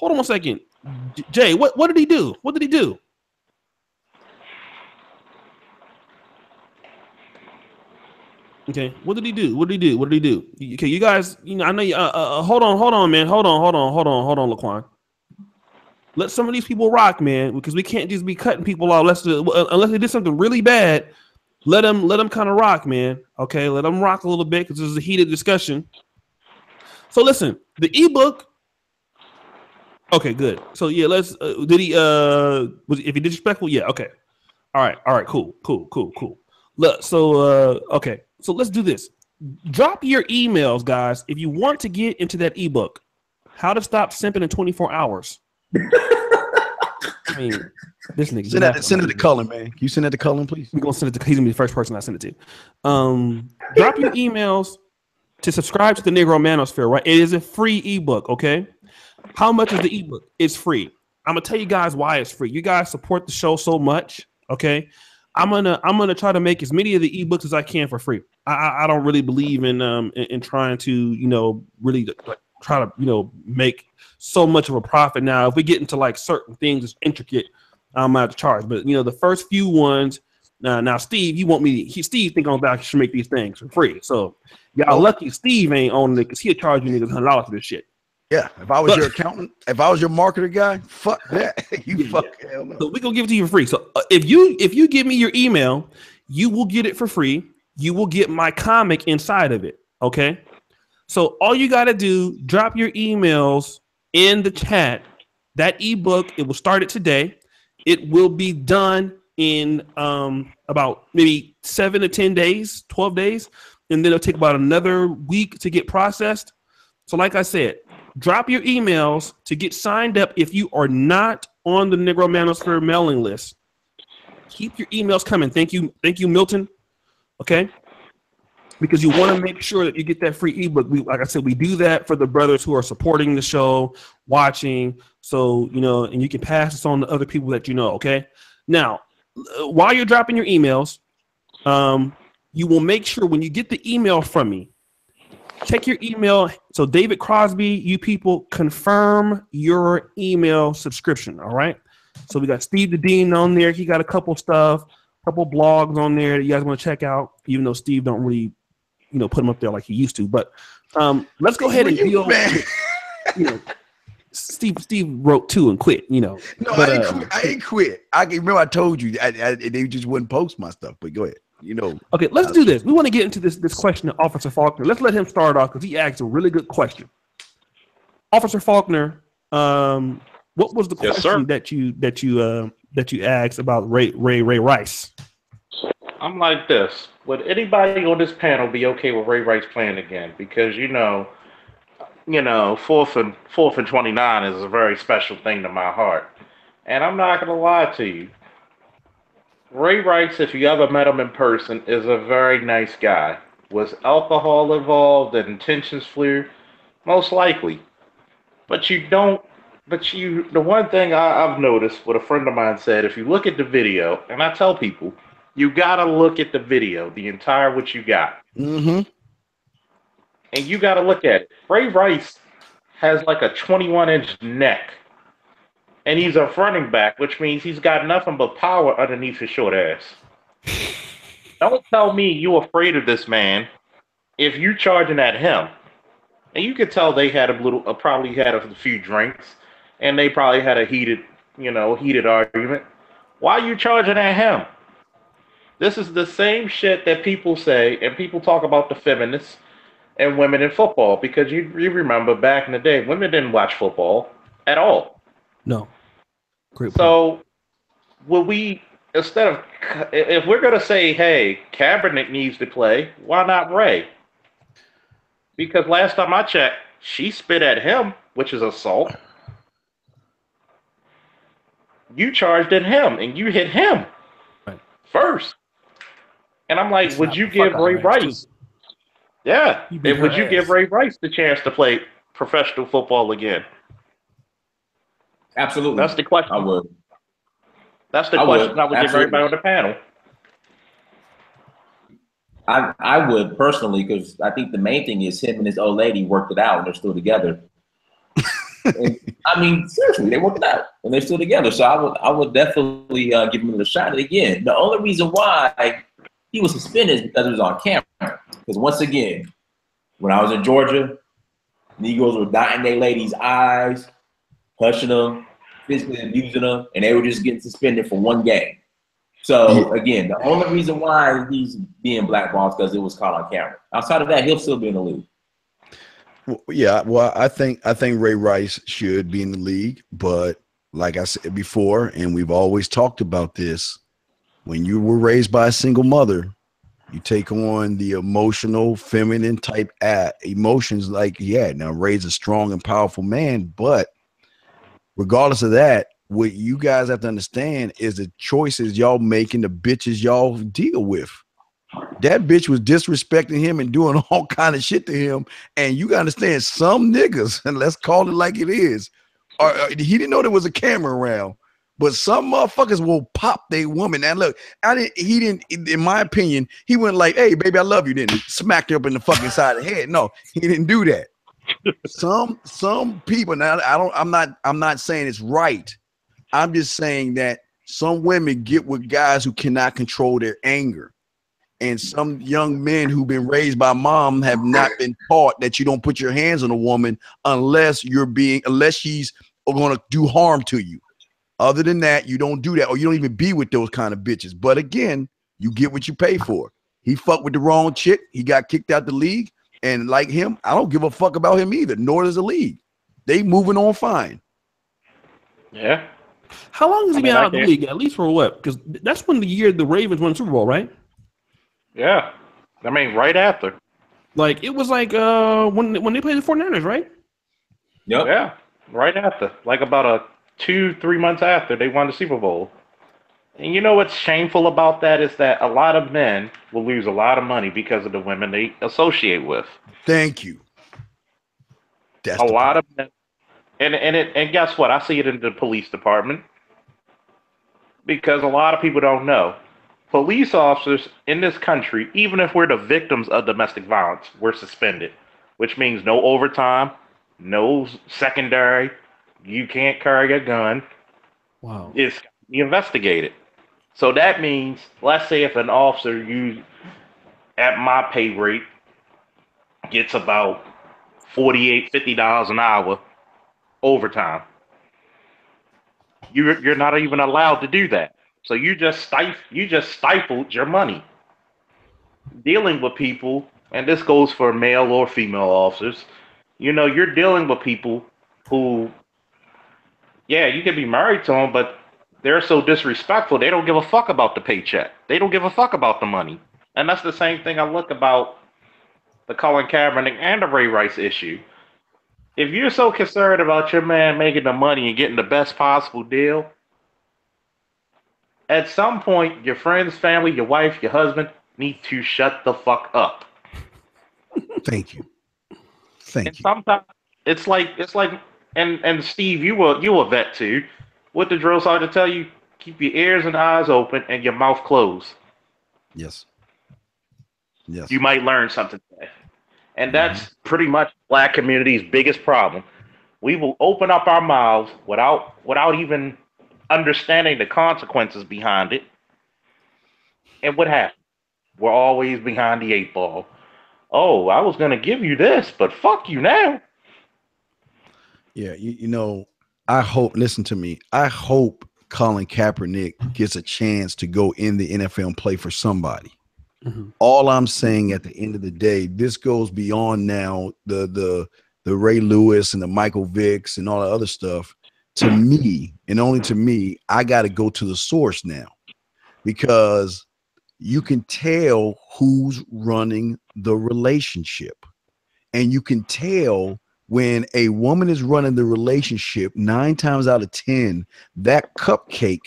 on 1 second. Jay, what did he do? What did he do? Okay, what did he do? Okay, you guys, you know, I know you hold on, man. Hold on, Laquan. Let some of these people rock, man, because we can't just be cutting people out unless they did something really bad. Let them kind of rock, man. Okay, let them rock a little bit because this is a heated discussion. So listen, the ebook. Okay, good. So yeah, let's. Did he? Was if he disrespectful? Yeah. Okay. All right. Cool. Look. So okay. So let's do this. Drop your emails, guys, if you want to get into that ebook. How to stop simping in 24 hours. I mean, this nigga. Send it to Colin, man. Can you send it to Colin, please? We're gonna send it to. He's gonna be the first person I send it to. Drop your emails to subscribe to the Negro Manosphere. Right, it is a free ebook. Okay, how much is the ebook? It's free. I'm gonna tell you guys why it's free. You guys support the show so much. Okay, I'm gonna try to make as many of the ebooks as I can for free. I don't really believe in trying to really try to make so much of a profit. Now, if we get into like certain things, it's intricate. I'm out to charge, but the first few ones. Now, Steve, you want me? Steve think on back should make these things for free. So y'all lucky Steve ain't on it because he'll charge you niggas $100 for this shit. Yeah, if I was your accountant, if I was your marketer guy, fuck that. Hell no. So we gonna give it to you for free. So if you give me your email, you will get it for free. You will get my comic inside of it. Okay. So all you gotta do, drop your emails in the chat. That ebook, it will start it today. It will be done in about maybe 7 to 10 days, 12 days, and then it'll take about another week to get processed. So like I said, drop your emails to get signed up. If you are not on the Negro Manosphere mailing list, keep your emails coming. Thank you, Milton. Okay, because you want to make sure that you get that free ebook. Like I said, we do that for the brothers who are supporting the show, watching. So and you can pass this on to other people that you know. Okay, now while you're dropping your emails, you will make sure when you get the email from me, check your email. So David Crosby, you people confirm your email subscription. All right. So we got Steve the Dean on there. He got a couple stuff, couple blogs on there that you guys want to check out, even though Steve don't really, put them up there like he used to. But let's go ahead and deal with, Steve wrote 2 and quit, No, but, I ain't quit. I can remember I told you they just wouldn't post my stuff, but go ahead. Okay, let's do this. We want to get into this question of Officer Faulkner. Let's let him start off because he asked a really good question. Officer Faulkner, what was the question that you asked about Ray Rice? I'm like this. Would anybody on this panel be okay with Ray Rice playing again? Because 4th and 29 is a very special thing to my heart. And I'm not gonna lie to you. Ray Rice, if you ever met him in person, is a very nice guy. Was alcohol involved and intentions flew? Most likely. The one thing I've noticed, what a friend of mine said, if you look at the video, and I tell people, you gotta look at the video, the entire what you got. Mm-hmm. And you gotta look at it. Ray Rice has like a 21-inch neck. And he's a running back, which means he's got nothing but power underneath his short ass. Don't tell me you're afraid of this man if you're charging at him. And you could tell they had probably had a few drinks, and they probably had a heated argument. Why are you charging at him? This is the same shit that people say, and people talk about the feminists and women in football, because you remember back in the day, women didn't watch football at all. No. Great point. So, will we, if we're going to say, hey, Kaepernick needs to play, why not Ray? Because last time I checked, she spit at him, which is assault. You charged at him, and you hit him first. And I'm like, would you give Ray Rice? Yeah. And would you give Ray Rice the chance to play professional football again? Absolutely. That's the question. I would. That's the question I would give everybody on the panel. I would personally, because I think the main thing is him and his old lady worked it out and they're still together. I mean, seriously, they worked it out and they're still together. So I would definitely give him a shot at it again. The only reason why he was suspended is because it was on camera. Because once again, when I was in Georgia, Negroes were dotting their ladies' eyes, hushing them, physically abusing them, and they were just getting suspended for 1 game. So again, the only reason why he's being blackballed is because it was caught on camera. Outside of that, he'll still be in the league. Yeah, well, I think Ray Rice should be in the league, but like I said before, and we've always talked about this, when you were raised by a single mother, you take on the emotional, feminine type emotions like he had. Now, Ray's a strong and powerful man, but regardless of that, what you guys have to understand is the choices y'all making, the bitches y'all deal with. That bitch was disrespecting him and doing all kind of shit to him. And you gotta understand, some niggas, and let's call it like it is, he didn't know there was a camera around, but some motherfuckers will pop their woman. Now look, he didn't, in my opinion, he went like, hey, baby, I love you, didn't he? Smacked her up in the fucking side of the head. No, he didn't do that. Some people, now I'm not saying it's right. I'm just saying that some women get with guys who cannot control their anger. And some young men who've been raised by mom have not been taught that you don't put your hands on a woman unless she's going to do harm to you. Other than that, you don't do that, or you don't even be with those kind of bitches. But again, you get what you pay for. He fucked with the wrong chick. He got kicked out the league. And like him, I don't give a fuck about him either, nor does the league. They moving on fine. Yeah. How long has he been out of the league? At least for what? Because that's when the year the Ravens won the Super Bowl, right? Yeah. I mean, right after. Like, it was like when they played the 49ers, right? Yep. Yeah. Right after. Like about 2-3 months after they won the Super Bowl. And you know what's shameful about that is that a lot of men will lose a lot of money because of the women they associate with. Thank you. That's a lot of men. And guess what? I see it in the police department. Because a lot of people don't know. Police officers in this country, even if we're the victims of domestic violence, we're suspended. Which means no overtime, no secondary, you can't carry a gun. Wow. It's investigated. So that means, let's say if an officer at my pay rate gets about $48, $50 an hour overtime, you're not even allowed to do that. So you just stifled your money. Dealing with people, and this goes for male or female officers, you're dealing with people who, yeah, you can be married to them, but they're so disrespectful, they don't give a fuck about the paycheck. They don't give a fuck about the money. And that's the same thing I look about the Colin Kaepernick and the Ray Rice issue. If you're so concerned about your man making the money and getting the best possible deal, at some point, your friends, family, your wife, your husband need to shut the fuck up. Thank you. Thank you. Sometimes it's like, and Steve, you a vet too. What the drill sergeant tell you? Keep your ears and eyes open and your mouth closed. Yes. Yes. You might learn something today. And that's pretty much Black community's biggest problem. We will open up our mouths without even understanding the consequences behind it. And what happens? We're always behind the 8 ball. Oh, I was going to give you this, but fuck you now. Yeah, I hope, listen to me, I hope Colin Kaepernick gets a chance to go in the NFL and play for somebody. Mm-hmm. All I'm saying at the end of the day, this goes beyond now the Ray Lewis and the Michael Vicks and all the other stuff. To me, and only to me, I got to go to the source now, because you can tell who's running the relationship, and you can tell when a woman is running the relationship, 9 times out of 10, that cupcake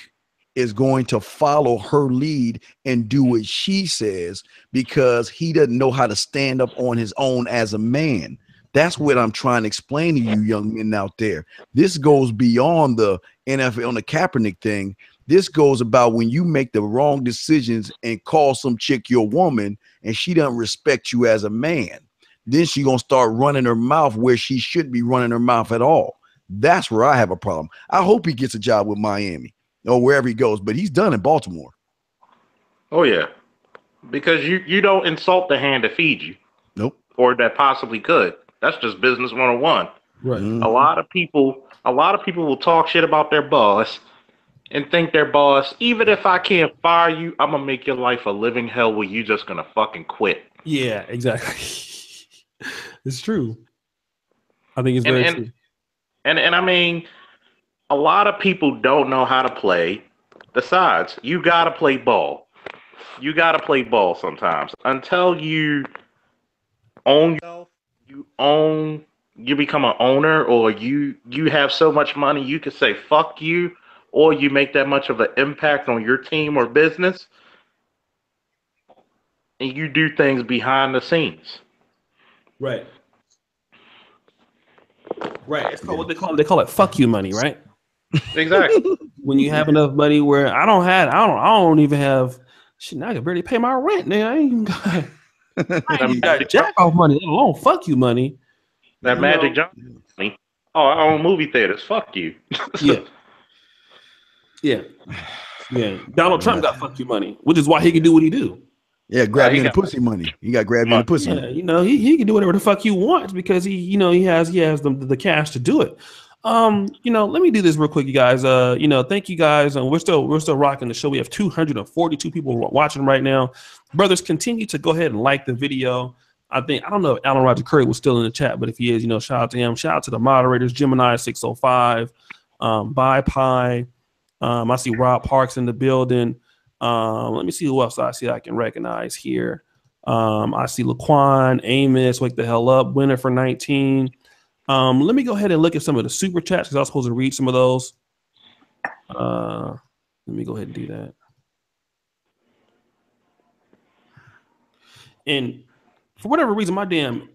is going to follow her lead and do what she says, because he doesn't know how to stand up on his own as a man. That's what I'm trying to explain to you young men out there. This goes beyond the NFL on the Kaepernick thing. This goes about when you make the wrong decisions and call some chick your woman and she doesn't respect you as a man. Then she gonna start running her mouth where she shouldn't be running her mouth at all. That's where I have a problem. I hope he gets a job with Miami or wherever he goes, but he's done in Baltimore. Oh yeah, because you don't insult the hand that feeds you. Nope. Or that possibly could. That's just business 101. Right. Mm-hmm. A lot of people will talk shit about their boss and think their boss, even if I can't fire you, I'm gonna make your life a living hell where you just gonna fucking quit. Yeah, exactly. It's true. I think it's very true. And I mean, a lot of people don't know how to play the sides. You got to play ball. You got to play ball sometimes until you own yourself. You become an owner, or you have so much money you can say fuck you, or you make that much of an impact on your team or business, and you do things behind the scenes. Right. Right. It's called what they call it fuck you money, right? Exactly. When you have enough money where I don't even have shit. I can barely pay my rent. Now I ain't even got jack off money, let alone fuck you money. That Magic Johnson money. Oh, I own movie theaters. Fuck you. Yeah. Donald Trump got fuck you money, which is why he can do what he do. Yeah, grab you in the pussy money. You got grab you in the pussy. Yeah, he can do whatever the fuck he wants because he has the cash to do it. Let me do this real quick, you guys. Thank you guys. We're still rocking the show. We have 242 people watching right now. Brothers, continue to go ahead and like the video. I don't know if Alan Roger Curry was still in the chat, but if he is, shout out to him. Shout out to the moderators, Gemini 605, Bye Pie. I see Rob Parks in the building. Let me see who else I see I can recognize here. I see Laquan, Amos, Wake the Hell Up, Winner for 19. Let me go ahead and look at some of the super chats because I was supposed to read some of those. Let me go ahead and do that. And for whatever reason, my damn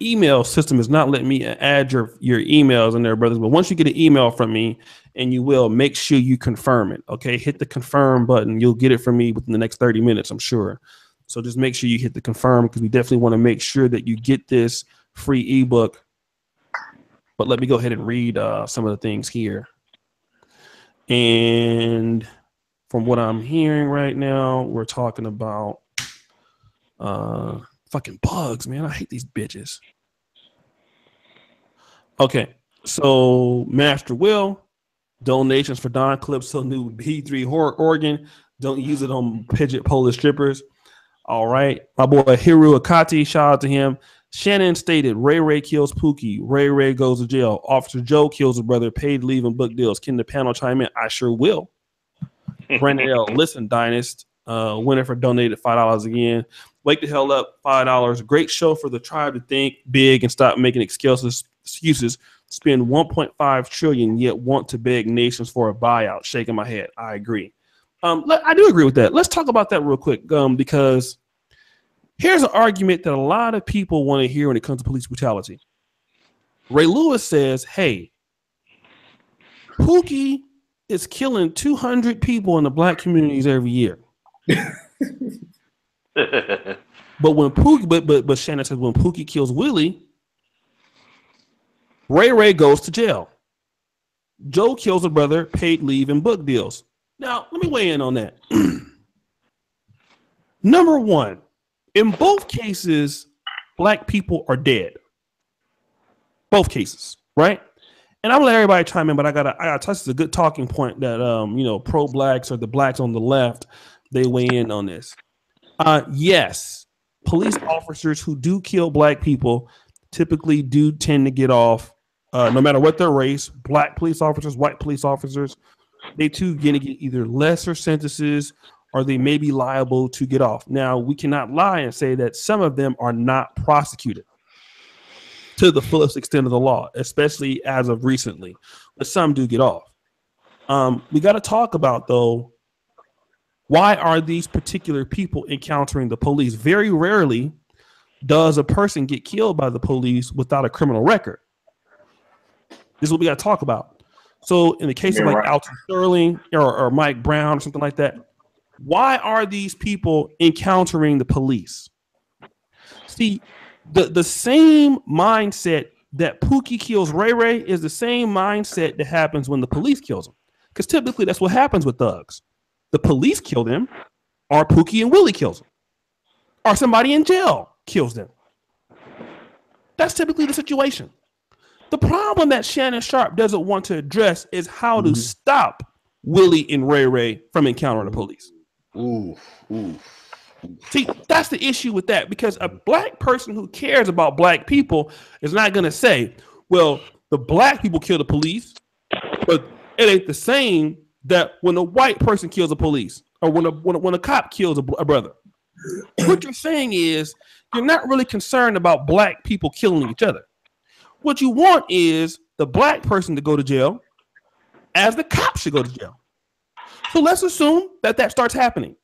email system is not letting me add your emails in there, brothers. But once you get an email from me, and you will, make sure you confirm it. Okay, hit the confirm button. You'll get it from me within the next 30 minutes, I'm sure. So just make sure you hit the confirm because we definitely want to make sure that you get this free ebook. But let me go ahead and read some of the things here. And from what I'm hearing right now, we're talking about fucking bugs, man. I hate these bitches. Okay, so Master Will, donations for Don Calypso new B3 horror organ. Don't use it on Pidget Polish strippers. All right, my boy Hiru Akati, shout out to him. Shannon stated, Ray kills Pookie. Ray goes to jail. Officer Joe kills his brother. Paid leave and book deals. Can the panel chime in? I sure will. Brandon L. Listen, Dynast. Winner for donated $5 again. Wake the hell up, $5. Great show for the tribe to think big and stop making excuses. Spend 1.5 trillion yet want to beg nations for a buyout. Shaking my head. I agree. I do agree with that. Let's talk about that real quick because here's an argument that a lot of people want to hear when it comes to police brutality. Ray Lewis says, hey, Pookie is killing 200 people in the black communities every year. But when Pookie, but Shannon says when Pookie kills Willie, Ray goes to jail. Joe kills a brother, paid leave and book deals. Now, let me weigh in on that. Number one, in both cases, black people are dead. Both cases, right? And I'm gonna let everybody chime in, but I gotta touch. This is a good talking point that pro-blacks or the blacks on the left, they weigh in on this. Yes, police officers who do kill black people typically do tend to get off, no matter what their race. Black police officers, white police officers, they too gonna get either lesser sentences or they may be liable to get off. Now, we cannot lie and say that some of them are not prosecuted to the fullest extent of the law, especially as of recently, but some do get off. We got to talk about, though, why are these particular people encountering the police? Very rarely does a person get killed by the police without a criminal record. This is what we got to talk about. So in the case of like Alton Sterling or Mike Brown or something like that, why are these people encountering the police? See, the same mindset that Pookie kills Ray is the same mindset that happens when the police kills him. Because typically that's what happens with thugs. The police kill them, or Pookie and Willie kills them, or somebody in jail kills them. That's typically the situation. The problem that Shannon Sharpe doesn't want to address is how to stop Willie and Ray from encountering the police. See, that's the issue with that, because a black person who cares about black people is not going to say, well, the black people kill the police, but it ain't the same that when a white person kills a police or when a cop kills a brother. What you're saying is you're not really concerned about black people killing each other. What you want is the black person to go to jail as the cop should go to jail. So let's assume that starts happening.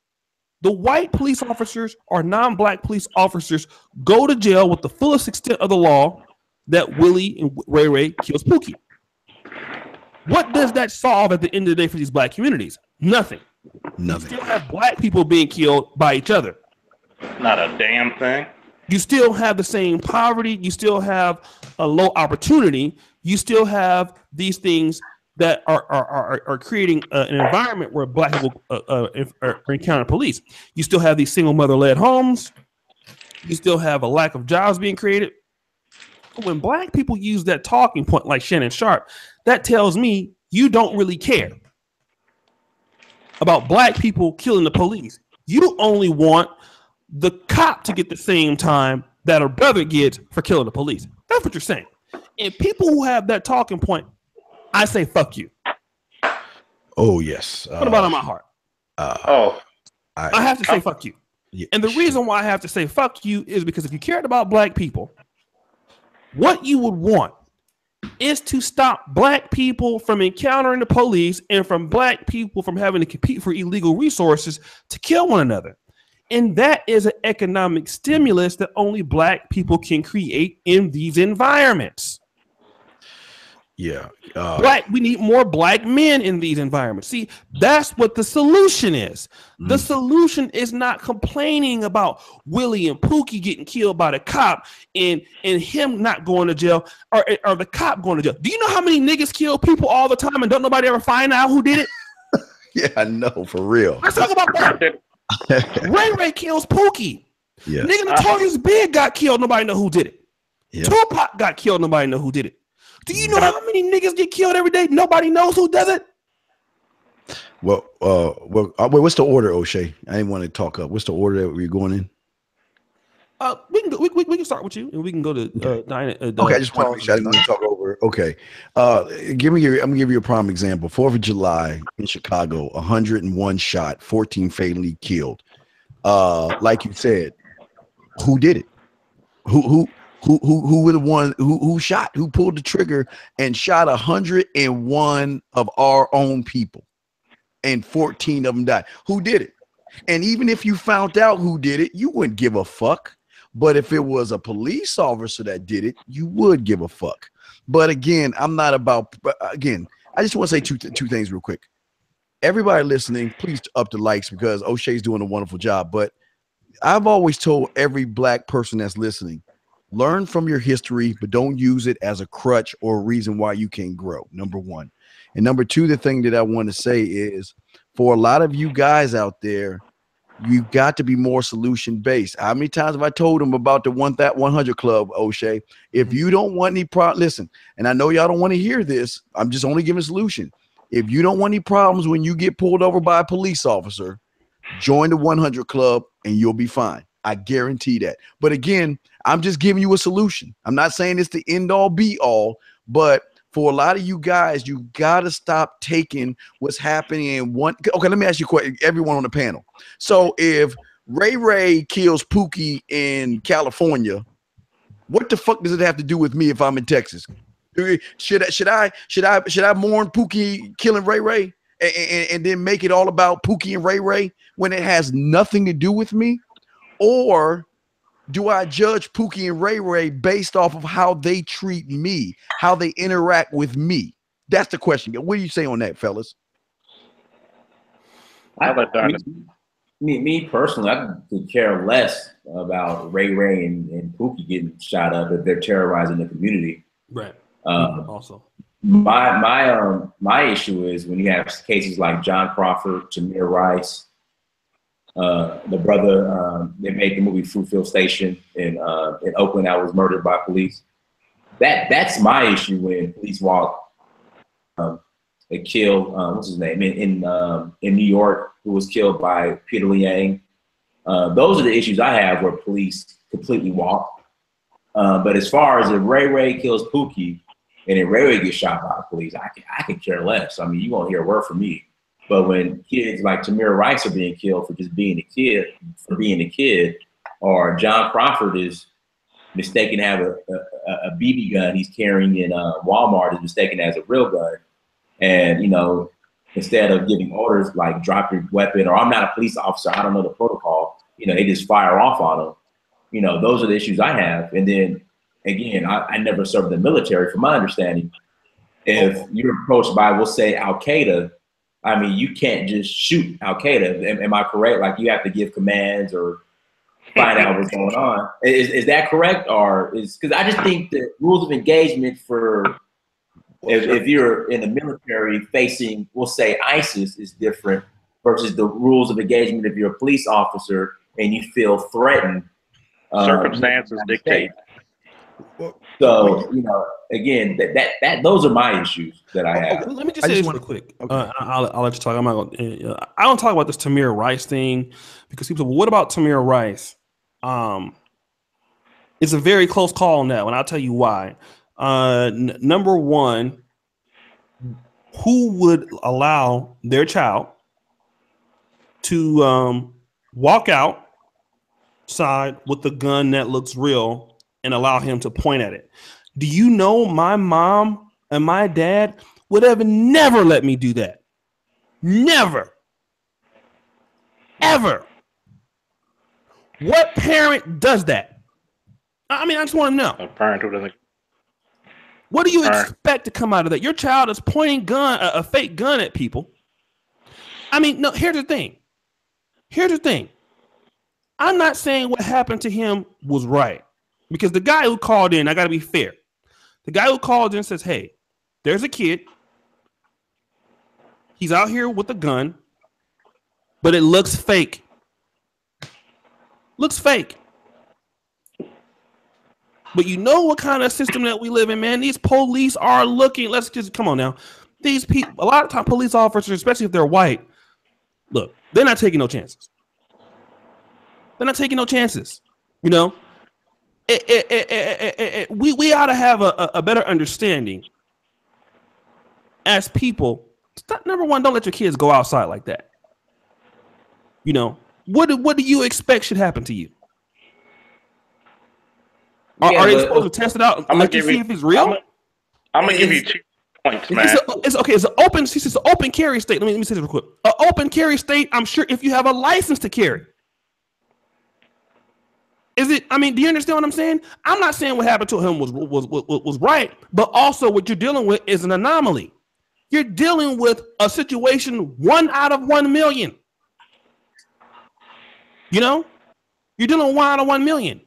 The white police officers or non-black police officers go to jail with the fullest extent of the law that Willie and Ray Ray kills Pookie. What does that solve at the end of the day for these black communities? Nothing. Nothing. You still have black people being killed by each other. Not a damn thing. You still have the same poverty. You still have a low opportunity. You still have these things that are creating an environment where black people encounter police. You still have these single mother-led homes. You still have a lack of jobs being created. When black people use that talking point like Shannon Sharpe, that tells me you don't really care about black people killing the police. You only want the cop to get the same time that a brother gets for killing the police. That's what you're saying. And people who have that talking point, I say fuck you. Oh, yes. What about on my heart? I have to say fuck you. Yeah. And the reason why I have to say fuck you is because if you cared about black people, what you would want is to stop black people from encountering the police and from black people from having to compete for illegal resources to kill one another. And that is an economic stimulus that only black people can create in these environments. Yeah. We need more black men in these environments. See, that's what the solution is. The solution is not complaining about Willie and Pookie getting killed by the cop and him not going to jail or the cop going to jail. Do you know how many niggas kill people all the time and don't nobody ever find out who did it? Yeah, I know, for real. Let's talk about that. Ray kills Pookie. Yeah. Nigga Notorious Big got killed. Nobody know who did it. Yeah. Tupac got killed. Nobody know who did it. Do you know how many niggas get killed every day? Nobody knows who does it. Well, what's the order, O'Shea? I didn't want to talk up. What's the order that we're going in? We can start with you, and we can go to Diana. Okay, I just want to make sure I didn't want to talk over. Okay, I'm gonna give you a prime example. 4th of July in Chicago, 101 shot, 14 fatally killed. Like you said, who did it? Who were the one who shot? Who pulled the trigger and shot 101 of our own people, and 14 of them died? Who did it? And even if you found out who did it, you wouldn't give a fuck. But if it was a police officer that did it, you would give a fuck. But again, I'm not about. Again, I just want to say two things real quick. Everybody listening, please up the likes because O'Shea's doing a wonderful job. But I've always told every black person that's listening, learn from your history, but don't use it as a crutch or a reason why you can't grow. Number one. And number two, the thing that I want to say is for a lot of you guys out there, you've got to be more solution based. How many times have I told them about the 100 Club, O'Shea? If you don't want any listen, and I know y'all don't want to hear this. I'm just only giving a solution. If you don't want any problems when you get pulled over by a police officer, join the 100 Club and you'll be fine. I guarantee that. But again, I'm just giving you a solution. I'm not saying it's the end all be all, but for a lot of you guys, you got to stop taking what's happening in one. Okay, let me ask you a question, everyone on the panel. So if Ray kills Pookie in California, what the fuck does it have to do with me if I'm in Texas? Should I mourn Pookie killing Ray and then make it all about Pookie and Ray when it has nothing to do with me? Or do I judge Pookie and Ray based off of how they treat me, how they interact with me? That's the question. What do you say on that, fellas? Me personally, I could care less about Ray and Pookie getting shot up if they're terrorizing the community. Right. Also, my issue is when you have cases like John Crawford, Tamir Rice. The brother they made the movie Fruitfield Station in Oakland that was murdered by police. That's my issue when police walk. They killed what's his name in New York, who was killed by Peter Liang. Those are the issues I have where police completely walk. But as far as if Ray kills Pookie, and then Ray Ray gets shot by the police, I could care less. I mean, you won't hear a word from me. But when kids like Tamir Rice are being killed for just being a kid, or John Crawford is mistaken to have a BB gun he's carrying in Walmart is mistaken as a real gun, and instead of giving orders like drop your weapon, or I'm not a police officer, I don't know the protocol, they just fire off on them. Those are the issues I have. And then again, I never served in the military. From my understanding, if you're approached by, we'll say, Al Qaeda, I mean, you can't just shoot Al Qaeda. Am I correct? Like, you have to give commands or find out what's going on. Is that correct? Or because I just think the rules of engagement for if you're in the military facing, we'll say, ISIS is different versus the rules of engagement if you're a police officer and you feel threatened. Circumstances dictate. So, again, that those are my issues that I have. Let me just say this real quick. Okay. I'll let you talk. I'm not gonna, I don't talk about this Tamir Rice thing because people say, well, what about Tamir Rice? It's a very close call on that one. I'll tell you why. Number one, who would allow their child to walk outside with a gun that looks real and allow him to point at it? Do you know my mom and my dad would have never let me do that? Never. Ever. What parent does that? I mean, I just want to know. A parent who doesn't. What do you expect to come out of that? Your child is pointing a fake gun at people. I mean, no, here's the thing. I'm not saying what happened to him was right. Because the guy who called in, I got to be fair. The guy who called in says, hey, there's a kid. He's out here with a gun, but it looks fake. Looks fake. But you know what kind of system that we live in, man? These police are looking. Let's just come on now. These people, a lot of time, police officers, especially if they're white, look, they're not taking no chances. They're not taking no chances. We ought to have a better understanding as people. Number one, don't let your kids go outside like that. What do you expect should happen to you? Are they supposed to test it out? I'm like, see if it's real. I'm gonna give you 2 points, man. It's okay. It's an open. It's an open carry state. Let me say this real quick. An open carry state. I'm sure if you have a license to carry. Is it? I mean, do you understand what I'm saying? I'm not saying what happened to him was right, but also what you're dealing with is an anomaly. You're dealing with a situation 1 out of 1 million. You're dealing with 1 out of 1 million.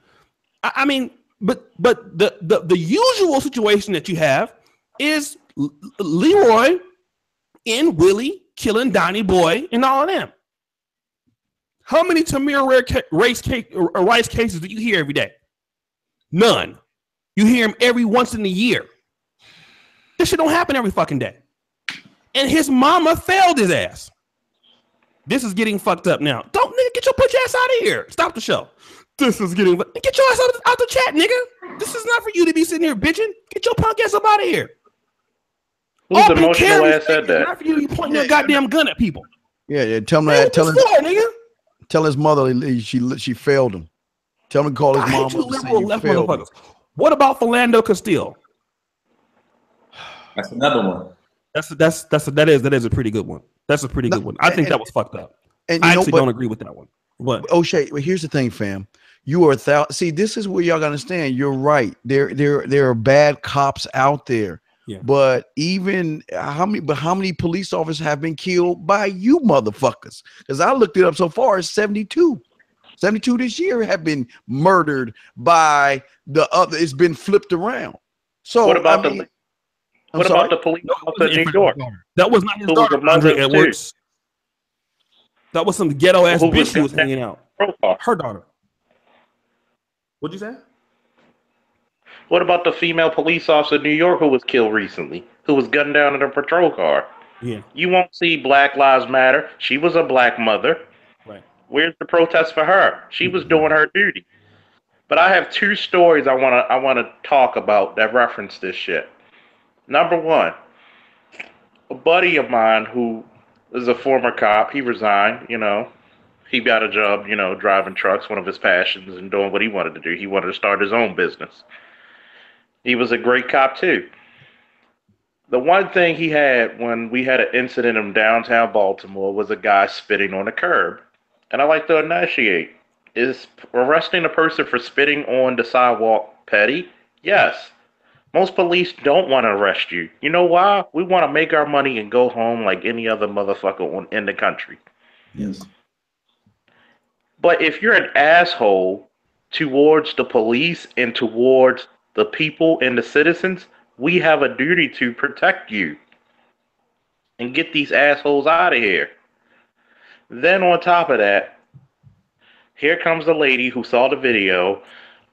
I mean, but the usual situation that you have is Leroy and Willie killing Donnie Boy and all of them. How many Tamir Rice cases do you hear every day? None. You hear him every once in a year. This shit don't happen every fucking day. And his mama failed his ass. This is getting fucked up now. Don't, nigga, get your bitch ass out of here. Stop the show. This is getting, get your ass out the chat, nigga. This is not for you to be sitting here bitching. Get your punk ass up out of here. Who's emotional ass said that? Not for you to be pointing your goddamn gun at people. Yeah. Tell him that. Tell his mother she failed him. Tell him to call his mom. Liberal left motherfuckers. What about Philando Castile? That's another one. That is a pretty good one. That's a pretty good one. I think that was fucked up. And I actually don't agree with that one. What? O'Shea, well, here's the thing, fam. You are see, this is where y'all gotta understand. You're right. There are bad cops out there. Yeah. But even how many police officers have been killed by you motherfuckers? Because I looked it up so far as 72. 72 this year have been murdered by the other. It's been flipped around. So what about the police officer in New York? That was not his daughter, Andre Edwards. That was some ghetto ass bitch who was hanging out. Her daughter. What'd you say? What about the female police officer in New York who was killed recently, who was gunned down in a patrol car? Yeah. You won't see Black Lives Matter. She was a black mother. Right. Where's the protest for her? She was doing her duty. But I have 2 stories I wanna talk about that reference this shit. Number one, a buddy of mine who is a former cop, he resigned, he got a job, driving trucks, one of his passions, and doing what he wanted to do. He wanted to start his own business. He was a great cop too. The one thing he had when we had an incident in downtown Baltimore was a guy spitting on a curb. And I like to initiate. Is arresting a person for spitting on the sidewalk petty? Yes. Most police don't want to arrest you. You know why? We want to make our money and go home like any other motherfucker in the country. Yes. But if you're an asshole towards the police and towards the people and the citizens, we have a duty to protect you and get these assholes out of here. Then on top of that, here comes the lady who saw the video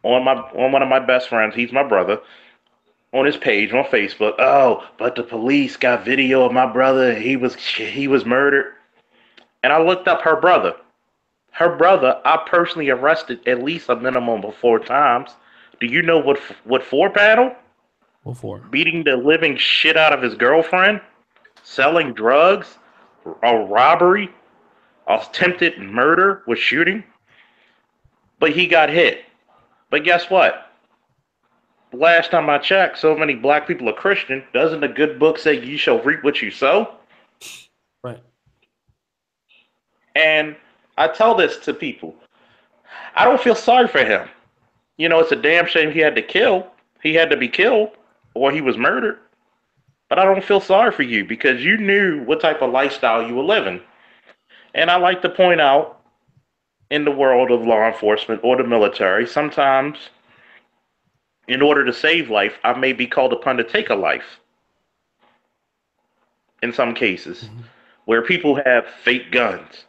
on one of my best friends. He's my brother. On his page on Facebook. Oh, but the police got video of my brother. He was murdered. And I looked up her brother. Her brother, I personally arrested at least a minimum of 4 times. Do you know what for, panel? What for? Beating the living shit out of his girlfriend, selling drugs, a robbery, attempted murder with shooting. But he got hit. But guess what? Last time I checked, so many black people are Christian. Doesn't the good book say you shall reap what you sow? Right. And I tell this to people. I don't feel sorry for him. It's a damn shame he had to kill. He had to be killed or he was murdered. But I don't feel sorry for you because you knew what type of lifestyle you were living. And I like to point out in the world of law enforcement or the military, sometimes in order to save life, I may be called upon to take a life. In some cases, where people have fake guns.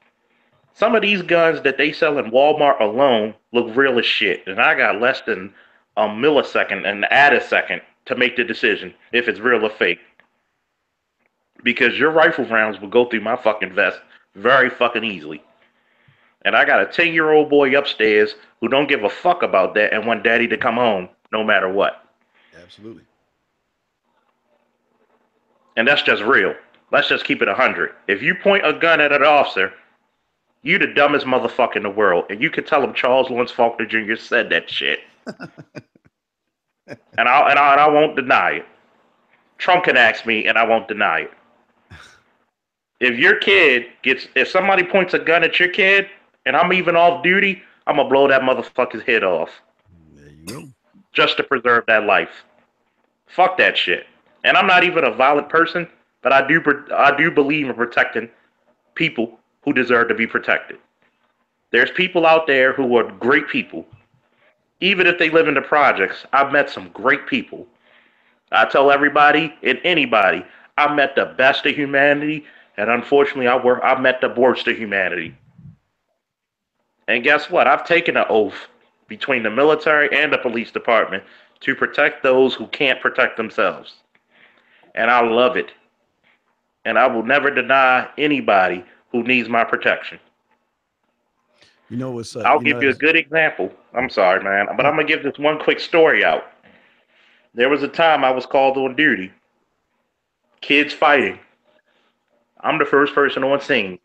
Some of these guns that they sell in Walmart alone look real as shit. And I got less than a millisecond and add a second to make the decision if it's real or fake. Because your rifle rounds will go through my fucking vest very fucking easily. And I got a 10-year-old boy upstairs who don't give a fuck about that and want daddy to come home no matter what. Absolutely. And that's just real. Let's just keep it 100. If you point a gun at an officer, you the dumbest motherfucker in the world. And you can tell him Charles Lawrence Faulkner Jr. said that shit. and I won't deny it. Trump can ask me and I won't deny it. If somebody points a gun at your kid and I'm even off duty, I'm going to blow that motherfucker's head off. There you go. Just to preserve that life. Fuck that shit. And I'm not even a violent person, but I do believe in protecting people who deserve to be protected. There's people out there who are great people. Even if they live in the projects, I've met some great people. I tell everybody and anybody, I met the best of humanity, and unfortunately, I met the worst of humanity. And guess what? I've taken an oath between the military and the police department to protect those who can't protect themselves. And I love it. And I will never deny anybody who needs my protection. I'll give you a good example. I'm sorry, man, but I'm going to give this one quick story out. There was a time I was called on duty. Kids fighting. I'm the first person on scene.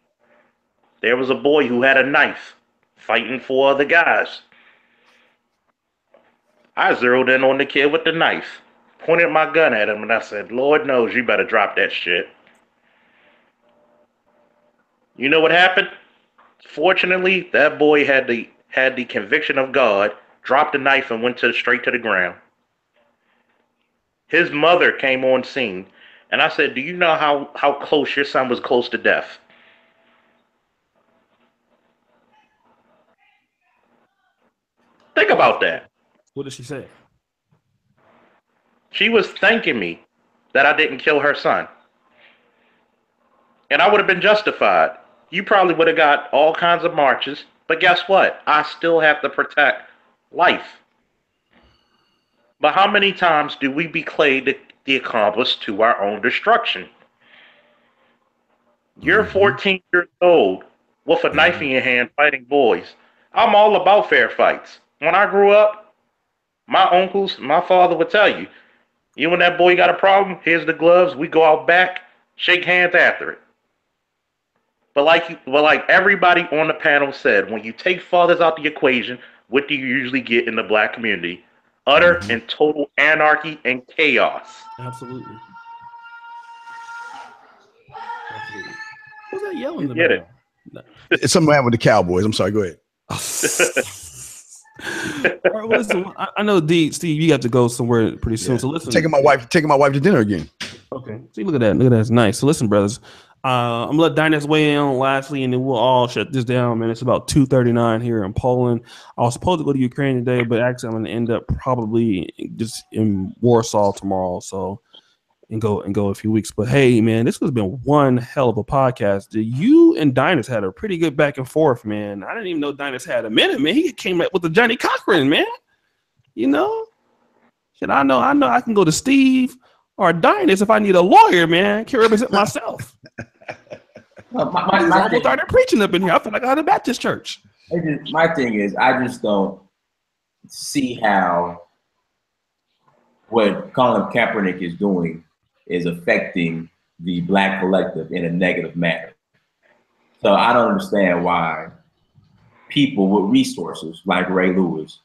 There was a boy who had a knife fighting 4 other guys. I zeroed in on the kid with the knife, pointed my gun at him, and I said, Lord knows you better drop that shit. You know what happened? Fortunately, that boy had the conviction of God, dropped the knife, and went straight to the ground. His mother came on scene, and I said, do you know how close your son was close to death? Think about that. What did she say? She was thanking me that I didn't kill her son. And I would have been justified. You probably would have got all kinds of marches, but guess what? I still have to protect life. But how many times do we beclay the accomplice to our own destruction? You're 14 years old with a knife in your hand fighting boys. I'm all about fair fights. When I grew up, my uncles, my father would tell you, You and that boy got a problem? Here's the gloves. We go out back, shake hands after it. But like everybody on the panel said, when you take fathers out the equation, what do you usually get in the black community? Utter and total anarchy and chaos. Absolutely. Who's that yelling? You get it. It's something happened with the Cowboys. I'm sorry. Go ahead. All right, well, listen, I know, Steve, you got to go somewhere pretty soon. So listen, taking my wife to dinner again. Okay. See, look at that. Look at that. It's nice. So listen, brothers. I'm gonna let Dynas weigh in lastly, and then we'll all shut this down, man. It's about 2:39 here in Poland. I was supposed to go to Ukraine today, but actually I'm gonna end up probably just in Warsaw tomorrow. So and go a few weeks. But hey, man, this has been one hell of a podcast. You and Dynas had a pretty good back and forth, man. I didn't even know Dynas had a minute, man. He came up with the Johnny Cochran, man. You know, shit. I know. I can go to Steve or Dynas if I need a lawyer, man. I can't represent myself. I almost started preaching up in here. I feel like I had a Baptist church. My thing is, I just don't see how what Colin Kaepernick is doing is affecting the black collective in a negative manner. So I don't understand why people with resources like Ray Lewis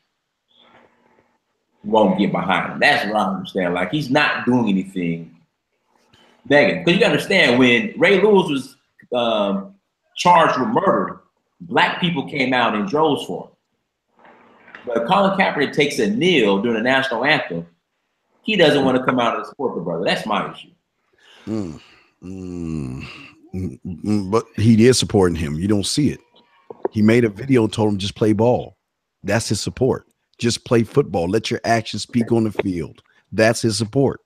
won't get behind him. That's what I don't understand. Like, he's not doing anything negative. Because you understand, when Ray Lewis was charged with murder, black people came out in droves for him. But Colin Kaepernick takes a kneel during the national anthem. He doesn't want to come out and support the brother. That's my issue. But he is supporting him. You don't see it. He made a video, told him just play ball. That's his support. Just play football. Let your actions speak on the field. That's his support.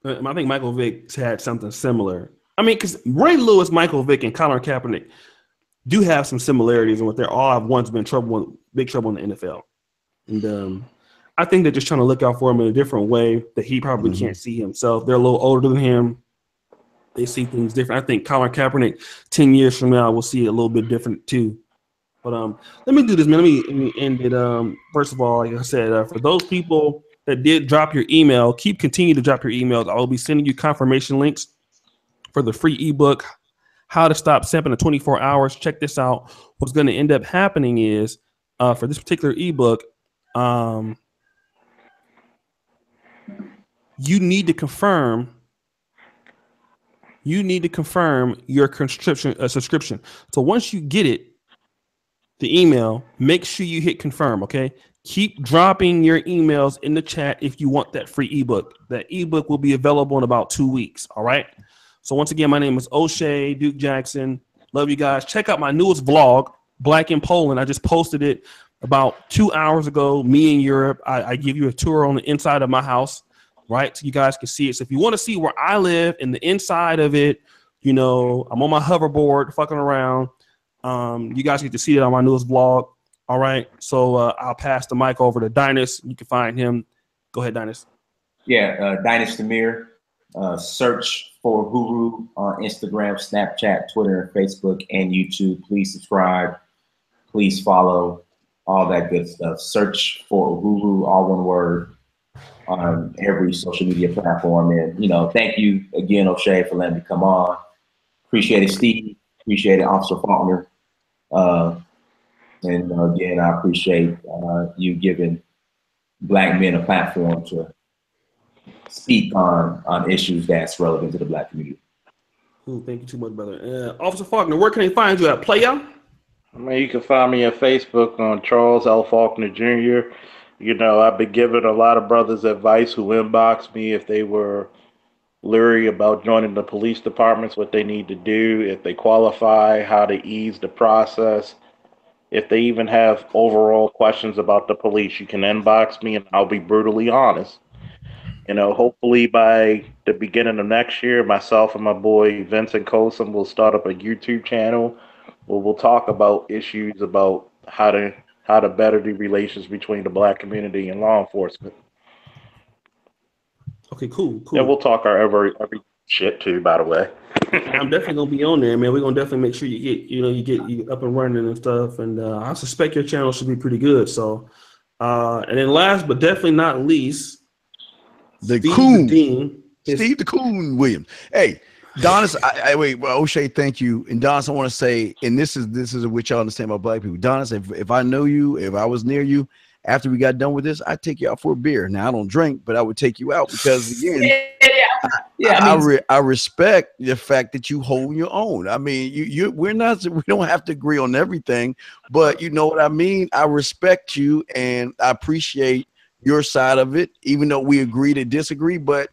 I think Michael Vick had something similar. I mean, because Ray Lewis, Michael Vick, and Colin Kaepernick do have some similarities in what they're all have once been big trouble in the NFL. And I think they're just trying to look out for him in a different way that he probably can't see himself. They're a little older than him. They see things different. I think Colin Kaepernick 10 years from now will see it a little bit different too. But let me do this, man. Let me end it. First of all, like I said, for those people that did drop your email, continue to drop your emails. I will be sending you confirmation links for the free ebook, How to Stop Simp in 24 Hours. Check this out. What's going to end up happening is for this particular ebook, you need to confirm your subscription. So once you get it, the email, make sure you hit confirm, okay? Keep dropping your emails in the chat if you want that free ebook. That ebook will be available in about 2 weeks, all right? So once again, my name is O'Shea Duke Jackson. Love you guys. Check out my newest vlog, Black in Poland. I just posted it about 2 hours ago, me in Europe. I give you a tour on the inside of my house, right? So you guys can see it. So if you want to see where I live and the inside of it, you know, I'm on my hoverboard fucking around. You guys get to see it on my newest vlog. All right. So I'll pass the mic over to Dynas. You can find him. Go ahead, Dynas. Yeah, Dynas Tamir. Search for Huru on Instagram, Snapchat, Twitter, and Facebook, and YouTube. Please subscribe. Please follow. All that good stuff. Search for Huru, all one word, on every social media platform. And, you know, thank you again, O'Shea, for letting me come on. Appreciate it, Steve. Appreciate it, Officer Faulkner. And again, I appreciate you giving black men a platform to speak on issues that's relevant to the black community. Ooh, thank you too much, brother. Officer Faulkner, where can they find you at, player? I mean, you can find me on Facebook on Charles L. Faulkner Jr. You know, I've been giving a lot of brothers advice who inbox me if they were leery about joining the police departments, what they need to do, if they qualify, how to ease the process. If they even have overall questions about the police, you can inbox me and I'll be brutally honest. You know, hopefully by the beginning of next year, myself and my boy Vincent Cosom will start up a YouTube channel where we'll talk about issues about how to better the relations between the black community and law enforcement. Okay, cool. Yeah, we'll talk our every shit too, by the way. I'm definitely gonna be on there, man. We're gonna definitely make sure you get up and running and stuff. And I suspect your channel should be pretty good. So, and then last but definitely not least, The Steve coon. the Dean. Steve the Coon Williams. Hey, Donis, wait, well, O'Shea, thank you. And Donis, I want to say, and this is what y'all understand about black people. Donis, if I know you, if I was near you, after we got done with this, I'd take you out for a beer. Now I don't drink, but I would take you out because again, I respect the fact that you hold your own. I mean, we don't have to agree on everything, but you know what I mean? I respect you and I appreciate your side of it, even though we agree to disagree, but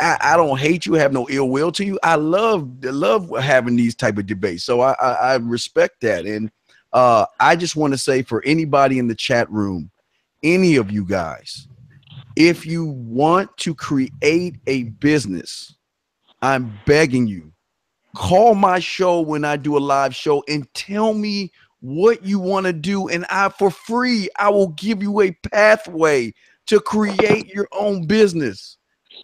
I don't hate you, have no ill will to you. I love having these type of debates. So I respect that. And I just want to say for anybody in the chat room, any of you guys, if you want to create a business, I'm begging you, call my show when I do a live show and tell me what you want to do. And for free, I will give you a pathway to create your own business.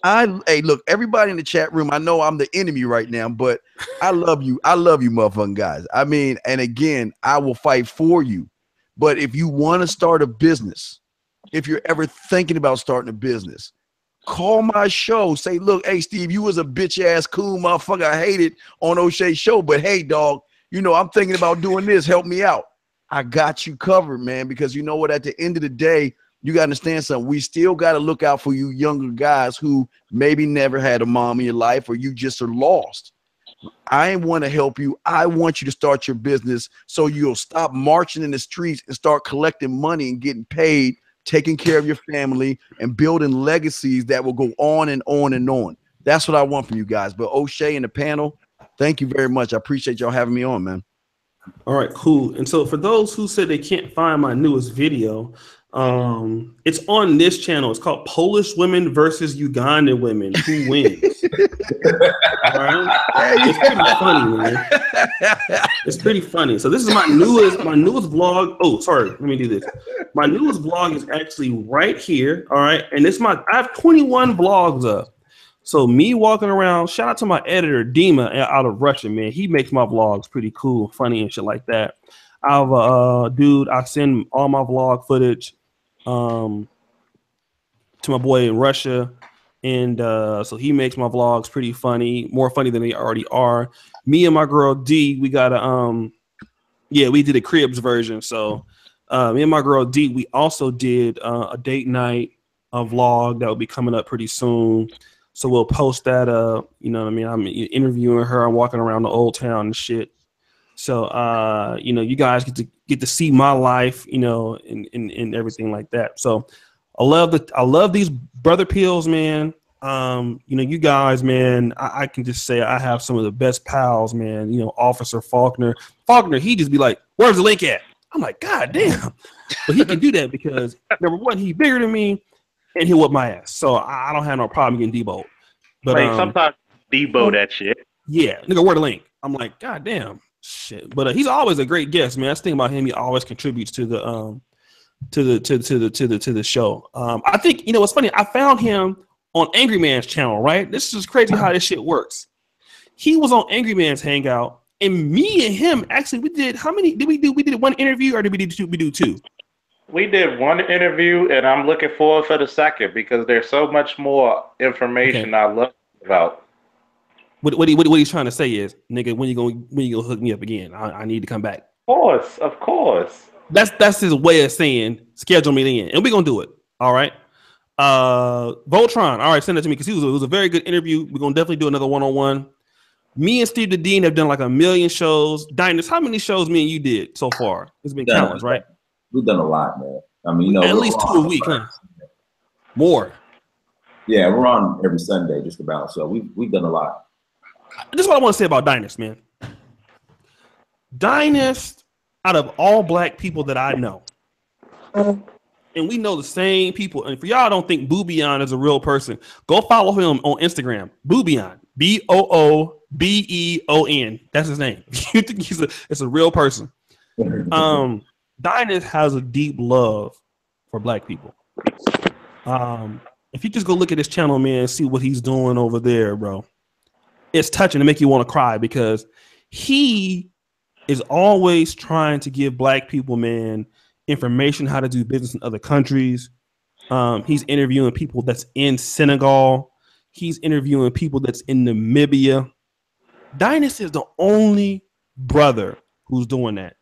Hey, look, everybody in the chat room, I know I'm the enemy right now, but I love you. I love you, motherfucking guys. I mean, and again, I will fight for you. But if you want to start a business, if you're ever thinking about starting a business, call my show. Say, look, hey, Steve, you was a bitch ass cool motherfucker. I hate it on O'Shea's show, but hey, dog, you know, I'm thinking about doing this. Help me out. I got you covered, man, because you know what? At the end of the day, you got to understand something. We still got to look out for you younger guys who maybe never had a mom in your life or you just are lost. I want to help you. I want you to start your business so you'll stop marching in the streets and start collecting money and getting paid, taking care of your family and building legacies that will go on and on and on. That's what I want from you guys. But O'Shea and the panel, thank you very much. I appreciate y'all having me on, man. All right, cool. And so for those who said they can't find my newest video, it's on this channel. It's called Polish Women versus Ugandan Women. Who wins? All right. It's pretty funny, man. It's pretty funny. So this is my newest vlog. Oh, sorry. Let me do this. My newest vlog is actually right here. All right. And I have 21 vlogs up. So me walking around, shout out to my editor, Dima, out of Russia, man. He makes my vlogs pretty cool, funny and shit like that. I have a dude, I send all my vlog footage to my boy in Russia. And so he makes my vlogs pretty funny, more funny than they already are. Me and my girl D, we got we did a Cribs version. So me and my girl D, we also did a date night, a vlog that will be coming up pretty soon. So we'll post that, you know what I mean? I'm interviewing her. I'm walking around the old town and shit. So, you know, you guys get to see my life, you know, and everything like that. So I love these brother pills, man. You know, you guys, man, I can just say I have some of the best pals, man. You know, Officer Faulkner, he just be like, where's the link at? I'm like, God damn. But he can do that because number one, he bigger than me. And he'll whip my ass, so I don't have no problem getting deboed. But sometimes debo that shit. Yeah, nigga, where the link? I'm like, God damn, shit. But he's always a great guest, man. That's the thing about him. He always contributes to the show. I think you know what's funny. I found him on Angry Man's channel. Right, this is just crazy how this shit works. He was on Angry Man's Hangout, and me and him actually we did. How many did we do? We did one interview, or did we do two? We did one interview, and I'm looking forward for the second because there's so much more information I love about. What he's trying to say is, nigga, when you gonna hook me up again? I need to come back. Of course. That's his way of saying schedule me in, and we're gonna do it. All right. Voltron. All right, send it to me because it was a very good interview. We're gonna definitely do another one-on-one. Me and Steve the Dean have done like 1 million shows. Diners, how many shows me and you did so far? It's been countless, right? We've done a lot, man. I mean, you know, at least 2 a week, huh? More. Yeah, we're on every Sunday, just about. So we've done a lot. This is what I want to say about Dynast, man. Dynast, out of all black people that I know, and we know the same people. And for y'all don't think Boobion is a real person, go follow him on Instagram. Boobion, Boobeon. That's his name. You think it's a real person? Dynast has a deep love for black people. If you just go look at his channel, man, and see what he's doing over there, bro, it's touching to make you want to cry because he is always trying to give black people, man, information how to do business in other countries. He's interviewing people that's in Senegal. He's interviewing people that's in Namibia. Dynasty is the only brother who's doing that.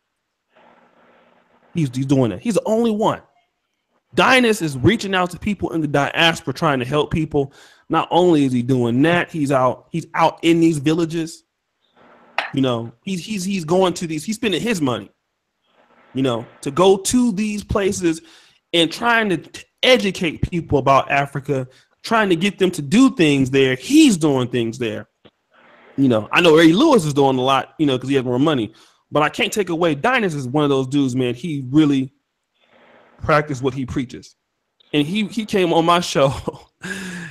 He's doing that. He's the only one. Dynasty is reaching out to people in the diaspora, trying to help people. Not only is he doing that, he's out in these villages. You know, he's going to these. He's spending his money, you know, to go to these places and trying to educate people about Africa, trying to get them to do things there. He's doing things there. You know, I know Ray Lewis is doing a lot, you know, because he has more money. But I can't take away. Dynasty is one of those dudes, man. He really practiced what he preaches. And he came on my show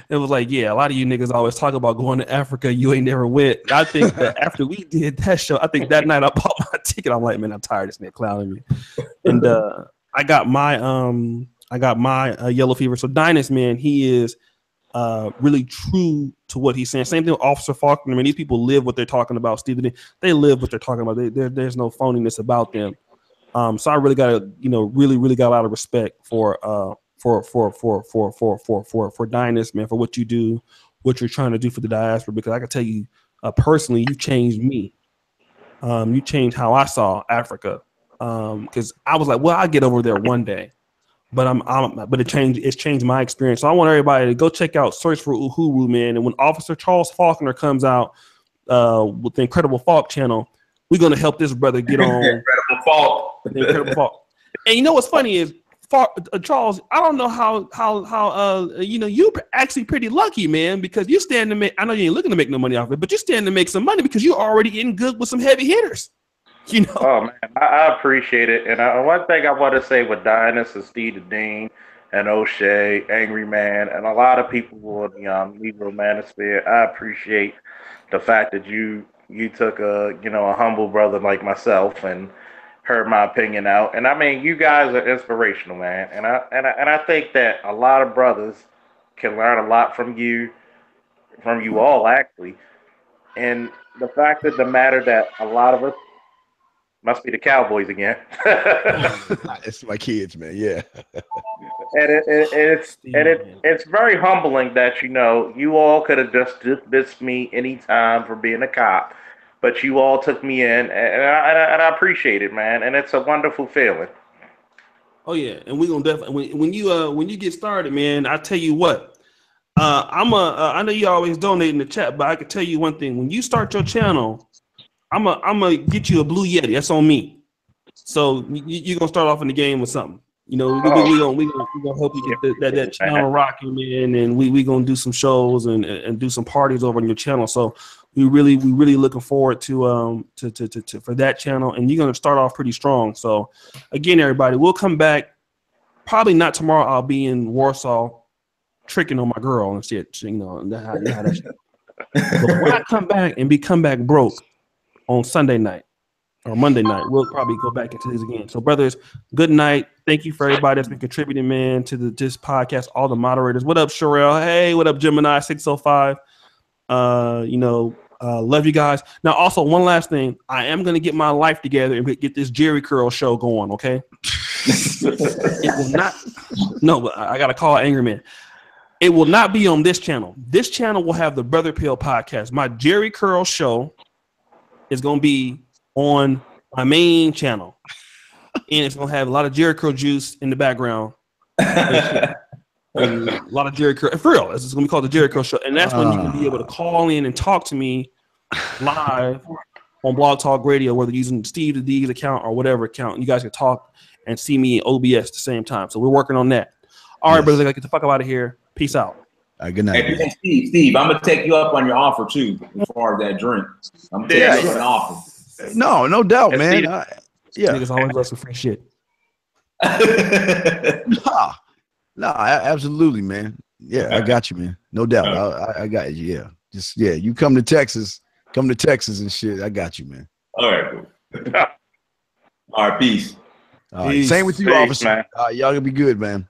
and was like, yeah, a lot of you niggas always talk about going to Africa. You ain't never went. I think that after we did that show, I think that night I bought my ticket. I'm like, man, I'm tired of this nigga clowning me. And I got my yellow fever. So Dynasty, man, he is really true to what he's saying. Same thing with Officer Faulkner. I mean, these people live what they're talking about, Stephen. They live what they're talking about. There's no phoniness about them. So I really got really got a lot of respect for Dynasty, man, for what you do, what you're trying to do for the diaspora. Because I can tell you personally, you changed me. You changed how I saw Africa. Because I was like, well, I'll get over there one day. But it's changed my experience. So I want everybody to go check out Search for Uhuru, man. And when Officer Charles Faulkner comes out with the Incredible Falk channel, we're gonna help this brother get on Incredible Falk. Incredible Falk. And you know what's funny is Charles, I don't know how you know, you're actually pretty lucky, man, because you stand to make. I know you ain't looking to make no money off of it, but you stand to make some money because you're already in good with some heavy hitters. You know. Oh man, I appreciate it. And one thing I want to say with Dynasty and Steve the Dean and O'Shea, Angry Man, and a lot of people in the Negro Manosphere, I appreciate the fact that you took a humble brother like myself and heard my opinion out. And I mean, you guys are inspirational, man. And I think that a lot of brothers can learn a lot from you all actually. And the fact of the matter that a lot of us must be the Cowboys again. It's my kids, man. Yeah. And it's very humbling that you all could have just dismissed me anytime for being a cop, but you all took me in, and I appreciate it, man. And it's a wonderful feeling. Oh yeah, and we're gonna definitely when you get started, man. I tell you what, I know you always donate in the chat, but I can tell you one thing: when you start your channel, I'm gonna get you a Blue Yeti. That's on me. So you're gonna start off in the game with something. You know, we gonna help you get that channel rocking, man, and we gonna do some shows and do some parties over on your channel. So we really looking forward to for that channel, and you're gonna start off pretty strong. So again, everybody, we'll come back. Probably not tomorrow. I'll be in Warsaw tricking on my girl and shit. You know how that shit. But when I come back broke on Sunday night or Monday night, we'll probably go back into this again. So, brothers, good night. Thank you for everybody that's been contributing, man, to this podcast, all the moderators. What up, Sherelle? Hey, what up, Gemini 605? Love you guys. Now, also, one last thing. I am going to get my life together and get this Jerry Curl show going, okay? It will not. No, but I got to call Angry Man. It will not be on this channel. This channel will have the Brother Pill podcast. My Jerry Curl show is going to be on my main channel, and it's going to have a lot of Jerry Curl juice in the background. And a lot of Jerry Curl. For real, it's going to be called the Jerry Curl show, and that's when you can be able to call in and talk to me live on Blog Talk Radio, whether using Steve the D's account or whatever account. You guys can talk and see me in OBS at the same time. So we're working on that. All right, brothers, I got to get the fuck out of here. Peace out. All right, good night. Hey, Steve, I'm gonna take you up on your offer too, as far as that drink. I'm gonna take you up on an offer. No doubt, man. Niggas always love some free shit. No, absolutely, man. Yeah, okay. I got you, man. No doubt. I got you. Yeah, you come to Texas and shit. I got you, man. All right, cool. All right, peace. All right, same with you, officer. Y'all gonna be good, man.